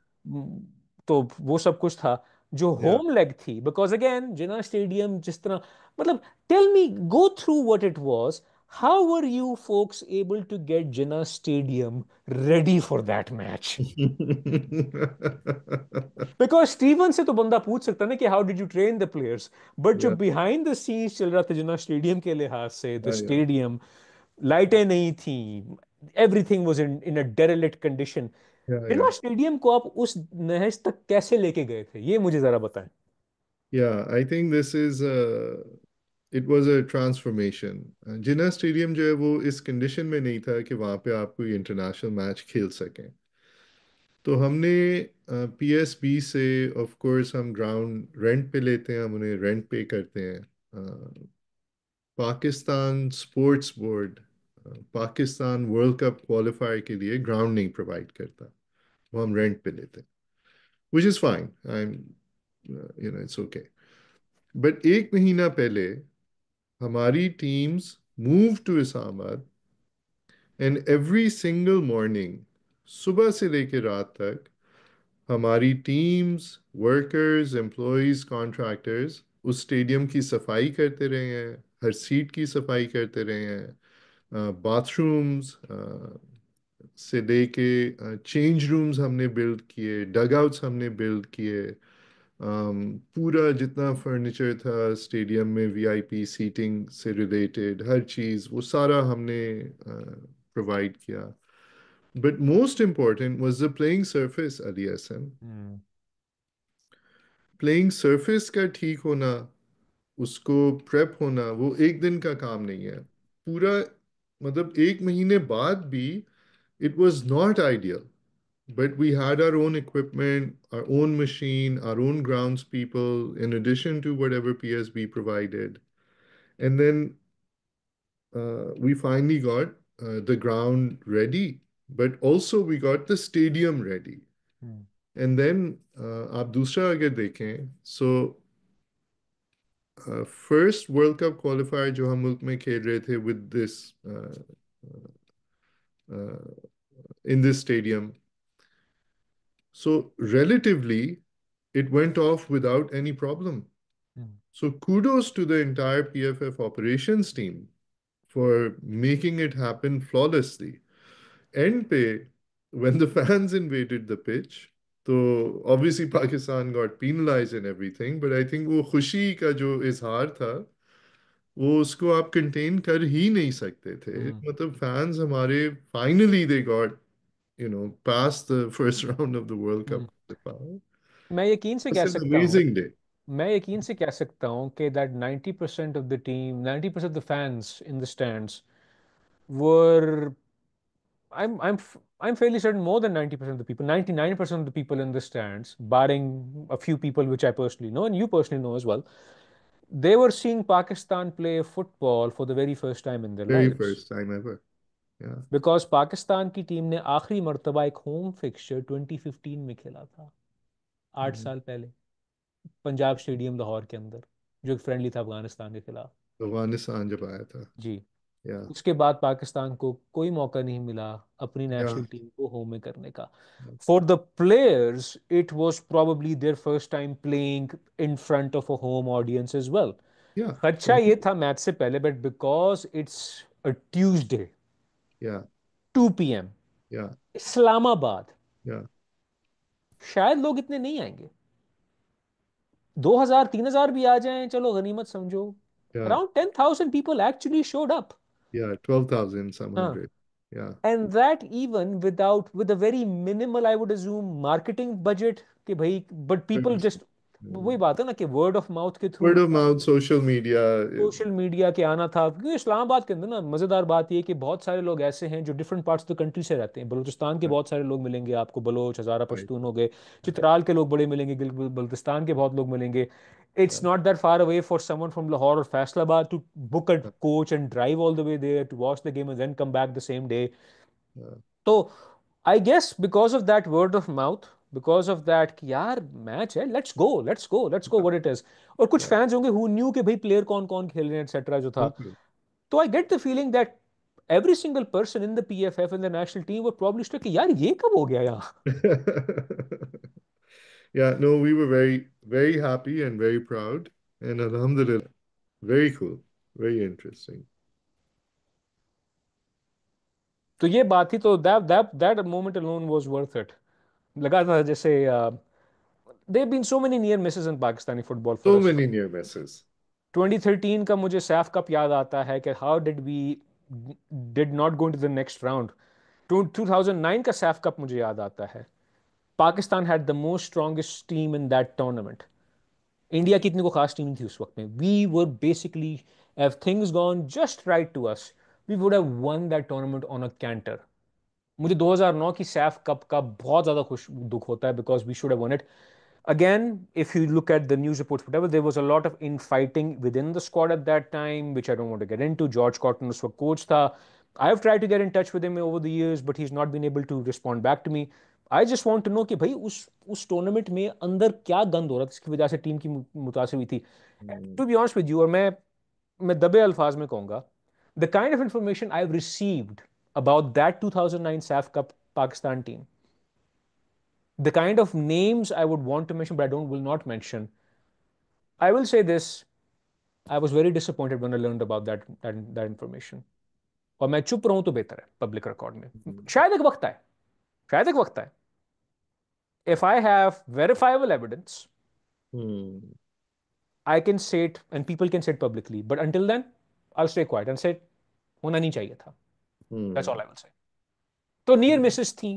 Speaker 1: तो वो सब कुछ था। जो
Speaker 2: Yeah.
Speaker 1: होम लेग थी, बिकॉज अगेन जिना स्टेडियम जिस तरह, मतलब, tell me, go through what it was, how were you folks able to get Jinnah stadium ready for that match? Because Steven से तो बंदा पूछ सकता है ना कि how did you train the players, but जो
Speaker 2: Yeah.
Speaker 1: बिहाइंड द सीन्स चल रहा था जना स्टेडियम के लिहाज से, द
Speaker 2: Yeah.
Speaker 1: स्टेडियम, लाइटें नहीं थी, everything was in a derelict condition.
Speaker 2: Yeah.
Speaker 1: जना
Speaker 2: Yeah.
Speaker 1: स्टेडियम को आप उस नहज तक कैसे लेके गए थे, ये मुझे जरा बताएं।
Speaker 2: Yeah. I think this is it was a transformation. Jinnah stadium जो है वो इस कंडीशन में नहीं था कि वहाँ पे आप कोई इंटरनेशनल मैच खेल सकें। तो हमने पीएसबी से, ऑफ कोर्स हम ग्राउंड रेंट पे लेते हैं, हम उन्हें रेंट पे करते हैं। Pakistan sports board Pakistan world cup qualifier के लिए ग्राउंड नहीं प्रोवाइड करता, वो हम रेंट पे लेते हैं, which is fine. I am, it's okay. But एक महीना पहले हमारी teams move to Islamabad, and every single morning, सुबह से लेकर रात तक, हमारी टीम्स, वर्कर्स, एम्प्लॉयज, कॉन्ट्रैक्टर्स उस स्टेडियम की सफाई करते रहे हैं, हर सीट की सफाई करते रहे हैं, बाथरूम्स से लेके चेंज रूम्स हमने बिल्ड किए, डग आउट्स हमने बिल्ड किए, पूरा जितना फर्नीचर था स्टेडियम में, वीआईपी सीटिंग से रिलेटेड हर चीज़, वो सारा हमने प्रोवाइड किया। But most important was the playing surface, Ali Hasan.
Speaker 1: Hmm.
Speaker 2: Playing surface का ठीक होना, उसको प्रेप होना, वो एक दिन का काम नहीं है। पूरा, मतलब एक महीने बाद भी it was not ideal, but we had our own equipment, our own machine, our own grounds people, in addition to whatever PSB provided. And then we finally got the ground ready, but also we got the stadium ready.
Speaker 1: Hmm.
Speaker 2: And then आप दूसरा अगर देखें, so first World Cup qualifier जो हम मुल्क में खेल रहे थे with this in this stadium, so relatively it went off without any problem.
Speaker 1: Hmm.
Speaker 2: So kudos to the entire PFF operations team for making it happen flawlessly. End pay, when the fans invaded the pitch, so obviously Pakistan got penalized and everything, but I think वो खुशी का जो इजहार था, वो उसको आप contain कर ही नहीं सकते थे।
Speaker 1: हम्म।
Speaker 2: मतलब फैंस हमारे, finally they got, past the first round of the World Cup
Speaker 1: hmm.
Speaker 2: qualifier.
Speaker 1: मैं यकीन से
Speaker 2: It's
Speaker 1: कह
Speaker 2: an
Speaker 1: सकता हूँ,
Speaker 2: amazing day.
Speaker 1: मैं यकीन से कह सकता हूँ कि that 90% of the team, 90% of the fans in the stands were, I'm fairly certain more than 90% of the people, 99% of the people in the stands, barring a few people which I personally know and you personally know as well, they were seeing Pakistan play football for the very first time in their
Speaker 2: Very
Speaker 1: lives.
Speaker 2: first time ever. Yeah.
Speaker 1: Because Pakistan की team ने आखिरी मर्तबा एक home fixture 2015 में खेला था, आठ
Speaker 2: Mhm.
Speaker 1: साल पहले, पंजाब स्टेडियम लाहौर के अंदर, जो एक फ्रेंडली था अफगानिस्तान के खिलाफ।
Speaker 2: अफगानिस्तान जब आया था।
Speaker 1: जी।
Speaker 2: या।
Speaker 1: उसके बाद पाकिस्तान को कोई मौका नहीं मिला अपनी
Speaker 2: या।
Speaker 1: नेशनल टीम को होम में करने का। For the players it was probably their first time playing in front of a home audience as well.
Speaker 2: Yeah.
Speaker 1: खर्चा ये था मैच से पहले, but because it's a Tuesday,
Speaker 2: yeah.
Speaker 1: 2 PM,
Speaker 2: या।
Speaker 1: इस्लामाबाद,
Speaker 2: या।
Speaker 1: शायद लोग इतने नहीं आएंगे। 2,000 3,000 भी आ जाएं, चलो गनीमत समझो।
Speaker 2: या।
Speaker 1: Around 10,000 people actually showed up.
Speaker 2: या 12,000 some
Speaker 1: हाँ।
Speaker 2: hundred. Yeah.
Speaker 1: And that even without, with a very minimal, I would assume, marketing budget कि भाई, but people just, वही बात है ना कि word of mouth के
Speaker 2: Word
Speaker 1: through,
Speaker 2: of mouth, social media.
Speaker 1: Social media के आना था, क्योंकि इस्लामाबाद के अंदर ना मज़ेदार बात ये है कि बहुत सारे लोग ऐसे हैं जो different parts of the country से रहते हैं। बलूचिस्तान के बहुत सारे लोग मिलेंगे आपको, बलोच हज़ारा
Speaker 2: Right.
Speaker 1: पश्तून हो गए, चित्राल के लोग बड़े मिलेंगे, गिलगित बल्तिस्तान के बहुत लोग मिलेंगे।
Speaker 2: Yeah.
Speaker 1: It's not that far away for someone from Lahore और Faisalabad to book a coach and drive all the way there to watch the game and then come back the same day.
Speaker 2: Yeah.
Speaker 1: तो I guess because of that word of mouth, because of that कि यार match है, let's go let's go let's go what it is. और कुछ
Speaker 2: Yeah.
Speaker 1: Fans होंगे who knew कि भाई player कौन कौन खेल रहे हैं एटसेट्रा जो था।
Speaker 2: बिल्कुल.
Speaker 1: तो I get the feeling that every single person in the PFF and the national team were probably struck कि यार ये कब हो गया यहाँ।
Speaker 2: Yeah, no, we were very, very happy and very proud. And Alhamdulillah, very cool, very interesting.
Speaker 1: तो ये बात थी, तो that moment alone was worth it। लगा था जैसे there have been so many near misses in Pakistani football for
Speaker 2: So
Speaker 1: us।
Speaker 2: many near misses.
Speaker 1: 2013 का मुझे सैफ कप याद आता है कि how did we did not go to the next round. 2009 का सैफ कप मुझे याद आता है। Pakistan had the most strongest team in that tournament. India की इतनी को खास टीम थी उस वक्त में। We were basically, have things gone just right to us, we would have won that tournament on a canter. मुझे 2009 की सैफ कप का बहुत ज्यादा खुश दुख होता है because we should have won it. Again, if you look at the news reports, whatever, there was a lot of infighting within the squad at that time, which I don't want to get into. George Cotton was for coach tha. I have tried to get in touch with him over the years, but he's not been able to respond back to me. I just want to know कि भाई उस tournament में अंदर क्या गंद हो रहा था जिसकी वजह से टीम की मुतासिर हुई थी।
Speaker 2: Mm.
Speaker 1: To be honest with you, और मैं दबे अल्फाज में कहूंगा, the kind of information I have received about that 2009 SAF Cup Pakistan team, the kind of names I would want to mention, but I don't will not mention. I will say this: I was very disappointed when I learned about that information. और मैं चुप रहूं तो बेहतर है public record में। शायद एक वक्त आए, शायद एक वक्त आए, if I have verifiable evidence,
Speaker 2: Mm.
Speaker 1: I can say it and people can say it publicly. But until then, I'll stay quiet and say होना नहीं चाहिए था। That's all
Speaker 2: Mm.
Speaker 1: I will say. तो नियर मिसेस थी,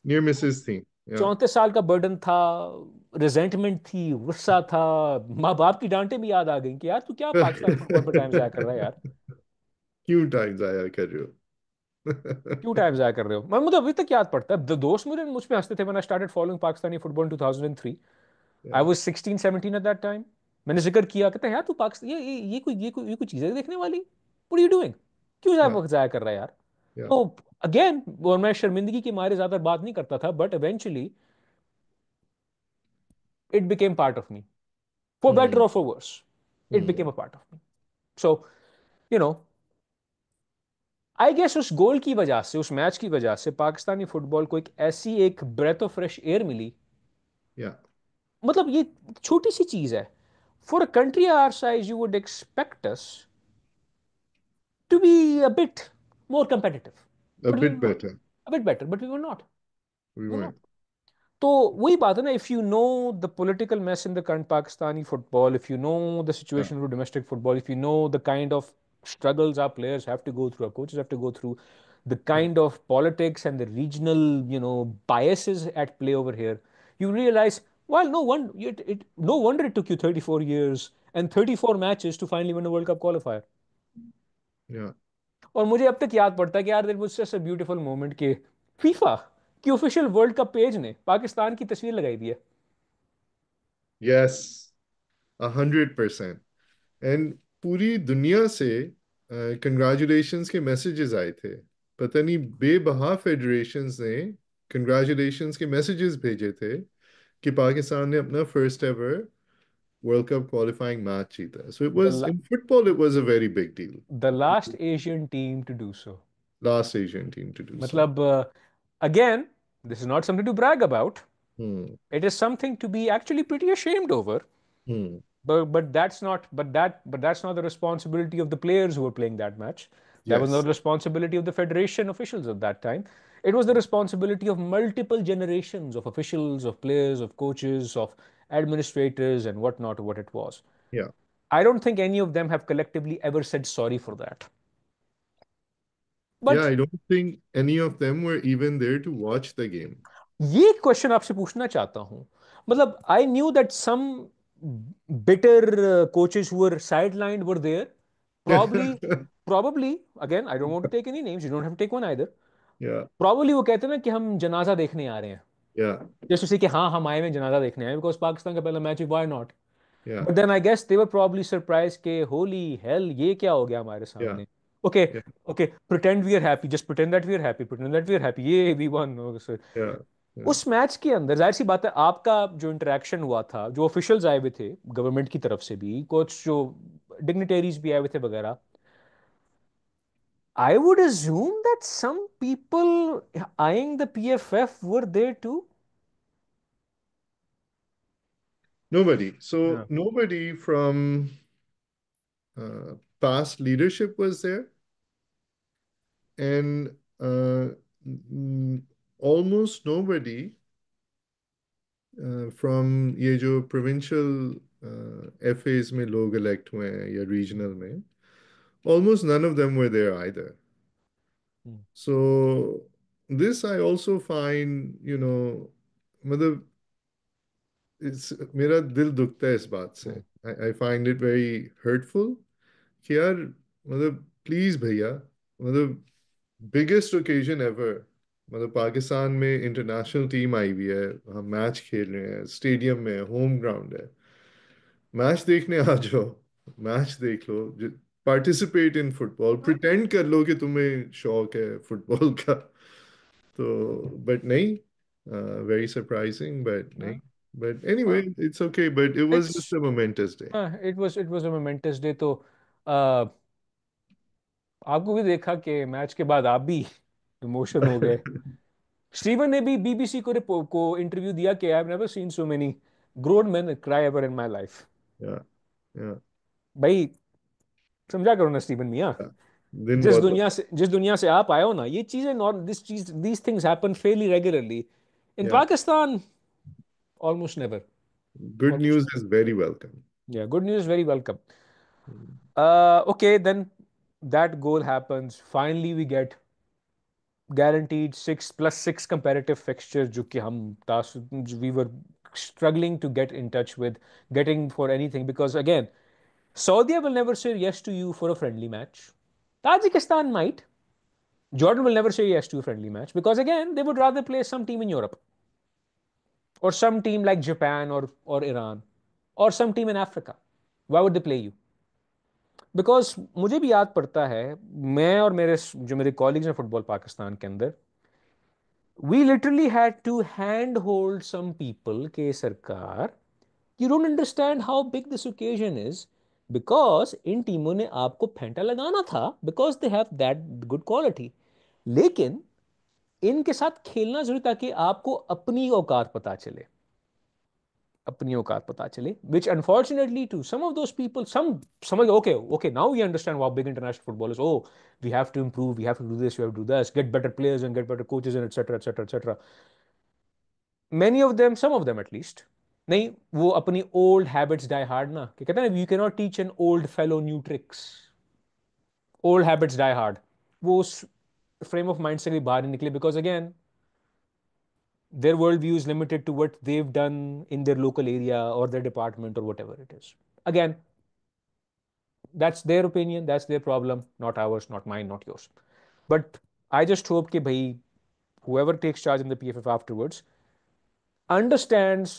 Speaker 2: Near misses thing. Yeah.
Speaker 1: 34 साल का burden था, resentment थी, गुस्सा था, माँ बाप की डांटें भी याद आ गई कि यार तू क्या पाकिस्तानी फुटबॉल पर टाइम जाया कर रहा है यार।
Speaker 2: क्यों टाइम जाया कर रहे हो?
Speaker 1: क्यों टाइम जाया कर रहे हो। मैं मुझे अभी तक याद पड़ता है, दोस्त मेरे मुझ पे हंसते थे when I started following Pakistani football in 2003। I
Speaker 2: Yeah.
Speaker 1: Was 16 17 eight that time. मैंने जिक्र किया, कहते हैं यार तू पाकिस्तान, ये कोई चीज़ है देखने वाली, व्हाट आर यू डूइंग, क्यों जाया
Speaker 2: Yeah.
Speaker 1: वक्त जाया कर रहा है यार।
Speaker 2: Yeah.
Speaker 1: तो अगेन, और मैं शर्मिंदगी के मारे ज्यादा बात नहीं करता था, but eventually it became part of me, for better
Speaker 2: Mm.
Speaker 1: और for worse, it became
Speaker 2: Mm.
Speaker 1: A part of me. So you know, I guess उस गोल की वजह से, उस मैच की वजह से पाकिस्तानी फुटबॉल को एक ऐसी एक ब्रेथ ऑफ फ्रेश एयर मिली।
Speaker 2: Yeah.
Speaker 1: मतलब ये छोटी सी चीज है, for a country our size you would expect us to be a bit more competitive,
Speaker 2: A
Speaker 1: but we
Speaker 2: bit
Speaker 1: were not,
Speaker 2: better.
Speaker 1: a bit better, but we were not,
Speaker 2: We
Speaker 1: we were not।
Speaker 2: weren't.
Speaker 1: तो वही बात है ना, if you know the political mess in the current Pakistani football, if you know the
Speaker 2: Yeah.
Speaker 1: Situation of domestic football, if you know the kind of struggles our players have to go through, our coaches have to go through, the
Speaker 2: Yeah.
Speaker 1: kind of politics and the regional, biases at play over here, you realize, well, no wonder it took you 34 years and 34 matches to finally win a World Cup qualifier।
Speaker 2: Yeah.
Speaker 1: और मुझे अब तक याद पड़ता है कि यार there was just a beautiful moment के फीफा की ऑफिशियल वर्ल्ड कप पेज ने पाकिस्तान की तस्वीर लगाई दी है।
Speaker 2: Yes. 100%. एंड पूरी दुनिया से कंग्रेचुलेशंस के मैसेजेस आए थे। पता नहीं बेबहा फेडरेशंस ने कंग्रेचुलेशंस के मैसेजेस भेजे थे कि पाकिस्तान ने अपना first ever world cup qualifying match जीता। So it was
Speaker 1: the
Speaker 2: in football it was a very big deal.
Speaker 1: The last Asian team to do so.
Speaker 2: Last Asian team to do so.
Speaker 1: मतलब again, this is not something to brag about,
Speaker 2: hmm.
Speaker 1: it is something to be actually pretty ashamed over,
Speaker 2: hmm.
Speaker 1: but that's not the responsibility of the players who were playing that match. That was not
Speaker 2: yes.
Speaker 1: the responsibility of the federation officials at that time. It was the responsibility of multiple generations of officials, of players, of coaches, of administrators, and whatnot. What it was,
Speaker 2: या.
Speaker 1: I don't think any of them have collectively ever said sorry for that.
Speaker 2: Yeah,
Speaker 1: but
Speaker 2: I don't think any of them were even there to watch the game.
Speaker 1: ये question आपसे पूछना चाहता हूं, मतलब I knew that some bitter coaches who were sidelined were there, probably probably again I don't want to take any names, you don't have to take one either.
Speaker 2: Yeah,
Speaker 1: Probably वो कहते हैं ना कि हम जनाजा देखने आ रहे हैं,
Speaker 2: yeah,
Speaker 1: जैसे उसे कि हाँ हम आए हैं जनाजा देखने आए बिकॉज पाकिस्तान का पहला मैच है, why not.
Speaker 2: yeah,
Speaker 1: but then I guess they were probably surprise के होली हेल ये क्या हो गया हमारे
Speaker 2: yeah,
Speaker 1: सामने. Okay,
Speaker 2: yeah,
Speaker 1: okay, pretend we are happy, just pretend that we are happy, pretend that we are happy, ये we won.
Speaker 2: yeah, yeah.
Speaker 1: उस match के अंदर जाहिर सी बात है आपका जो इंटरेक्शन हुआ था, जो ऑफिशियल्स आए हुए थे गवर्नमेंट की तरफ से भी, कुछ जो डिग्निटरीज भी आए हुए थे वगैरह, I would assume that some people eyeing the PFF were there too.
Speaker 2: Nobody. So
Speaker 1: Yeah.
Speaker 2: nobody from past leadership was there, and uh, mm, almost nobody from ये जो provincial FAs में लोग elect हुए हैं या regional में, almost none of them were there either.
Speaker 1: Hmm.
Speaker 2: So this I also find, मतलब मेरा दिल दुखता है इस बात से.
Speaker 1: Hmm.
Speaker 2: I find it very hurtful कि यार मतलब प्लीज भैया, मतलब बिगेस्ट ओकेजन एवर, मतलब पाकिस्तान में इंटरनेशनल टीम आई हुई है, हम मैच खेल रहे हैं, स्टेडियम में होम ग्राउंड है, मैच देखने आ जाओ, मैच देख लो, पार्टिसिपेट इन फुटबॉल,
Speaker 1: हाँ,
Speaker 2: प्रिटेंड कर लो कि तुम्हें शौक है फुटबॉल का. तो बट नहीं, वेरी सरप्राइजिंग बट नहीं.
Speaker 1: हाँ,
Speaker 2: बट एनीवे,
Speaker 1: हाँ.
Speaker 2: It's okay, but it was just
Speaker 1: it's
Speaker 2: a momentous day.
Speaker 1: हाँ, it was a momentous day. तो uh, आपको भी देखा कि मैच के बाद आप भी इमोशन हो गए. स्टीवन ने भी बीबीसी को इंटरव्यू दिया कि I have never seen so many grown man cry ever in my life.
Speaker 2: या या
Speaker 1: भाई समझा करो ना स्टीवन मियां,
Speaker 2: दिन
Speaker 1: जिस
Speaker 2: बहुत.
Speaker 1: दुनिया से जिस दुनिया से आप आए हो ना, ये चीजें not these things happen fairly regularly in
Speaker 2: या
Speaker 1: Pakistan, almost never.
Speaker 2: Good
Speaker 1: almost.
Speaker 2: News is very welcome.
Speaker 1: Yeah good news very welcome. Okay, then that goal happens. Finally, we get guaranteed 6+6 comparative fixtures, जो कि हम we were struggling to get in touch with, getting for anything, because again, Saudi will never say yes to you for a friendly match. Tajikistan might. Jordan will never say yes to a friendly match because again, they would rather play some team in Europe or some team like Japan or Iran or some team in Africa. Why would they play you? Because मुझे भी याद पड़ता है, मैं और मेरे colleagues हैं football Pakistan के अंदर, we literally had to hand hold some people के सरकार, you don't understand how big this occasion is, because इन टीमों ने आपको फेंटा लगाना था because they have that good quality, लेकिन इनके साथ खेलना जरूरी ताकि आपको अपनी औकात पता चले, अपनी औकात पता चले, which unfortunately to some of those people, some समझ, okay, okay, now we understand how big international football is. Oh, we have to improve, we have to do this, we have to do this, get better players and get better coaches and etc etc etc. Many of them, some of them at least, नहीं वो अपनी old habits die hard ना, कि कहते हैं ना, you cannot teach an old fellow new tricks, old habits die hard. वो उस frame of mind से भी बाहर नहीं निकले because again their worldview is limited to what they've done in their local area or their department or whatever it is. Again, that's their opinion, that's their problem, not ours, not mine, not yours. But I just hope कि भाई whoever takes charge in the PFF afterwards understands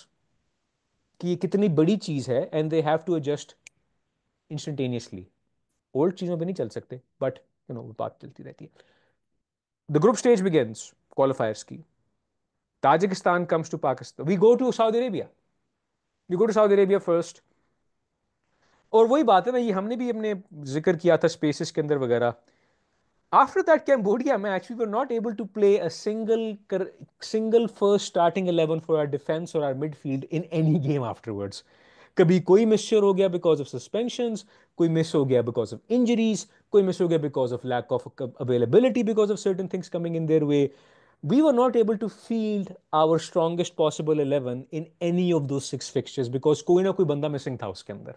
Speaker 1: कि ये कितनी बड़ी चीज है and they have to adjust instantaneously. Old चीजों पे नहीं चल सकते, बट बात चलती रहती है. The group stage begins, qualifiers की. Tajikistan comes to Pakistan, we go to Saudi Arabia, we go to Saudi Arabia first. और वही बात है ना, ये हमने भी अपने जिक्र किया था स्पेसिस के अंदर वगैरह. After that Cambodia match, we were not able to play a single first starting 11 for our defense or our midfield in any game afterwards. कभी कोई मिक्सचर हो गया because of suspensions, कोई मिस हो गया because of injuries, कोई miss हो गया because of lack of availability, because of certain things coming in their way. We were not able to field our strongest possible 11 in any of those 6 fixtures because कोई ना कोई बंदा missing था उसके अंदर.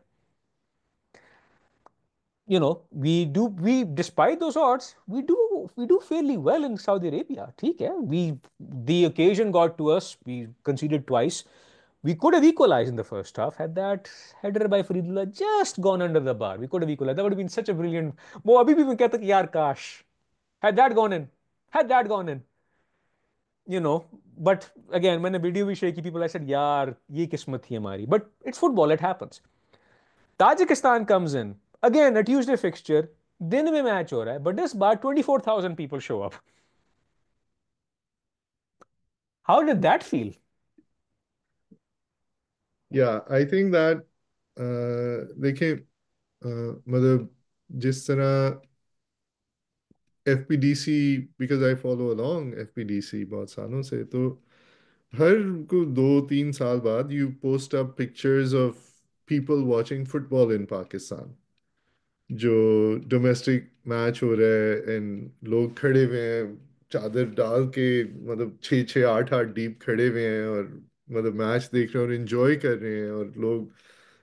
Speaker 1: we despite those odds, we do fairly well in Saudi Arabia. ठीक है, the occasion got to us. We conceded twice. We could have equalized in the first half had that header by Faridullah just gone under the bar. We could have equalized. That would have been such a brilliant. वो अभी भी मैं कहता कि यार काश had that gone in, had that gone in, you know. But again, मैंने video भी शेयर की, people I said यार ये किस्मत थी हमारी. But it's football, it happens. Tajikistan comes in again, a Tuesday fixture. दिन में मैच हो रहा है, but this bar 24,000 people show up. How did that feel?
Speaker 2: Yeah, I think that देखिए मतलब जिस तरह एफपीडीसी, बिकॉज आई फॉलो अलोंग एफपीडीसी बहुत सालों से, तो हर को 2-3 साल बाद you post up pictures of people watching football in Pakistan, जो डोमेस्टिक मैच हो रहा है एंड लोग खड़े हुए हैं चादर डाल के, मतलब 6-6 8-8 डीप खड़े हुए हैं और मतलब मैच देख रहे हैं और एंजॉय कर रहे हैं, और लोग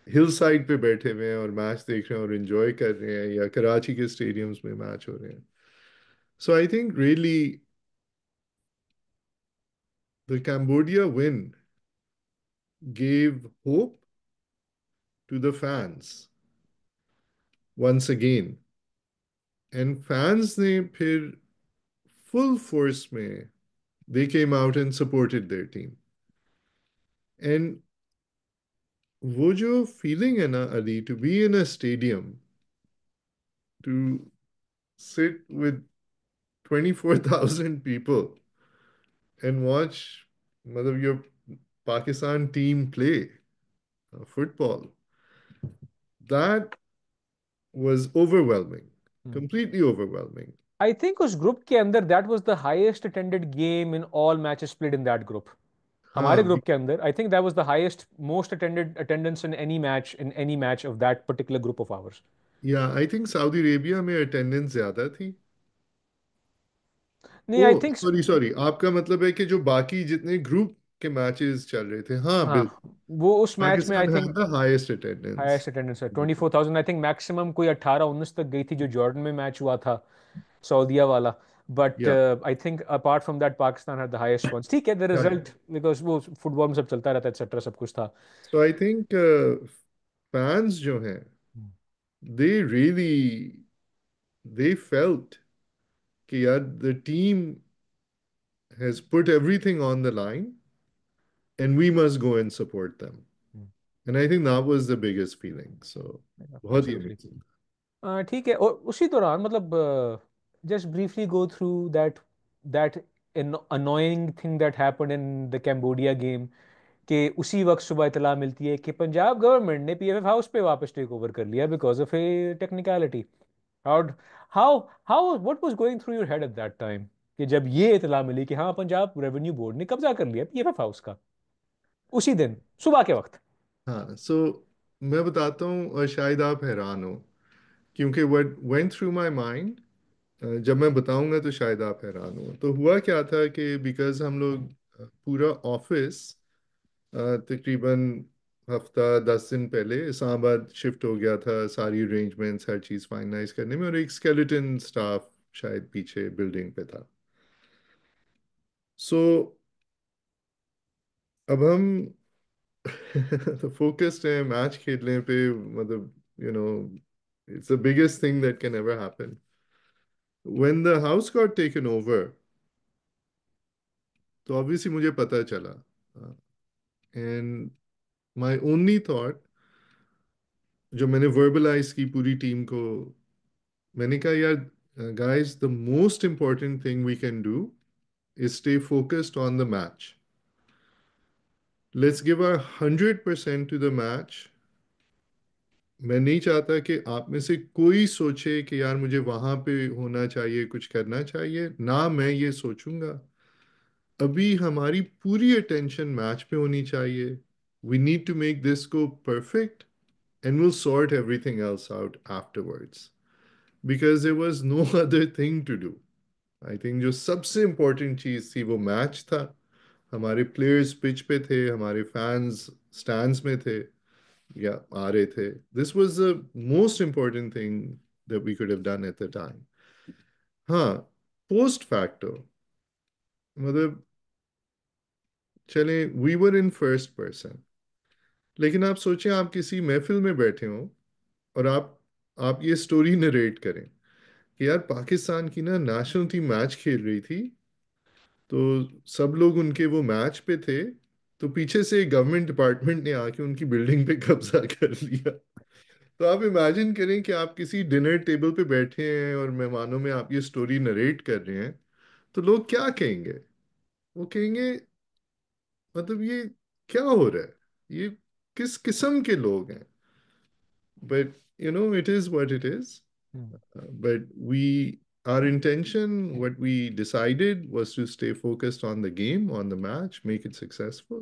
Speaker 2: हिल साइड पे बैठे हुए हैं और मैच देख रहे हैं और एंजॉय कर रहे हैं, या कराची के स्टेडियम्स में मैच हो रहे हैं. So I think really the Cambodia win gave hope to the fans once again, and fans ने फिर full force में they came out and supported their team. And वो जो feeling है ना Ali, to be in a stadium, to sit with 24,000 people and watch मतलब your Pakistan team play football, that was overwhelming,
Speaker 1: Hmm.
Speaker 2: completely overwhelming.
Speaker 1: I think उस group के अंदर that was the highest attended game in all matches played in that group. हमारे
Speaker 2: हाँ,
Speaker 1: group के अंदर I think that was the highest most attended attendance in any match of that particular group of ours.
Speaker 2: या I think Saudi Arabia में attendance ज्यादा थी.
Speaker 1: नहीं,
Speaker 2: ओ
Speaker 1: I think
Speaker 2: sorry sorry, आपका मतलब है कि जो बाकी जितने ग्रुप के मैचेस चल रहे थे, हाँ
Speaker 1: हाँ,
Speaker 2: बिल्कुल,
Speaker 1: वो उस मैच में I
Speaker 2: Pakistan
Speaker 1: think
Speaker 2: had the highest attendance.
Speaker 1: Highest attendance है 24,000. आई थिंक मैक्सिमम कोई 18-19 तक गई थी जो जॉर्डन में मैच हुआ था, सऊदीया वाला. But
Speaker 2: yeah
Speaker 1: I think apart from that Pakistan had the highest ones. ठीक है, द
Speaker 2: या
Speaker 1: रिजल्ट बिकॉज वो फुटबॉल में सब चलता रहता है एक्सेट्रा, सब कुछ था.
Speaker 2: सो आई थिंक फैंस जो हैं, दे रियली दे फेल्ट कि यार the team has put everything on the line and we must go and support them. And I think that was the biggest feeling. So बहुत ही
Speaker 1: absolutely.
Speaker 2: Amazing.
Speaker 1: ठीक है. और उसी दौरान मतलब just briefly go through that annoying thing that happened in the Cambodia game, कि उसी वक्त सुबह इतला मिलती है कि पंजाब गवर्नमेंट ने पीएफएफ हाउस पे वापस टेक ओवर कर लिया because of A technicality. How how how what was going through your head at that time कि जब ये इतला मिली कि हाँ पंजाब रेवेन्यू बोर्ड ने कब्जा कर लिया पीएफएफ हाउस का उसी दिन सुबह के वक्त?
Speaker 2: हाँ, सो मैं बताता हूँ और शायद आप हैरान हो, क्योंकि what went through my mind, जब मैं बताऊंगा तो शायद आप हैरान हो. तो हुआ क्या था कि बिकॉज हम लोग पूरा ऑफिस तकरीबन हफ्ता 10 दिन पहले इस्लामाबाद शिफ्ट हो गया था, सारी अरेंजमेंट्स हर चीज़ फाइनलाइज करने में, और एक स्केलेटन स्टाफ शायद पीछे बिल्डिंग पे था. सो अब हम तो फोकस्ड हैं मैच खेलने पे, मतलब it's the biggest thing that can ever happen. When the house got taken over, तो obviously मुझे पता चला, and my only thought, जो मैंने वर्बलाइज की पूरी टीम को, मैंने कहा यार guys, the most important thing we can do is stay focused on the match. Let's give our 100% to the match. मैं नहीं चाहता कि आप में से कोई सोचे कि यार मुझे वहां पे होना चाहिए, कुछ करना चाहिए ना, मैं ये सोचूंगा. अभी हमारी पूरी अटेंशन मैच पे होनी चाहिए. We need to make this go perfect and will sort everything else out afterwards, because there was no other thing to do. I think जो सबसे इम्पोर्टेंट चीज़ थी वो मैच था. हमारे प्लेयर्स पिच पे थे, हमारे फैंस स्टैंड्स में थे या आ रहे थे. This was the most important thing that we could have done at the time. हाँ, पोस्ट फैक्टो मतलब चले we were in first person, लेकिन आप सोचें आप किसी महफिल में बैठे हो और आप ये स्टोरी नरेट करें कि यार पाकिस्तान की ना नेशनल टीम मैच खेल रही थी, तो सब लोग उनके वो मैच पे थे, तो पीछे से गवर्नमेंट डिपार्टमेंट ने आके उनकी बिल्डिंग पे कब्जा कर लिया। तो आप इमेजिन करें कि आप किसी डिनर टेबल पे बैठे हैं और मेहमानों में आप ये स्टोरी नरेट कर रहे हैं, तो लोग क्या कहेंगे? वो कहेंगे मतलब ये क्या हो रहा है, ये किस किस्म के लोग हैं? But it is what it is. But our intention, what we decided was to stay focused on the game, on the match, make it successful,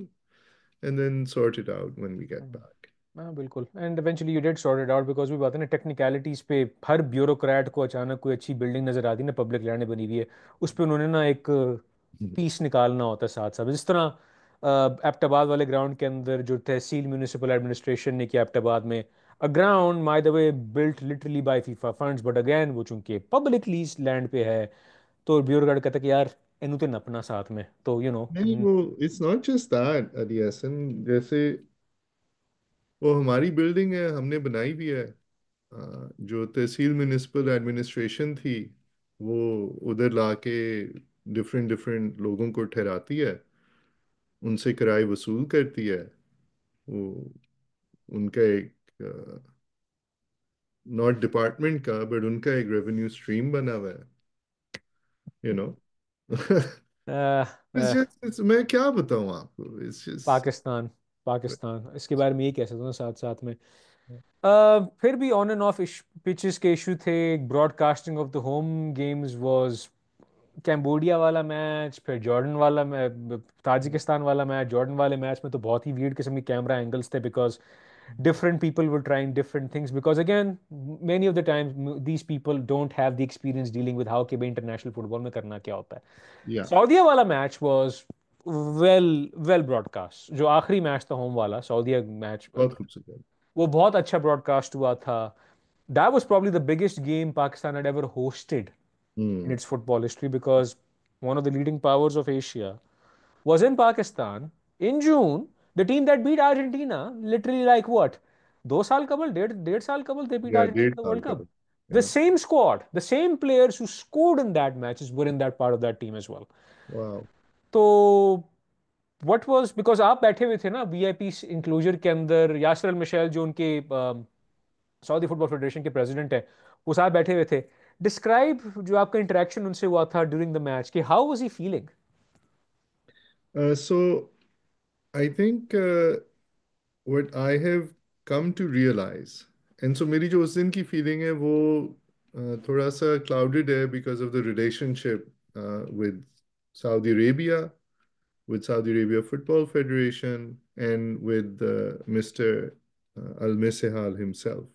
Speaker 2: and then sort it out when we get
Speaker 1: hmm.
Speaker 2: back.
Speaker 1: हाँ बिल्कुल, and eventually you did sort it out, because भी बात है ना, technicalities पे हर bureaucrat को अचानक कोई अच्छी बिल्डिंग नजर आती है ना, पब्लिक लैंड बनी हुई है, उस पर उन्होंने ना एक
Speaker 2: Mhm.
Speaker 1: पीस निकालना होता है साथ साथ, जिस तरह एबटाबाद वाले ग्राउंड के अंदर जो तहसील म्यूनिसिपल एडमिनिस्ट्रेशन ने किया एबटाबाद में, a ground by the way built literally by FIFA funds, but again वो चूंकि पब्लिक लीज लैंड पे है, तो ब्यूरोक्रेट कहता है कि यार इनू तो नपना साथ में, तो
Speaker 2: नहीं, वो it's not just that Ali Hasan, जैसे वो हमारी बिल्डिंग है, हमने बनाई भी है। जो तहसील म्यूनिसिपल एडमिनिस्ट्रेशन थी, वो उधर लाके डिफरेंट डिफरेंट लोगों को ठहराती है, उनसे किराए वसूल करती है। वो उनका एक नॉट डिपार्टमेंट का, बट उनका एक रेवेन्यू स्ट्रीम बना हुआ है, यू नो मैं क्या बताऊं आपको, इट्स जस्ट
Speaker 1: पाकिस्तान, पाकिस्तान इसके बारे में यही कह सकता हूँ साथ साथ में। फिर भी ऑन एंड ऑफ पिचेस के इशू थे, broadcasting of the home games was Cambodia वाला मैच, फिर जॉर्डन वाला ताजिकिस्तान वाला मैच, जॉर्डन वाले मैच में तो बहुत ही वियर्ड किस्म के कैमरा एंगल्स थे, because different people were trying different things, because again many of the times these people don't have the experience dealing with how कि भाई इंटरनेशनल फुटबॉल में करना क्या होता है।
Speaker 2: या
Speaker 1: सऊदीया वाला match was well well broadcast, जो आखिरी मैच था होम वाला सऊदीया मैच,
Speaker 2: बहुत खूबसूरत।
Speaker 1: वो बहुत अच्छा ब्रॉडकास्ट हुआ था। That was probably the biggest game Pakistan had ever hosted in
Speaker 2: hmm.
Speaker 1: its football history, because one of the leading powers of Asia was in Pakistan in June. The team that beat Argentina, literally like what? 2 साल कबल, डेढ़ साल कबल, they beat
Speaker 2: या
Speaker 1: Argentina
Speaker 2: डेढ़
Speaker 1: in the
Speaker 2: साल
Speaker 1: World
Speaker 2: का
Speaker 1: Cup. The
Speaker 2: या
Speaker 1: same squad, the same players who scored in that matches were in that part of that team as well.
Speaker 2: वाह.
Speaker 1: तो what was, because आप बैठे हुए थे ना वीआईपी इंक्लोजर के अंदर, यासर अल मिशेल जो उनके सऊदी फुटबॉल फेडरेशन के प्रेसिडेंट है, वो साथ बैठे हुए थे। डिस्क्राइब जो आपका इंटरेक्शन उनसे हुआ था ड्यूरिंग द मैच, कि how was he feeling?
Speaker 2: So I think what I have come to realize, and so मेरी जो उस दिन की फीलिंग है वो थोड़ा सा clouded है because of the relationship with Saudi Arabia, with Saudi Arabia Football Federation, and with Mr. Al Misehal himself.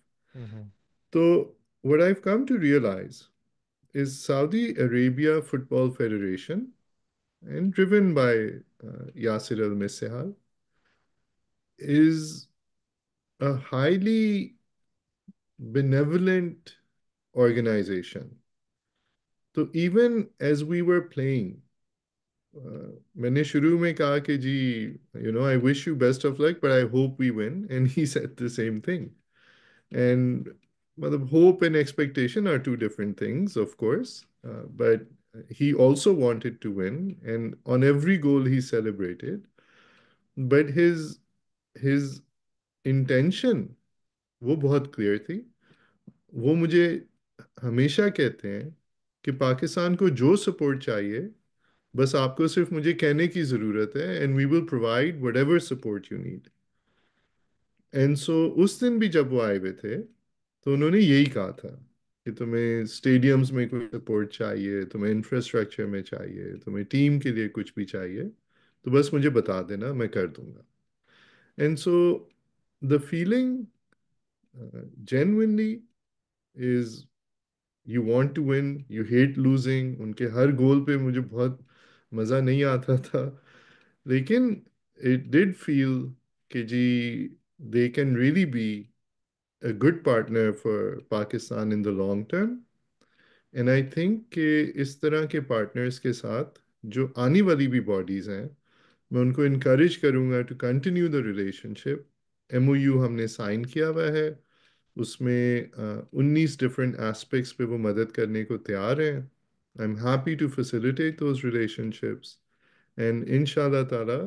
Speaker 2: So what I've come to realize is Saudi Arabia Football Federation, and driven by Yasir Al Misehal, is a highly benevolent organization. So even as we were playing, मैंने शुरू में कहा कि जी, I wish you best of luck, but I hope we win. And he said the same thing. And मतलब hope and expectation are two different things, of course. But he also wanted to win, and on every goal he celebrated. But his intention वो बहुत clear थी. वो मुझे हमेशा कहते हैं कि पाकिस्तान को जो सपोर्ट चाहिए, बस आपको सिर्फ मुझे कहने की ज़रूरत है, and we will provide whatever support you need. And so उस दिन भी जब वो आए हुए थे, तो उन्होंने यही कहा था कि तुम्हें स्टेडियम्स में कोई सपोर्ट चाहिए, तुम्हें इंफ्रास्ट्रक्चर में चाहिए, तुम्हें टीम के लिए कुछ भी चाहिए, तो बस मुझे बता देना, मैं कर दूंगा. And so the feeling genuinely is you want to win, you hate losing. उनके हर गोल पे मुझे बहुत मज़ा नहीं आता था, लेकिन it did feel कि जी they can really be a good partner for Pakistan in the long term. And I think कि इस तरह के पार्टनर्स के साथ जो आने वाली भी बॉडीज़ हैं, मैं उनको इनक्रेज करूंगा to continue the relationship. MOU हमने साइन किया हुआ है, उसमें 19 डिफरेंट एस्पेक्ट्स पे वो मदद करने को तैयार हैं। I am happy to facilitate those relationships and इंशाल्लाह ताला,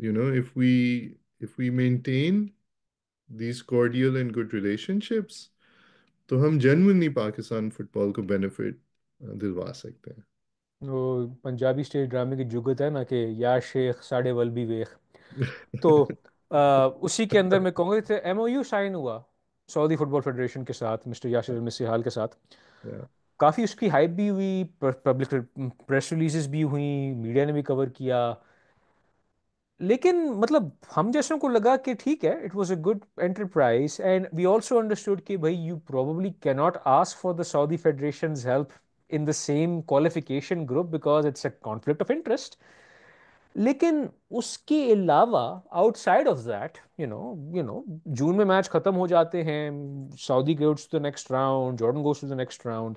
Speaker 2: you know, if we maintain these cordial and good relationships, तो हम जेन्युइनली पाकिस्तान फुटबॉल को बेनिफिट दिलवा सकते हैं।
Speaker 1: वो पंजाबी स्टेज ड्रामे की जुगत है ना कि या शेख साढ़े वल भी वेख। तो उसी के अंदर मैं कहूँगा कि एमओयू साइन हुआ सऊदी फुटबॉल फेडरेशन के साथ, मिस्टर यासिर अल मिस्सीहाल के साथ।
Speaker 2: Yeah,
Speaker 1: काफ़ी उसकी हाइप भी हुई, पब्लिक प्रेस रिलीजेस भी हुई, मीडिया ने भी कवर किया। लेकिन मतलब हम जैसों को लगा कि ठीक है, it was a good enterprise, and we also understood कि भाई you probably can not ask for the Saudi federations help in the same qualification group because it's a conflict of interest. लेकिन उसके अलावा आउटसाइड ऑफ दैट, जून में match खत्म हो जाते हैं, Saudi goes to the next round, Jordan goes to the next round.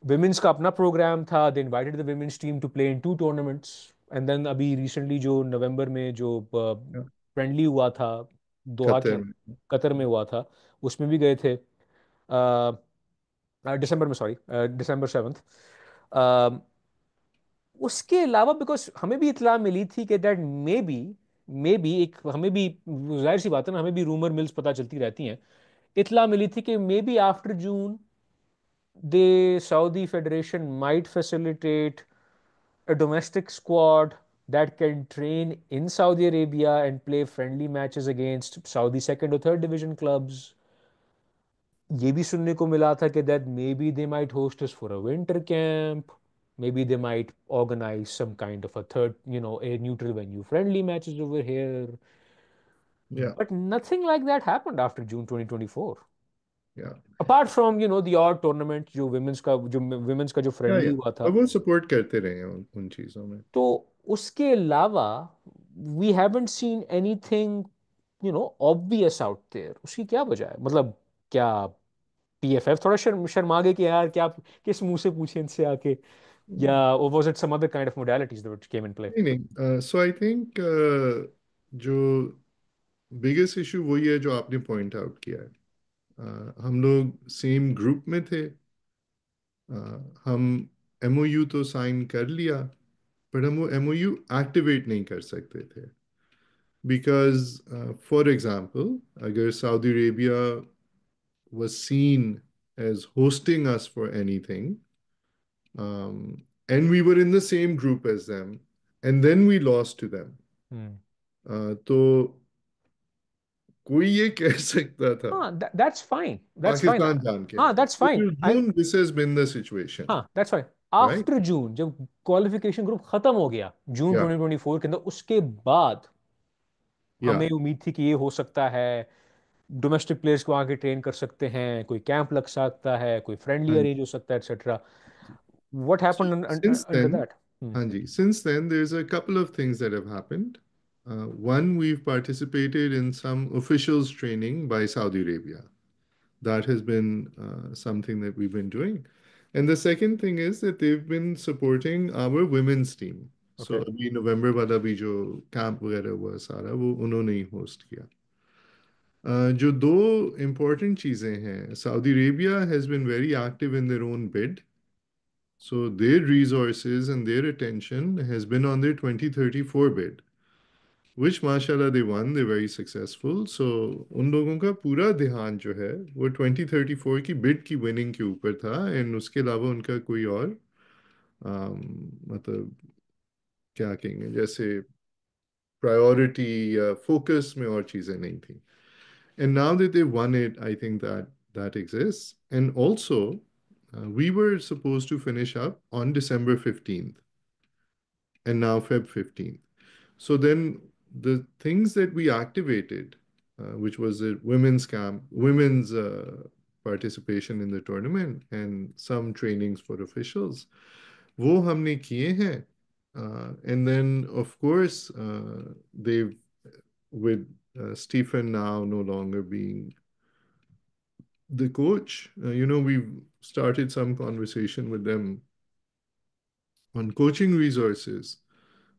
Speaker 1: Women's का अपना प्रोग्राम था, they invited the women's team to play in two tournaments. And then अभी रिसेंटली जो नवंबर में जो
Speaker 2: yeah.
Speaker 1: फ्रेंडली हुआ था दोहा के
Speaker 2: खतर में।
Speaker 1: अंदर, कतर में हुआ था, उसमें भी गए थे। दिसंबर में, सॉरी, December 7th। उसके अलावा बिकॉज हमें भी इतला मिली थी कि दैट मे बी एक हमें भी, जाहिर सी बात है ना, हमें भी रूमर मिल्स पता चलती रहती हैं। इतला मिली थी कि may be after June the Saudi Federation might facilitate a domestic squad that can train in Saudi Arabia and play friendly matches against Saudi second or third division clubs. ये भी सुनने को मिला था कि that maybe they might host us for a winter camp. Maybe they might organize some kind of a third, a neutral venue friendly matches over here.
Speaker 2: Yeah,
Speaker 1: But nothing like that happened after June 2024.
Speaker 2: yeah,
Speaker 1: Apart from, the odd tournament जो
Speaker 2: yeah,
Speaker 1: friendly
Speaker 2: yeah.
Speaker 1: हुआ
Speaker 2: और
Speaker 1: था।
Speaker 2: वो support करते रहे हैं उन चीज़ों में।
Speaker 1: तो उसके अलावा we haven't seen anything obvious out there. उसकी क्या वजह है? मतलब क्या पीएफएफ थोड़ा शर्मा गए कि यार क्या, किस मुंह से पूछे इनसे आके, yeah was it some other kind of modalities that came in play?
Speaker 2: नहीं नहीं, सो आई थिंक जो बिगेस्ट इशू वही है जो आपने पॉइंट आउट किया है। हम लोग सेम ग्रुप में थे। हम एमओयू तो साइन कर लिया, पर हम वो एमओयू एक्टिवेट नहीं कर सकते थे। बिकॉज फॉर एग्जांपल, अगर Saudi Arabia was seen as hosting us for anything, and we were in the same group as them, and then we lost to them.
Speaker 1: हम्म।
Speaker 2: तो कोई ये कह सकता था
Speaker 1: हाँ, that's fine, that's fine.
Speaker 2: Pakistan जान के,
Speaker 1: हाँ, that's fine.
Speaker 2: till
Speaker 1: I
Speaker 2: June this has been the situation,
Speaker 1: हाँ, that's fine.
Speaker 2: right?
Speaker 1: After June जब क्वालिफिकेशन ग्रुप खत्म हो गया जून
Speaker 2: Yeah,
Speaker 1: 2024 के अंदर, उसके बाद
Speaker 2: yeah,
Speaker 1: हमें उम्मीद थी कि ये हो सकता है, डोमेस्टिक प्लेयर्स को आके ट्रेन कर सकते हैं, कोई कैंप लग सकता है, कोई फ्रेंडली
Speaker 2: and
Speaker 1: अरेंज हो सकता है, etcetera. What
Speaker 2: so
Speaker 1: happened
Speaker 2: since
Speaker 1: under
Speaker 2: then,
Speaker 1: that?
Speaker 2: Anji, since then there's a couple of things that have happened. One, we've participated in some officials training by Saudi Arabia. That has been something that we've been doing. And the second thing is that they've been supporting our women's team.
Speaker 1: Okay.
Speaker 2: So अभी नवंबर वाला भी जो camp वगैरह हुआ सारा वो उन्होंने ही host किया। जो दो important चीज़ें हैं, Saudi Arabia has been very active in their own bid. So their resources and their attention has been on their 2034 bid, which mashallah they won, they're very successful. So उन लोगों का पूरा ध्यान जो है वो 2034 की बिड की विनिंग के ऊपर था, एंड उसके अलावा उनका कोई और मतलब क्या कहेंगे, जैसे प्रायोरिटी या फोकस में और चीज़ें नहीं थी। And now that they one it, I think that that exists. And also, we were supposed to finish up on December 15th, and now Feb 15th. So then the things that we activated, which was a women's camp, women's participation in the tournament, and some trainings for officials, वो हमने किए हैं. And then, of course, they've, with Stephen now no longer being the coach, we've started some conversation with them on coaching resources.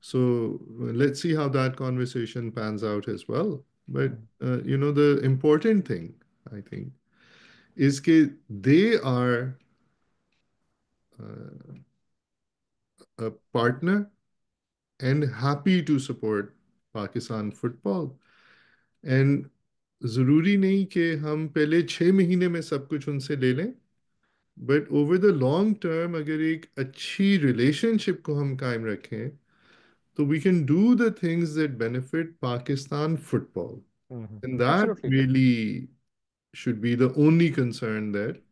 Speaker 2: So let's see how that conversation pans out as well. But the important thing, I think, is that they are a partner and happy to support Pakistan football. And जरूरी नहीं कि हम पहले 6 महीने में सब कुछ उनसे ले लें, but over the long term अगर एक अच्छी रिलेशनशिप को हम कायम रखें, तो we can do the things that benefit Pakistan football. And that
Speaker 1: absolutely
Speaker 2: really should be the only concern that,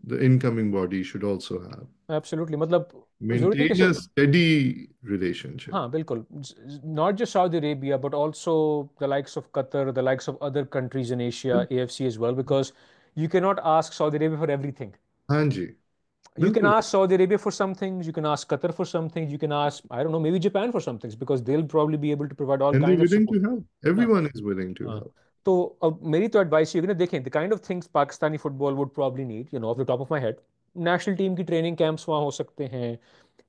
Speaker 2: the incoming body should also have.
Speaker 1: Absolutely मतलब जरूरी नहीं कि
Speaker 2: Maintain a steady relationship.
Speaker 1: हाँ बिल्कुल, not just Saudi Arabia but also the likes of Qatar, the likes of other countries in Asia, AFC as well, because you can not ask Saudi Arabia for everything.
Speaker 2: हाँ जी,
Speaker 1: You can
Speaker 2: बिल्कुल.
Speaker 1: ask Saudi Arabia for some things, you can ask Qatar for some things, you can ask, I don't know, maybe Japan for some things, because they'll probably be able to provide all
Speaker 2: And they're
Speaker 1: kinds of
Speaker 2: willing
Speaker 1: support.
Speaker 2: to help.
Speaker 1: हाँ
Speaker 2: Everyone is willing to
Speaker 1: हाँ.
Speaker 2: help.
Speaker 1: तो अब मेरी तो advice ये होगी ना, देखें the kind of things Pakistani football would probably need, of the top of my head, national team की ट्रेनिंग कैंप्स वहाँ हो सकते हैं.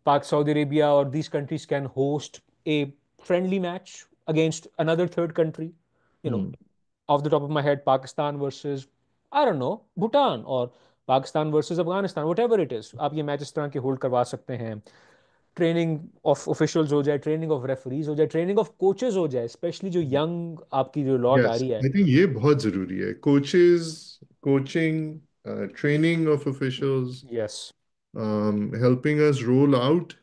Speaker 1: पाक Saudi Arabia or these countries can host a friendly match against another third country. You know,
Speaker 2: Hmm.
Speaker 1: off the top of my head, Pakistan versus, I don't know, Bhutan, or Pakistan versus Afghanistan, whatever it is. आप ये match इस तरह के hold करवा सकते हैं. Training of officials हो जाए, ट्रेनिंग ऑफ रेफरीज हो जाए, ट्रेनिंग ऑफ कोचेज हो जाए, स्पेशली जो यंग आपकी जो लॉट आ
Speaker 2: Yes,
Speaker 1: रही है.
Speaker 2: I think ये बहुत जरूरी है. Coaches, coaching, training of officials,
Speaker 1: yes.
Speaker 2: helping us roll out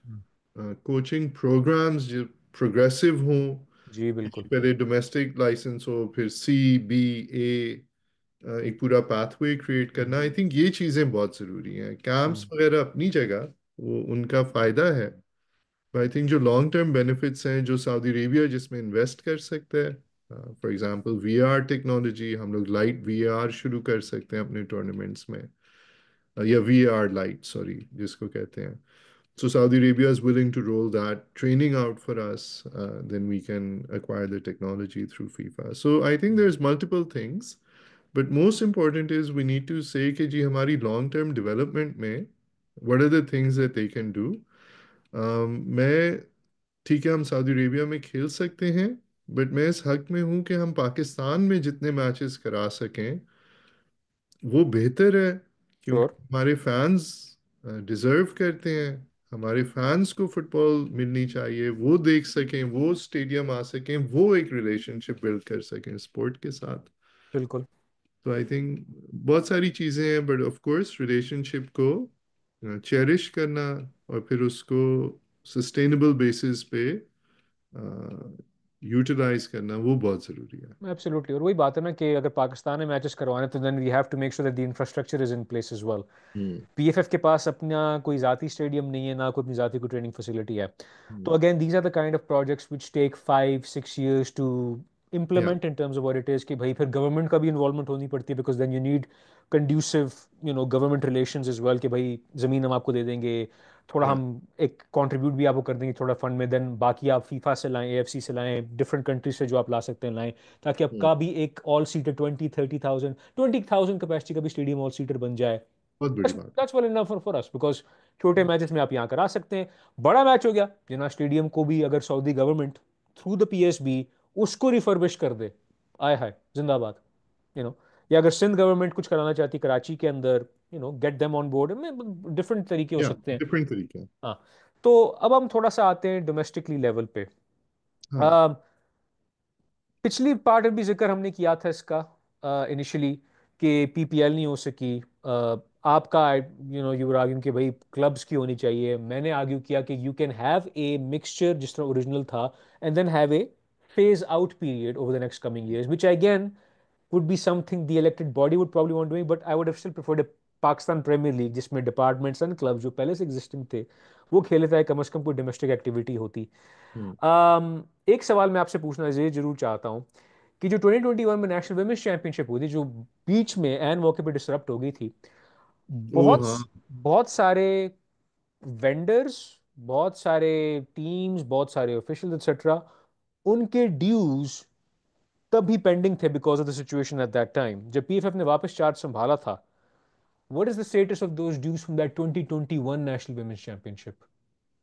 Speaker 2: coaching programs जो progressive हों.
Speaker 1: जी बिल्कुल.
Speaker 2: पहले डोमेस्टिक लाइसेंस हो, फिर CBA, एक पूरा पाथवे क्रिएट करना. आई थिंक ये चीज़ें बहुत ज़रूरी हैं. कैंप्स वगैरह अपनी जगह, वो उनका फ़ायदा है. आई थिंक जो लॉन्ग टर्म बेनिफिट्स हैं जो सऊदी अरेबिया जिसमें इन्वेस्ट कर सकते हैं, फॉर एग्जांपल VR टेक्नोलॉजी, हम लोग लाइट VR शुरू कर सकते हैं अपने टूर्नामेंट्स में, या VR लाइट, सॉरी, जिसको कहते हैं. So Saudi Arabia is willing to roll that training out for us. Then we can acquire the technology through FIFA. So I think there's multiple things, but most important is we need to say कि जी हमारी long term development में what are the things that they can do. मैं, ठीक है, हम Saudi Arabia में खेल सकते हैं, बट मैं इस हक में हूं कि हम पाकिस्तान में जितने मैचेस करा सकें वो बेहतर है, क्योंकि
Speaker 1: श्योर.
Speaker 2: हमारे फैंस डिजर्व करते हैं. हमारे फैंस को फुटबॉल मिलनी चाहिए, वो देख सकें, वो स्टेडियम आ सकें, वो एक रिलेशनशिप बिल्ड कर सकें स्पोर्ट के साथ.
Speaker 1: बिल्कुल.
Speaker 2: तो आई थिंक बहुत सारी चीज़ें हैं, बट ऑफ कोर्स रिलेशनशिप को चेरिश करना और फिर उसको सस्टेनेबल बेसिस पे यूटिलाइज करना, वो बहुत ज़रूरी है.
Speaker 1: एब्सोल्युटली. और वही बात है ना कि अगर पाकिस्तान में मैचेस करवाने तो then we have to make sure that the infrastructure is in place as well.
Speaker 2: Hmm.
Speaker 1: PFF के पास अपना कोई ज़ाती स्टेडियम नहीं है, ना कोई अपनी ज़ाती कोई ट्रेनिंग फैसिलिटी है. तो
Speaker 2: hmm.
Speaker 1: Again these are the kind of projects which take 5-6 years to
Speaker 2: या.
Speaker 1: implement in terms of what it is, कि भाई फिर गवर्नमेंट का भी इन्वॉल्वमेंट होनी पड़ती है, because then you need conducive government relations as well, कि भाई ज़मीन हम आपको दे देंगे, थोड़ा
Speaker 2: या.
Speaker 1: हम एक कंट्रीब्यूट भी आपको कर देंगे थोड़ा फंड में, देन बाकी आप फीफा से लाएं, AFC से लाएं, डिफरेंट कंट्रीज से जो आप ला सकते हैं लाएं, ताकि
Speaker 2: हम्म.
Speaker 1: आपका भी एक ऑल सीटर 20,000 कैपेसिटी का भी स्टेडियम ऑल सीटर बन जाए.
Speaker 2: बहुत बड़ी
Speaker 1: That's
Speaker 2: बात.
Speaker 1: that's well enough for us, because छोटे मैचेस में आप यहाँ करा सकते हैं. बड़ा मैच हो गया, जिना स्टेडियम को भी अगर Saudi government through the PSB उसको रिफर्बिश कर दे, आय हाय जिंदाबाद. यू नो या अगर सिंध गवर्नमेंट कुछ कराना चाहती कराची के अंदर, गेट देम ऑन बोर्ड में, डिफरेंट तरीके हो
Speaker 2: या,
Speaker 1: सकते हैं.
Speaker 2: डिफरेंट तरीके हैं.
Speaker 1: हाँ. तो अब हम थोड़ा सा आते हैं डोमेस्टिकली लेवल पे.
Speaker 2: हाँ.
Speaker 1: पिछली पार्ट में भी जिक्र हमने किया था इसका इनिशियली, कि PPL नहीं हो सकी. आपका यू वर आर्ग्यूइंग कि भाई क्लब्स की होनी चाहिए. मैंने आर्ग्यू किया कि you can have a mixture जिस तरह ओरिजिनल था, and then have a phase out period over the next coming years, which again would be something the elected body would probably want doing, but I would have still preferred a Pakistan Premier League जिसमें departments and clubs जो पहले से existing थे वो खेले, था कम से कम कोई डोमेस्टिक एक्टिविटी होती.
Speaker 2: हम्म.
Speaker 1: एक सवाल मैं आपसे पूछना ये जरूर चाहता हूँ कि जो 2021 में नेशनल वुमेन्स चैंपियनशिप हुई थी, जो बीच में एन मौके पर डिसरप्ट हो गई थी,
Speaker 2: ओ
Speaker 1: बहुत
Speaker 2: हाँ.
Speaker 1: बहुत सारे वेंडर्स, बहुत सारे टीम्स, बहुत सारे ऑफिशियल एक्सेट्रा, उनके ड्यूज तभी पेंडिंग थे because of the situation at that time जब पीएफएफ ने वापस चार्ज संभाला था. What is the status of those dues from that 2021 national women's championship?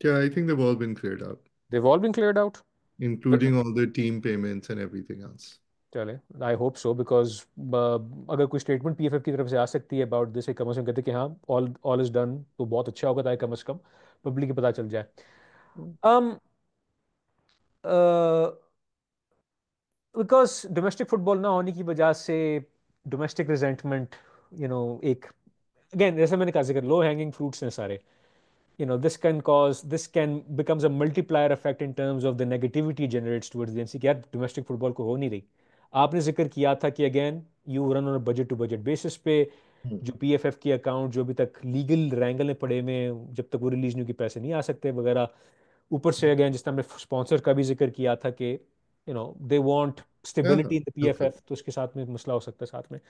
Speaker 2: Yeah, I think they've all been cleared out,
Speaker 1: They've all been cleared out.
Speaker 2: including all the team payments and everything else.
Speaker 1: चले, I hope so because अगर कोई statement PFF की तरफ से आ सकती है about this, कम से कम कहते कि हाँ ऑल ऑल इज डन, तो बहुत अच्छा होगा, ताकि कम से कम पब्लिक को पता चल जाए. um बिकॉज डोमेस्टिक फुटबॉल ना होने की वजह से डोमेस्टिक रिजेंटमेंट, एक, अगेन जैसे मैंने कहा, जिक्र लो हैंगिंग फ्रूट्स हैं सारे. This can becomes a multiplier effect in terms of the negativity generates towards the NC कि यार डोमेस्टिक फुटबॉल को हो नहीं रही. आपने जिक्र किया था कि again you run on budget to budget basis पे.
Speaker 2: Hmm.
Speaker 1: जो पीएफएफ के अकाउंट जो अभी तक लीगल रैंगल में पड़े हुए हैं, जब तक वो रिलीज नहीं, की पैसे नहीं आ सकते वगैरह. ऊपर से अगेन जिस तरह हमने स्पॉन्सर का भी जिक्र किया था कि they want
Speaker 2: Yeah,
Speaker 1: stability in the
Speaker 2: absolutely.
Speaker 1: PFF, तो उसके साथ में मसला हो सकता है साथ में.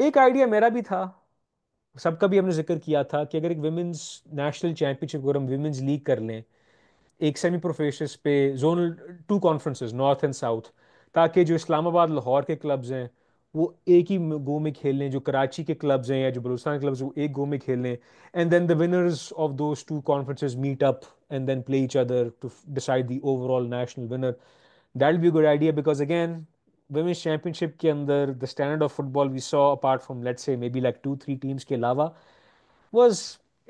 Speaker 1: एक आइडिया मेरा भी था, सबका भी हमने जिक्र किया था, कि अगर एक विमेंस नेशनल चैंपियनशिप अगर हम विमेंस लीग कर लें, एक सेमी प्रोफेशनल पे, zonal 2 conferences north and south, ताकि जो इस्लामाबाद लाहौर के क्लब्स हैं वो एक ही गो में खेल लें, जो कराची के क्लब्स हैं या जो बलूचिस्तान के क्लब्स हैं वो एक गो में खेल लें, and then the winners of those 2 conferences meet up and then play each other to decide the overall national winner. That will be good idea because again women's championship के अंदर the standard of football we saw, apart from let's say maybe like 2 3 teams के अलावा, was,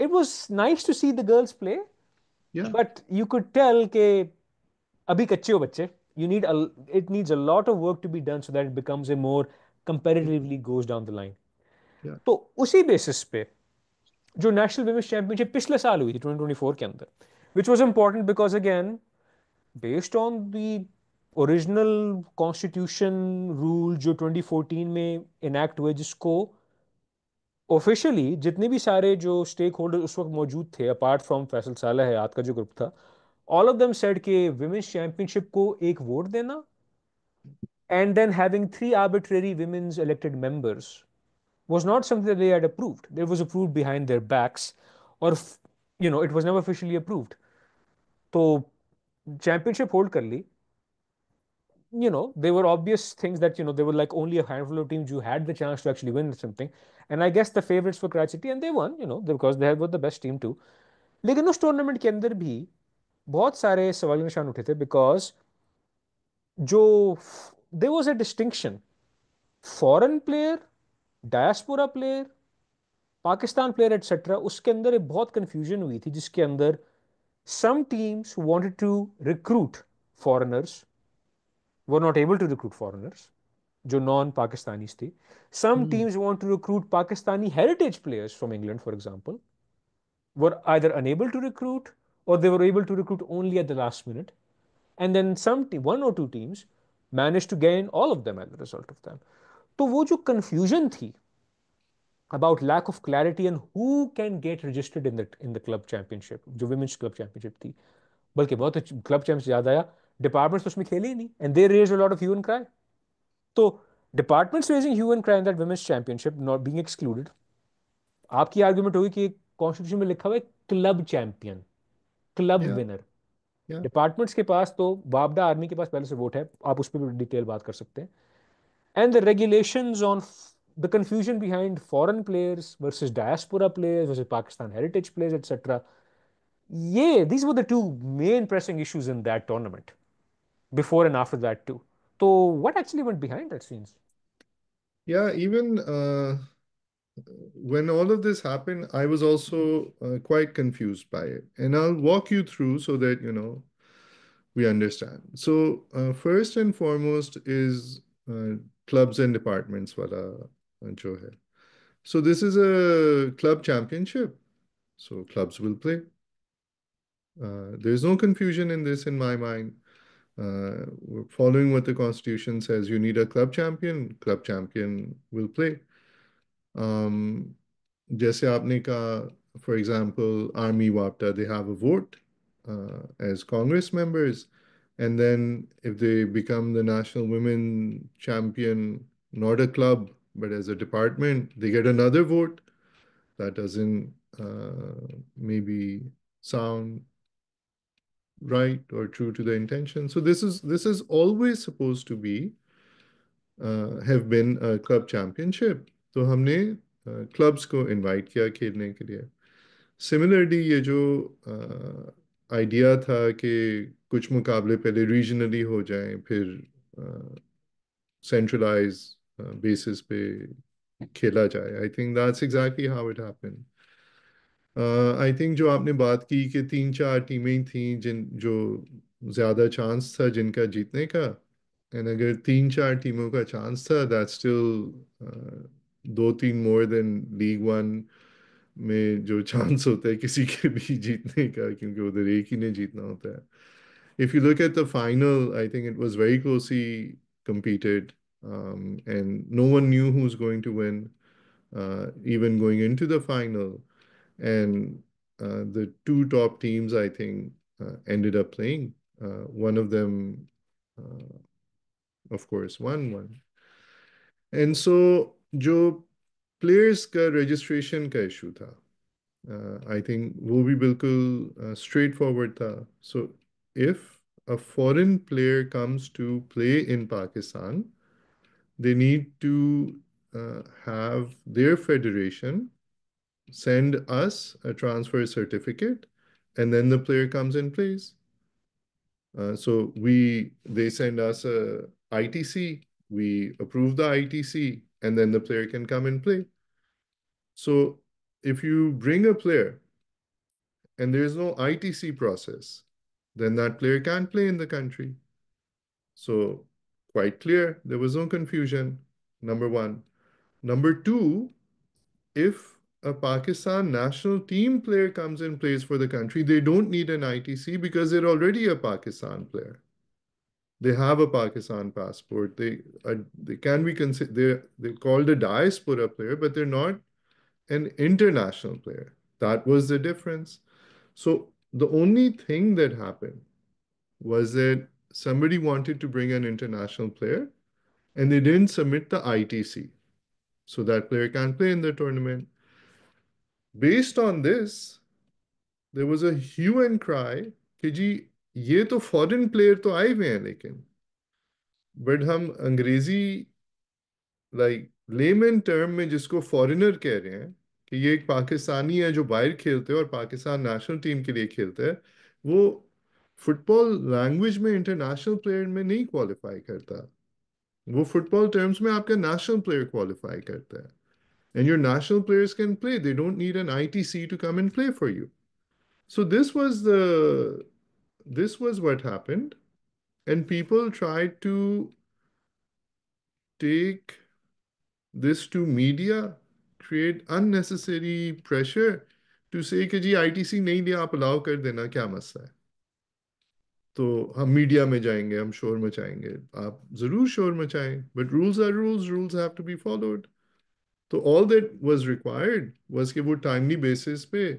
Speaker 1: it was nice to see the girls play,
Speaker 2: Yeah,
Speaker 1: but you could tell कि अभी कच्चे हो बच्चे. You need a, it needs a lot of work to be done so that it becomes a more competitively goes down the line.
Speaker 2: yeah,
Speaker 1: तो उसी basis पे जो national women's championship पिछले साल हुई थी 2024 के अंदर, which was important because again based on the original constitution rule जो 2014 में इनैक्ट हुए, जिसको ऑफिशियली जितने भी सारे जो स्टेक होल्डर उस वक्त मौजूद थे, अपार्ट फ्रॉम फैसल साला है याद का जो ग्रुप था, ऑल ऑफ देम सेड के विमेंस चैंपियनशिप को एक वोट देना, and then having 3 arbitrary women's elected members was not something that they had approved. It was approved behind their backs, or it was never officially approved. So championship hold kar li. There were obvious things that there were like only a handful of teams who had the chance to actually win something, and I guess the favorites were Karachi City, and they won. Because they were the best team too. लेकिन उस tournament के अंदर भी बहुत सारे सवाल निशान उठे थे बिकॉज जो there was a distinction, foreign player, diaspora player, Pakistan player etcetera, उसके अंदर एक बहुत कंफ्यूजन हुई थी, जिसके अंदर some teams who wanted to recruit foreigners were not able to recruit foreigners जो नॉन पाकिस्तानीज थी. Some
Speaker 2: Hmm.
Speaker 1: teams want to recruit Pakistani heritage players from England, for example, were either unable to recruit or they were able to recruit only at the last minute. And then one or two teams managed to gain all of them as a result of them. तो वो जो confusion थी about lack of clarity and who can get registered in the club championship, जो women's club championship थी, बल्कि बहुत club championship याद आया, डिपार्टमेंट्स तो उसमें खेले ही नहीं, and they raise a lot of hue and cry. तो departments raising hue and cry in that women's championship not being excluded. आपकी आर्ग्यूमेंट होगी कि कॉन्स्टिट्यूशन में लिखा हुआ है club champion, club
Speaker 2: yeah,
Speaker 1: winner.
Speaker 2: yeah,
Speaker 1: departments के पास तो वापडा आर्मी के पास पहले से वोट है, आप उस पर भी डिटेल बात कर सकते हैं. And the regulations on the confusion behind foreign players versus diaspora players versus Pakistan heritage players, etc. Yeah, these were the two main pressing issues in that tournament, before and after that too. So what actually went behind that scenes?
Speaker 2: yeah. Even when all of this happened, I was also quite confused by it. And I'll walk you through so that, we understand. So, first and foremost is clubs and departments wala jo hai. So, this is a club championship. So, clubs will play. There's no confusion in this in my mind. We're following what the constitution says. You need a club champion will play. Um, जैसे आपने कहा, for example, Army WAPTA, they have a vote as Congress members. And then if they become the national women champion, not a club, but as a department, they get another vote. That doesn't maybe sound right or true to the intention. So this is always supposed to be have been club championship, तो हमने clubs को invite किया खेलने के लिए। Similarly ये जो idea था कि कुछ मुकाबले पहले रीजनली हो जाएं, फिर सेंट्रलाइज बेसिस पे खेला जाए, आई think that's exactly how it happened. I think जो आपने बात की कि तीन चार टीमें ही थीं जिन जो ज़्यादा चांस था जिनका जीतने का, एंड अगर तीन चार टीमों का चांस था, दैट्स स्टिल दो तीन मोर देन लीग वन में जो चांस होता है किसी के भी जीतने का, क्योंकि उधर एक ही ने जीतना होता है। If you look at the final, I think it was very closely competed, and no one knew who's going to win, even going into the final. And the two top teams, I think, ended up playing. One of them, uh, of course, won one. And so, जो players का registration का issue था, I think वो भी बिल्कुल straight forward था। So if a foreign player comes to play in Pakistan, they need to have their federation send us a transfer certificate, and then the player comes and plays. So they send us a ITC, we approve the ITC, and then the player can come and play. So if you bring a player and there is no ITC process, then that player can't play in the country. So, quite clear, there was no confusion. Number one. Number two, if a Pakistan national team player comes and plays for the country, they don't need an ITC because they're already a Pakistan player. They have a Pakistan passport. They can be considered, they're called a diaspora player, but they're not an international player. That was the difference. So the only thing that happened was that somebody wanted to bring an international player and they didn't submit the ITC. So that player can't play in the tournament. Based on this, there was a hue and cry कि जी ये तो foreign player तो आए हुए हैं, लेकिन but हम अंग्रेजी लाइक लेमन टर्म में जिसको फॉरेनर कह रहे हैं कि ये एक पाकिस्तानी है जो बाहर खेलते हैं और पाकिस्तान नेशनल टीम के लिए खेलता है, वो फुटबॉल लैंग्वेज में इंटरनेशनल प्लेयर में नहीं क्वालिफाई करता। वो फुटबॉल टर्म्स में आपका नेशनल प्लेयर क्वालिफाई करता है। And your national players can play. They don't need an ITC to come and play for you. So this was what happened. And people tried to take this to media, create unnecessary pressure to say कि जी ITC नहीं लिया आप allow कर देना, क्या मसला है। तो हम मीडिया में जाएंगे, हम शोर मचाएंगे, आप जरूर शोर मचाएं, but rules are rules, rules have to be followed. तो all that was required was कि वो टाइमली बेसिस पे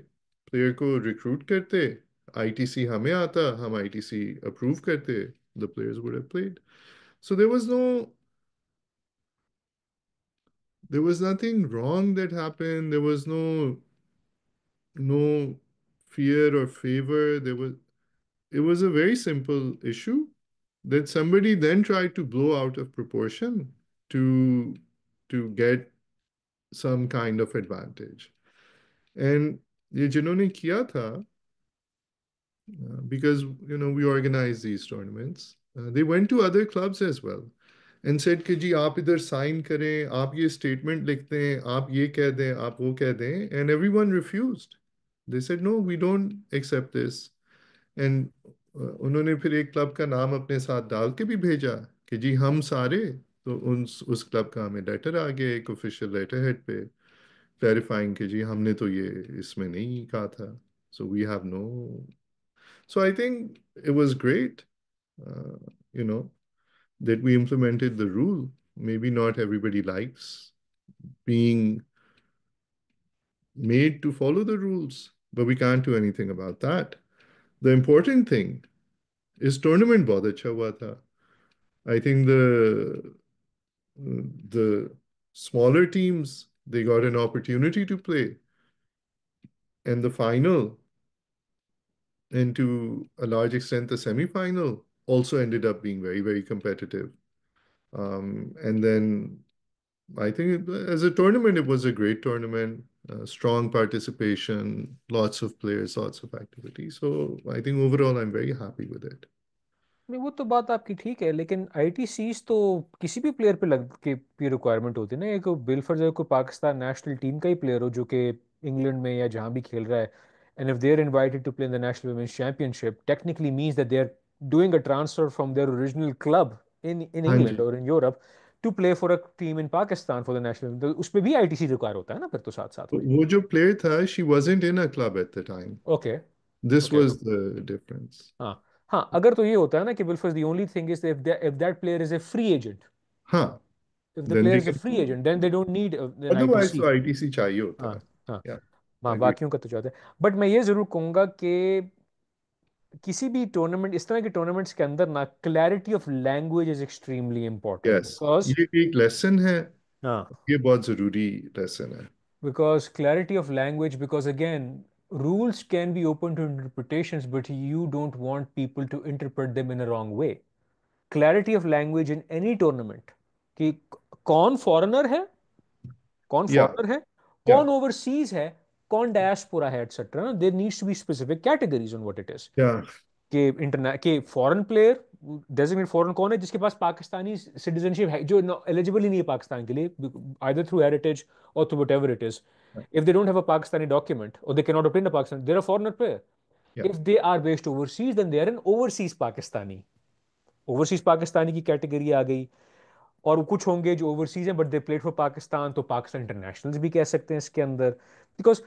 Speaker 2: प्लेयर को रिक्रूट करते, आईटीसी हमें आता, हम आईटीसी अप्रूव करते, the players would have played. So there was nothing wrong that happened, there was no fear or favor, it was a very simple issue that somebody then tried to blow out of proportion to get some kind of advantage. And ये जिन्होंने किया था, because we organize these tournaments, they went to other clubs as well and said कि जी आप इधर sign करें, आप ये स्टेटमेंट लिख दें, आप ये कह दें, आप वो कह दें, and everyone refused. They said no, we don't accept this. And उन्होंने फिर एक क्लब का नाम अपने साथ डाल के भी भेजा कि जी हम सारे, तो उस क्लब का हमें लेटर आ गया एक ऑफिशियल लेटर हेड पे क्लैरिफाइंग कि जी हमने तो ये इसमें नहीं कहा था, so we have no. So I think it was great, uh, you know, that we implemented the rule. Maybe not everybody likes being made to follow the rules, but we can't do anything about that. The important thing is tournament बहुत अच्छा हुआ था. I think the smaller teams, they got an opportunity to play, and the final, and to a large extent the semi-final, also ended up being very, very competitive. And then I think as a tournament, it was a great tournament. Strong participation, lots of players, lots of activity. So I think overall, I'm very happy with it.
Speaker 1: नहीं, वो तो बात आपकी ठीक है, लेकिन ITCs तो किसी भी प्लेयर पे लग के भी रिक्वायरमेंट होती है ना। एक बिलफर्ज अगर कोई पाकिस्तान नेशनल टीम का ही प्लेयर हो जो कि इंग्लैंड में या जहाँ भी खेल रहा है, and if they are invited to play in the national women's championship, technically means that they are doing a transfer from their original club in
Speaker 2: हाँ
Speaker 1: इंग्लैंड
Speaker 2: जी।
Speaker 1: और in Europe to play for a team in Pakistan for the national, तो उस पर भी ITC require होता है ना फिर तो साथ साथ
Speaker 2: तो
Speaker 1: में।
Speaker 2: वो जो प्लेयर था, she wasn't in a club at the time.
Speaker 1: Okay.
Speaker 2: This
Speaker 1: okay.
Speaker 2: was the difference.
Speaker 1: हाँ। हाँ, अगर तो ये होता है ना कि बिलफर्ज the only thing is if that player is a free agent,
Speaker 2: हाँ,
Speaker 1: if the
Speaker 2: then
Speaker 1: player
Speaker 2: they
Speaker 1: is a
Speaker 2: can
Speaker 1: free
Speaker 2: go.
Speaker 1: agent, then they don't need an
Speaker 2: Otherwise,
Speaker 1: ITC.
Speaker 2: तो ITC चाहिए होता
Speaker 1: हाँ।
Speaker 2: है.
Speaker 1: हाँ।
Speaker 2: Yeah,
Speaker 1: हाँ,
Speaker 2: I agree.
Speaker 1: बाकियों का तो चाहते हैं, बट मैं ये जरूर कहूंगा कि किसी भी टूर्नामेंट, इस तरह के टूर्नामेंट्स के अंदर ना, clarity of language is extremely important
Speaker 2: Yes,
Speaker 1: because,
Speaker 2: ये एक लेसन है.
Speaker 1: हाँ,
Speaker 2: ये बहुत जरूरी लेसन है.
Speaker 1: Because clarity of language, because again rules can be open to interpretations, but you don't want people to interpret them in a wrong way. Clarity of language in any tournament, कि कौन foreigner है, कौन
Speaker 2: Yeah,
Speaker 1: foreigner है,
Speaker 2: yeah,
Speaker 1: कौन overseas है, कौन diaspora है, etcetera, there needs to be specific categories on what it is.
Speaker 2: yeah.
Speaker 1: कि इंटरनेट के फॉरेन प्लेयर, डेजिग्नेट फॉरेन कौन है जिसके पास पाकिस्तानी सिटीजनशिप है, जो एलिजिबल ही नहीं है पाकिस्तान के लिए, either through heritage or through whatever it is. If they don't have a Pakistani document or they can not obtain a Pakistan, they're a foreigner player.
Speaker 2: Yeah.
Speaker 1: If they are based overseas, then they are an overseas Pakistani. Overseas Pakistani की category आ गई। और कुछ होंगे जो overseas हैं but they played for Pakistan, तो Pakistan internationals भी कह सकते हैं इसके अंदर। बिकॉज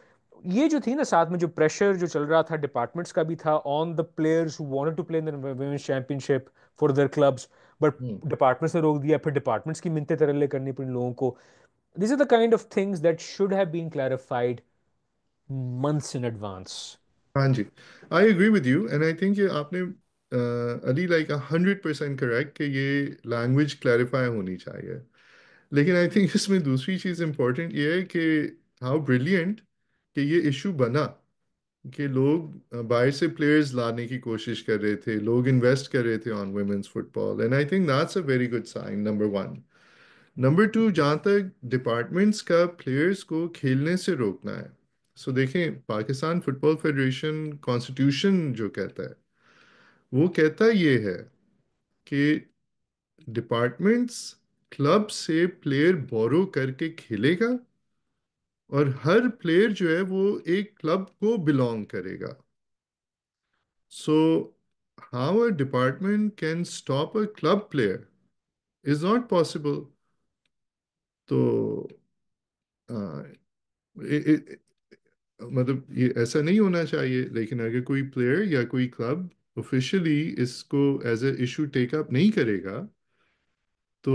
Speaker 1: ये जो थी ना साथ में जो प्रेशर जो चल रहा था डिपार्टमेंट्स का भी था on the players who wanted to play in the women's championship for their clubs, but
Speaker 2: Hmm.
Speaker 1: Departments ने रोक दिया, फिर डिपार्टमेंट्स की मिन्नतें तरले करनी पड़ी लोगों को। This is the kind of things that should have been clarified months in advance.
Speaker 2: हाँ जी, I agree with you and I think ये आपने अली लाइक 100% करेक्ट कि ये लैंग्वेज क्लैरिफाई होनी चाहिए. लेकिन आई थिंक इसमें दूसरी चीज़ इम्पोर्टेंट ये है कि हाउ ब्रिलियंट कि ये इशू बना, कि लोग बाहर से प्लेयर्स लाने की कोशिश कर रहे थे, लोग इन्वेस्ट कर रहे थे on women's football, and I think that's a very good sign, number one. Number two, जहाँ तक डिपार्टमेंट्स का प्लेयर्स को खेलने से रोकना है, सो देखें पाकिस्तान फुटबॉल फेडरेशन कॉन्स्टिट्यूशन जो कहता है, वो कहता ये है कि डिपार्टमेंट्स क्लब से प्लेयर बोरो करके खेलेगा और हर प्लेयर जो है वो एक क्लब को बिलोंग करेगा. So, how a department can stop a club player is not possible. तो आ, मतलब ये ऐसा नहीं होना चाहिए, लेकिन अगर कोई प्लेयर या कोई क्लब ऑफिशियली इसको as a issue take up नहीं करेगा, तो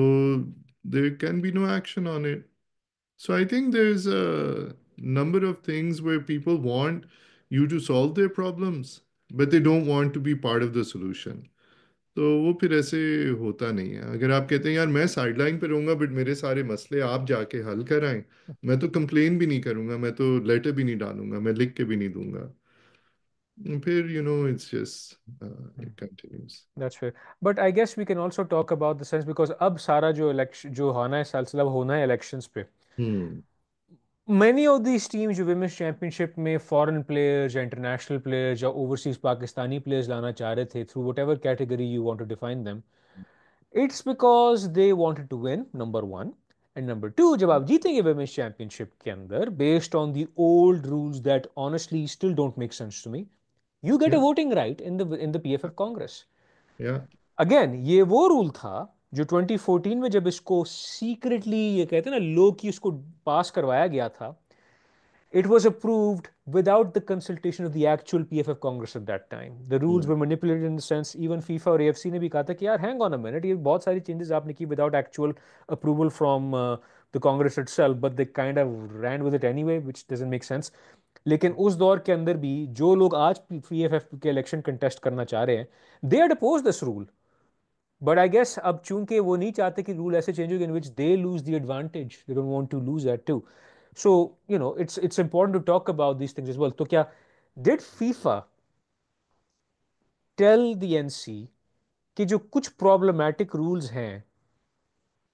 Speaker 2: there can be no action on it. So I think there's a number of things where people want you to solve their problems, but they don't want to be part of the solution. तो वो फिर ऐसे होता नहीं है. अगर आप कहते हैं यार मैं साइडलाइन पे रहूंगा बट मेरे सारे मसले आप जाके हल कराएं, मैं तो कंप्लेन भी नहीं करूंगा, मैं तो लेटर भी नहीं डालूंगा, मैं लिख के भी नहीं दूंगा, फिर it's just it continues.
Speaker 1: That's fair. But I guess we can also talk about the sense because अब सारा जो इलेक्शन जो होना है सिलसिला वो होना है इलेक्शंस पे।
Speaker 2: Hmm.
Speaker 1: Many of these teams जो विमेंस चैंपियनशिप में फॉरेन प्लेयर्स या इंटरनेशनल प्लेयर्स या ओवरसीज पाकिस्तानी प्लेयर्स लाना चाह रहे थे through whatever category you want to define them, it's because they wanted to win, number one. And number two, जब आप जीतेंगे विमेंस चैंपियनशिप के अंदर based on the old rules that honestly still don't make sense to me, you get a
Speaker 2: या
Speaker 1: voting right in the PFF Congress.
Speaker 2: या
Speaker 1: again ये वो rule था जो 2014 में जब इसको सीक्रेटली ये कहते हैं ना लोग की उसको पास करवाया गया था, it was approved without the consultation of the actual PFF Congress at that time. The rules were manipulated in the sense even FIFA और AFC ने भी कहा था कि यार hang on a minute, ये बहुत सारी changes आपने की without actual approval from the Congress itself, but they kind of ran with it anyway, which doesn't make sense. लेकिन उस दौर के अंदर भी जो लोग आज PFF के इलेक्शन कंटेस्ट करना चाह रहे हैं, they had opposed this rule. But I guess अब चूंकि वो नहीं चाहते कि रूल ऐसे चेंज हो in which they lose the advantage, they don't want to lose that too. So it's important to talk about these things as well. तो क्या did FIFA tell the NC कि जो कुछ प्रॉब्लमैटिक रूल्स हैं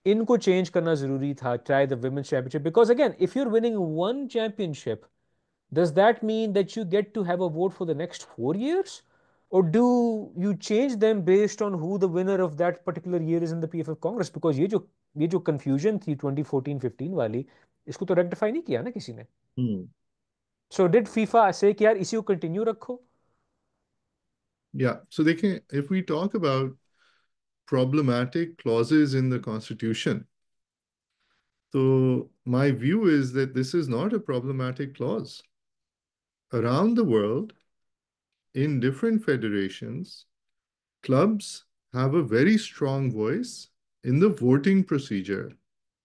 Speaker 1: इनको change करना जरूरी था, try the women's championship, because again if you are winning one championship, does that mean that you get to have a vote for the next 4 years? Or do you change them based on who the winner of that particular year is in the PFF Congress? Because ये जो confusion थी 2014-15 वाली, इसको तो rectify नहीं किया ना किसी ने.
Speaker 2: Hmm.
Speaker 1: So did FIFA say कि यार इसी को continue रखो?
Speaker 2: Yeah. So if we talk about problematic clauses in the Constitution, so my view is that this is not a problematic clause. Around the world, in different federations, clubs have a very strong voice in the voting procedure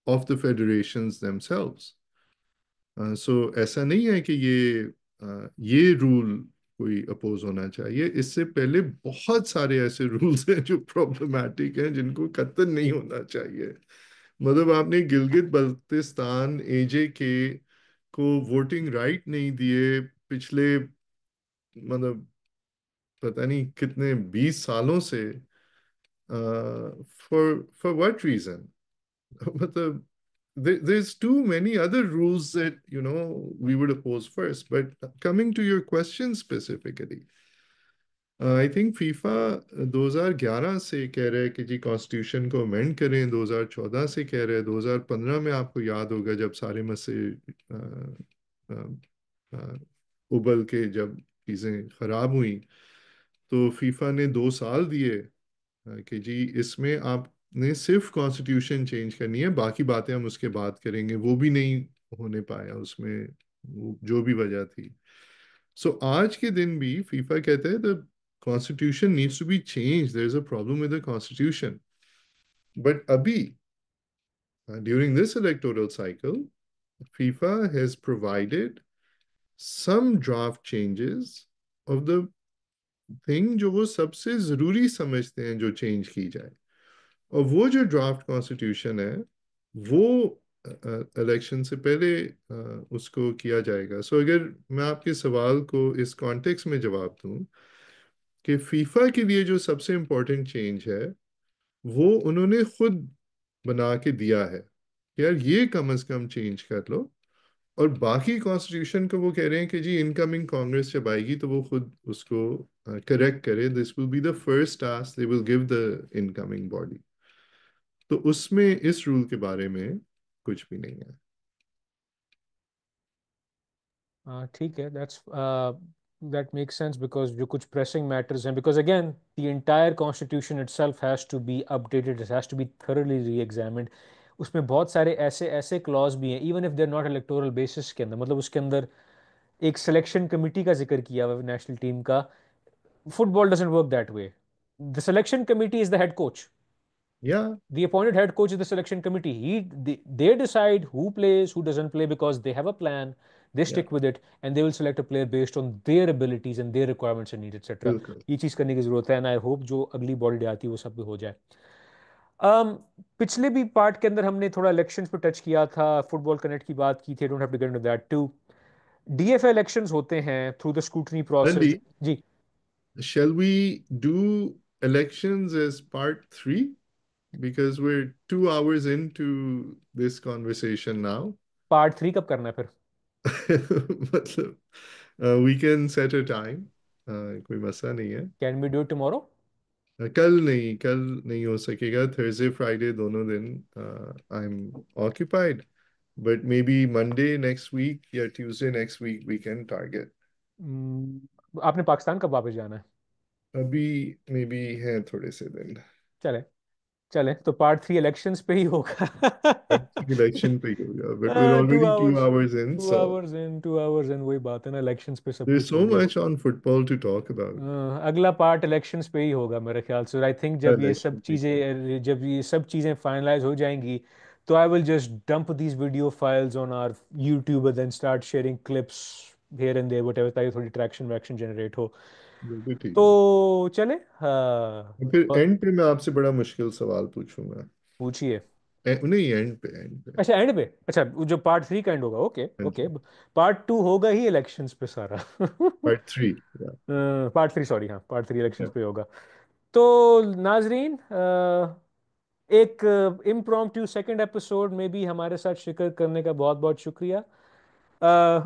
Speaker 2: of the federations themselves. सो ऐसा नहीं है कि ये rule कोई oppose होना चाहिए। इससे पहले बहुत सारे ऐसे रूल्स हैं जो प्रॉब्लमैटिक हैं, जिनको कतई नहीं होना चाहिए। मतलब आपने गिलगित बल्तिस्तान एजे के को वोटिंग राइट नहीं दिए पिछले, मतलब पता नहीं कितने 20 सालों से, फॉर व्हाट रीजन? मतलब there's too many other rules that we would oppose first. But coming to your question specifically, I think FIFA 2011 से कह रहे हैं कि जी कॉन्स्टिट्यूशन को अमेंड करें, 2014 से कह रहे हैं, 2015 में आपको याद होगा जब सारे मसले अ, अ, उबल के जब चीज़ें खराब हुई, तो फीफा ने 2 साल दिए कि जी इसमें आपने सिर्फ कॉन्स्टिट्यूशन चेंज करनी है, बाकी बातें हम उसके बाद करेंगे। वो भी नहीं होने पाया उसमें, जो भी वजह थी। सो आज के दिन भी फीफा कहता है the constitution needs to be change, there is a problem with the constitution. But अभी during this electoral cycle FIFA has provided some draft changes of the thing जो वो सबसे जरूरी समझते हैं जो चेंज की जाए। और वो जो ड्राफ्ट कॉन्स्टिट्यूशन है वो इलेक्शन से पहले उसको किया जाएगा। सो अगर मैं आपके सवाल को इस कॉन्टेक्स्ट में जवाब दूं कि फीफा के लिए जो सबसे इम्पोर्टेंट चेंज है वो उन्होंने खुद बना के दिया है कि यार ये कम से कम चेंज कर लो। और बाकी कॉन्स्टिट्यूशन को वो कह रहे हैं कि जी इनकमिंग कांग्रेस जब आएगी तो वो खुद उसको करेक्ट करे, this will be the first task they will give the incoming body. तो उसमें इस रूल के बारे में कुछ भी नहीं है।
Speaker 1: ठीक है, that makes sense because जो कुछ pressing matters हैं, because again the entire constitution itself has to be updated, it has to be thoroughly re-examined. उसमें बहुत सारे ऐसे ऐसे clause भी हैं even if they're not electoral basis के अंदर, मतलब उसके अंदर एक selection committee का जिक्र किया हुआ है national team का. Football doesn't work that way. The selection committee is the head coach.
Speaker 2: या
Speaker 1: The appointed head coach is the selection committee. They decide who plays, who doesn't play because they have a plan. They
Speaker 2: या
Speaker 1: stick with it and they will select a player based on their abilities and their requirements and needs, etc.
Speaker 2: बिल्कुल।
Speaker 1: ये चीज करने की जरूरत है, and I hope जो अगली बॉडी आती है वो सब भी हो जाए. um, पिछले भी पार्ट के अंदर हमने थोड़ा इलेक्शंस पे टच किया था, फुटबॉल कनेक्ट की बात की थी, don't have to get into that too. DFA elections होते हैं through the scrutiny process.
Speaker 2: Andy,
Speaker 1: जी.
Speaker 2: shall we do elections as part 3? Because we're 2 hours into this conversation now.
Speaker 1: Part 3 कब करना है फिर?
Speaker 2: मतलब we can set a time. कोई मसला नहीं है।
Speaker 1: Can we do it tomorrow?
Speaker 2: कल नहीं हो सकेगा, थर्सडे फ्राइडे दोनों दिन I am occupied. But may be Monday next week या Tuesday next week we can target.
Speaker 1: आपने पाकिस्तान कब वापस जाना है?
Speaker 2: अभी मे बी है थोड़े से दिन।
Speaker 1: चले, चले तो पार्ट 3 इलेक्शंस पे ही होगा.
Speaker 2: इलेक्शन पे ही होगा, but we're
Speaker 1: two
Speaker 2: already two
Speaker 1: hours
Speaker 2: hours in,
Speaker 1: two
Speaker 2: so
Speaker 1: hours in 2 hours in वही बात है ना, इलेक्शंस पे सब
Speaker 2: there's
Speaker 1: कुछ हो
Speaker 2: so
Speaker 1: गया.
Speaker 2: much on football to talk about.
Speaker 1: अगला पार्ट इलेक्शंस पे ही होगा मेरे ख्याल से. आई थिंक
Speaker 2: Election पे ही।
Speaker 1: जब ये सब चीज़ें फाइनलाइज हो जाएंगी तो I will just dump these video files on our YouTube and then start sharing clips here and there whatever, ताकि थोड़ी ट्रैक्शन वैक्शन जनरेट हो.
Speaker 2: बिल्कुल ठीक है।
Speaker 1: तो चले, हाँ.
Speaker 2: और फिर एंड पे मैं आपसे बड़ा मुश्किल सवाल पूछूंगा।
Speaker 1: पूछिए.
Speaker 2: नहीं, एंड पे।
Speaker 1: अच्छा एंड पे, अच्छा वो जो पार्ट 3 का एंड होगा, ओके
Speaker 2: हाँ
Speaker 1: ओके.
Speaker 2: जी।
Speaker 1: पार्ट 2 होगा ही इलेक्शंस पे सारा.
Speaker 2: part 3।
Speaker 1: पार्ट 3, सॉरी, हाँ पार्ट 3 इलेक्शंस
Speaker 2: या
Speaker 1: पे होगा. तो नाजरीन, एक इम्प्रॉम्प्टू सेकंड एपिसोड में भी हमारे साथ शिरकत करने का बहुत बहुत शुक्रिया।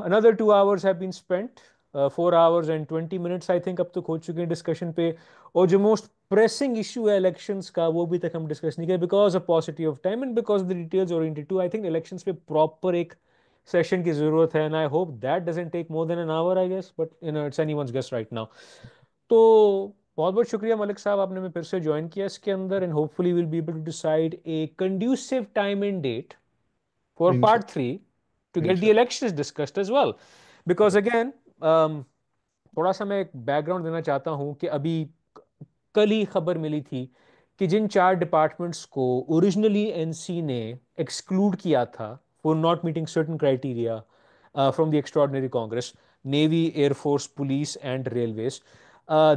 Speaker 1: Another 2 hours have been spent. 4 hours and 20 minutes I think अब तक हो चुके हैं डिस्कशन पे। और जो मोस्ट प्रेसिंग इशू है इलेक्शंस का वो भी तक हम डिस्कस नहीं किया because of paucity of time and because the details oriented too I think elections पे प्रॉपर एक सेशन की जरूरत है and I hope that doesn't take more than an hour I guess but you know it's anyone's guess right now. तो बहुत बहुत शुक्रिया मलिक साहब आपने मैं फिर से ज्वाइन किया इसके अंदर and hopefully will be able to decide a conducive time and date for
Speaker 2: इंशा
Speaker 1: part three to get the
Speaker 2: इंशा
Speaker 1: elections discussed as well. Because again, थोड़ा सा मैं एक बैकग्राउंड देना चाहता हूं कि अभी कल ही खबर मिली थी कि जिन 4 डिपार्टमेंट्स को ओरिजिनली एनसी ने एक्सक्लूड किया था for not meeting certain criteria from the extraordinary Congress, navy, air force, police and railways,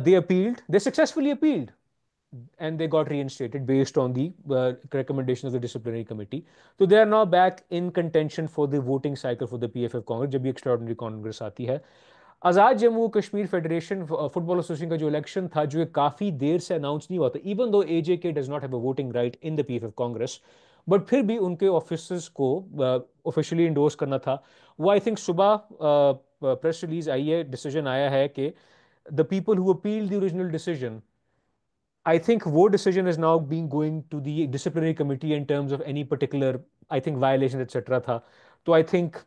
Speaker 1: they appealed, they successfully appealed and they got reinstated based on the recommendation of the disciplinary committee. So they are now back in contention for the voting cycle for the PFF Congress जब भी extraordinary Congress आती है। Azad Jammu Kashmir federation football association का जो election था जो काफ़ी देर से अनाउंस नहीं हुआ था even though AJK does not have a voting right in the PFF Congress but फिर भी उनके ऑफिसर्स को ऑफिशियली इंडोर्स करना था। वो आई थिंक सुबह प्रेस रिलीज आई है, डिसीजन आया है कि the people who appeal the original decision I think वो decision is now being going to the disciplinary committee in terms of any particular, I think violation etc. था। तो I think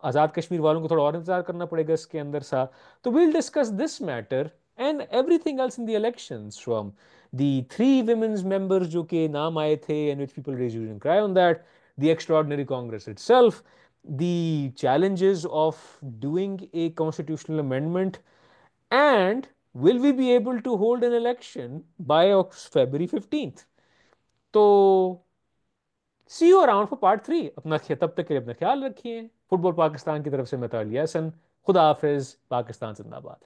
Speaker 1: Azad Kashmir वालों को थोड़ा और इंतजार करना पड़ेगा इसके अंदर सा। तो we'll discuss this matter and everything else in the elections from the 3 women's members जो के नाम आए थे and which people raised and cry on that, the extraordinary Congress itself, the challenges of doing a constitutional amendment and will we be able to hold an election by February 15th? तो सी you around for part 3। अपना तब तक के लिए अपना ख्याल रखिए। Football Pakistan की तरफ से मैं तालिया हसन, खुदा हाफिज, पाकिस्तान जिंदाबाद।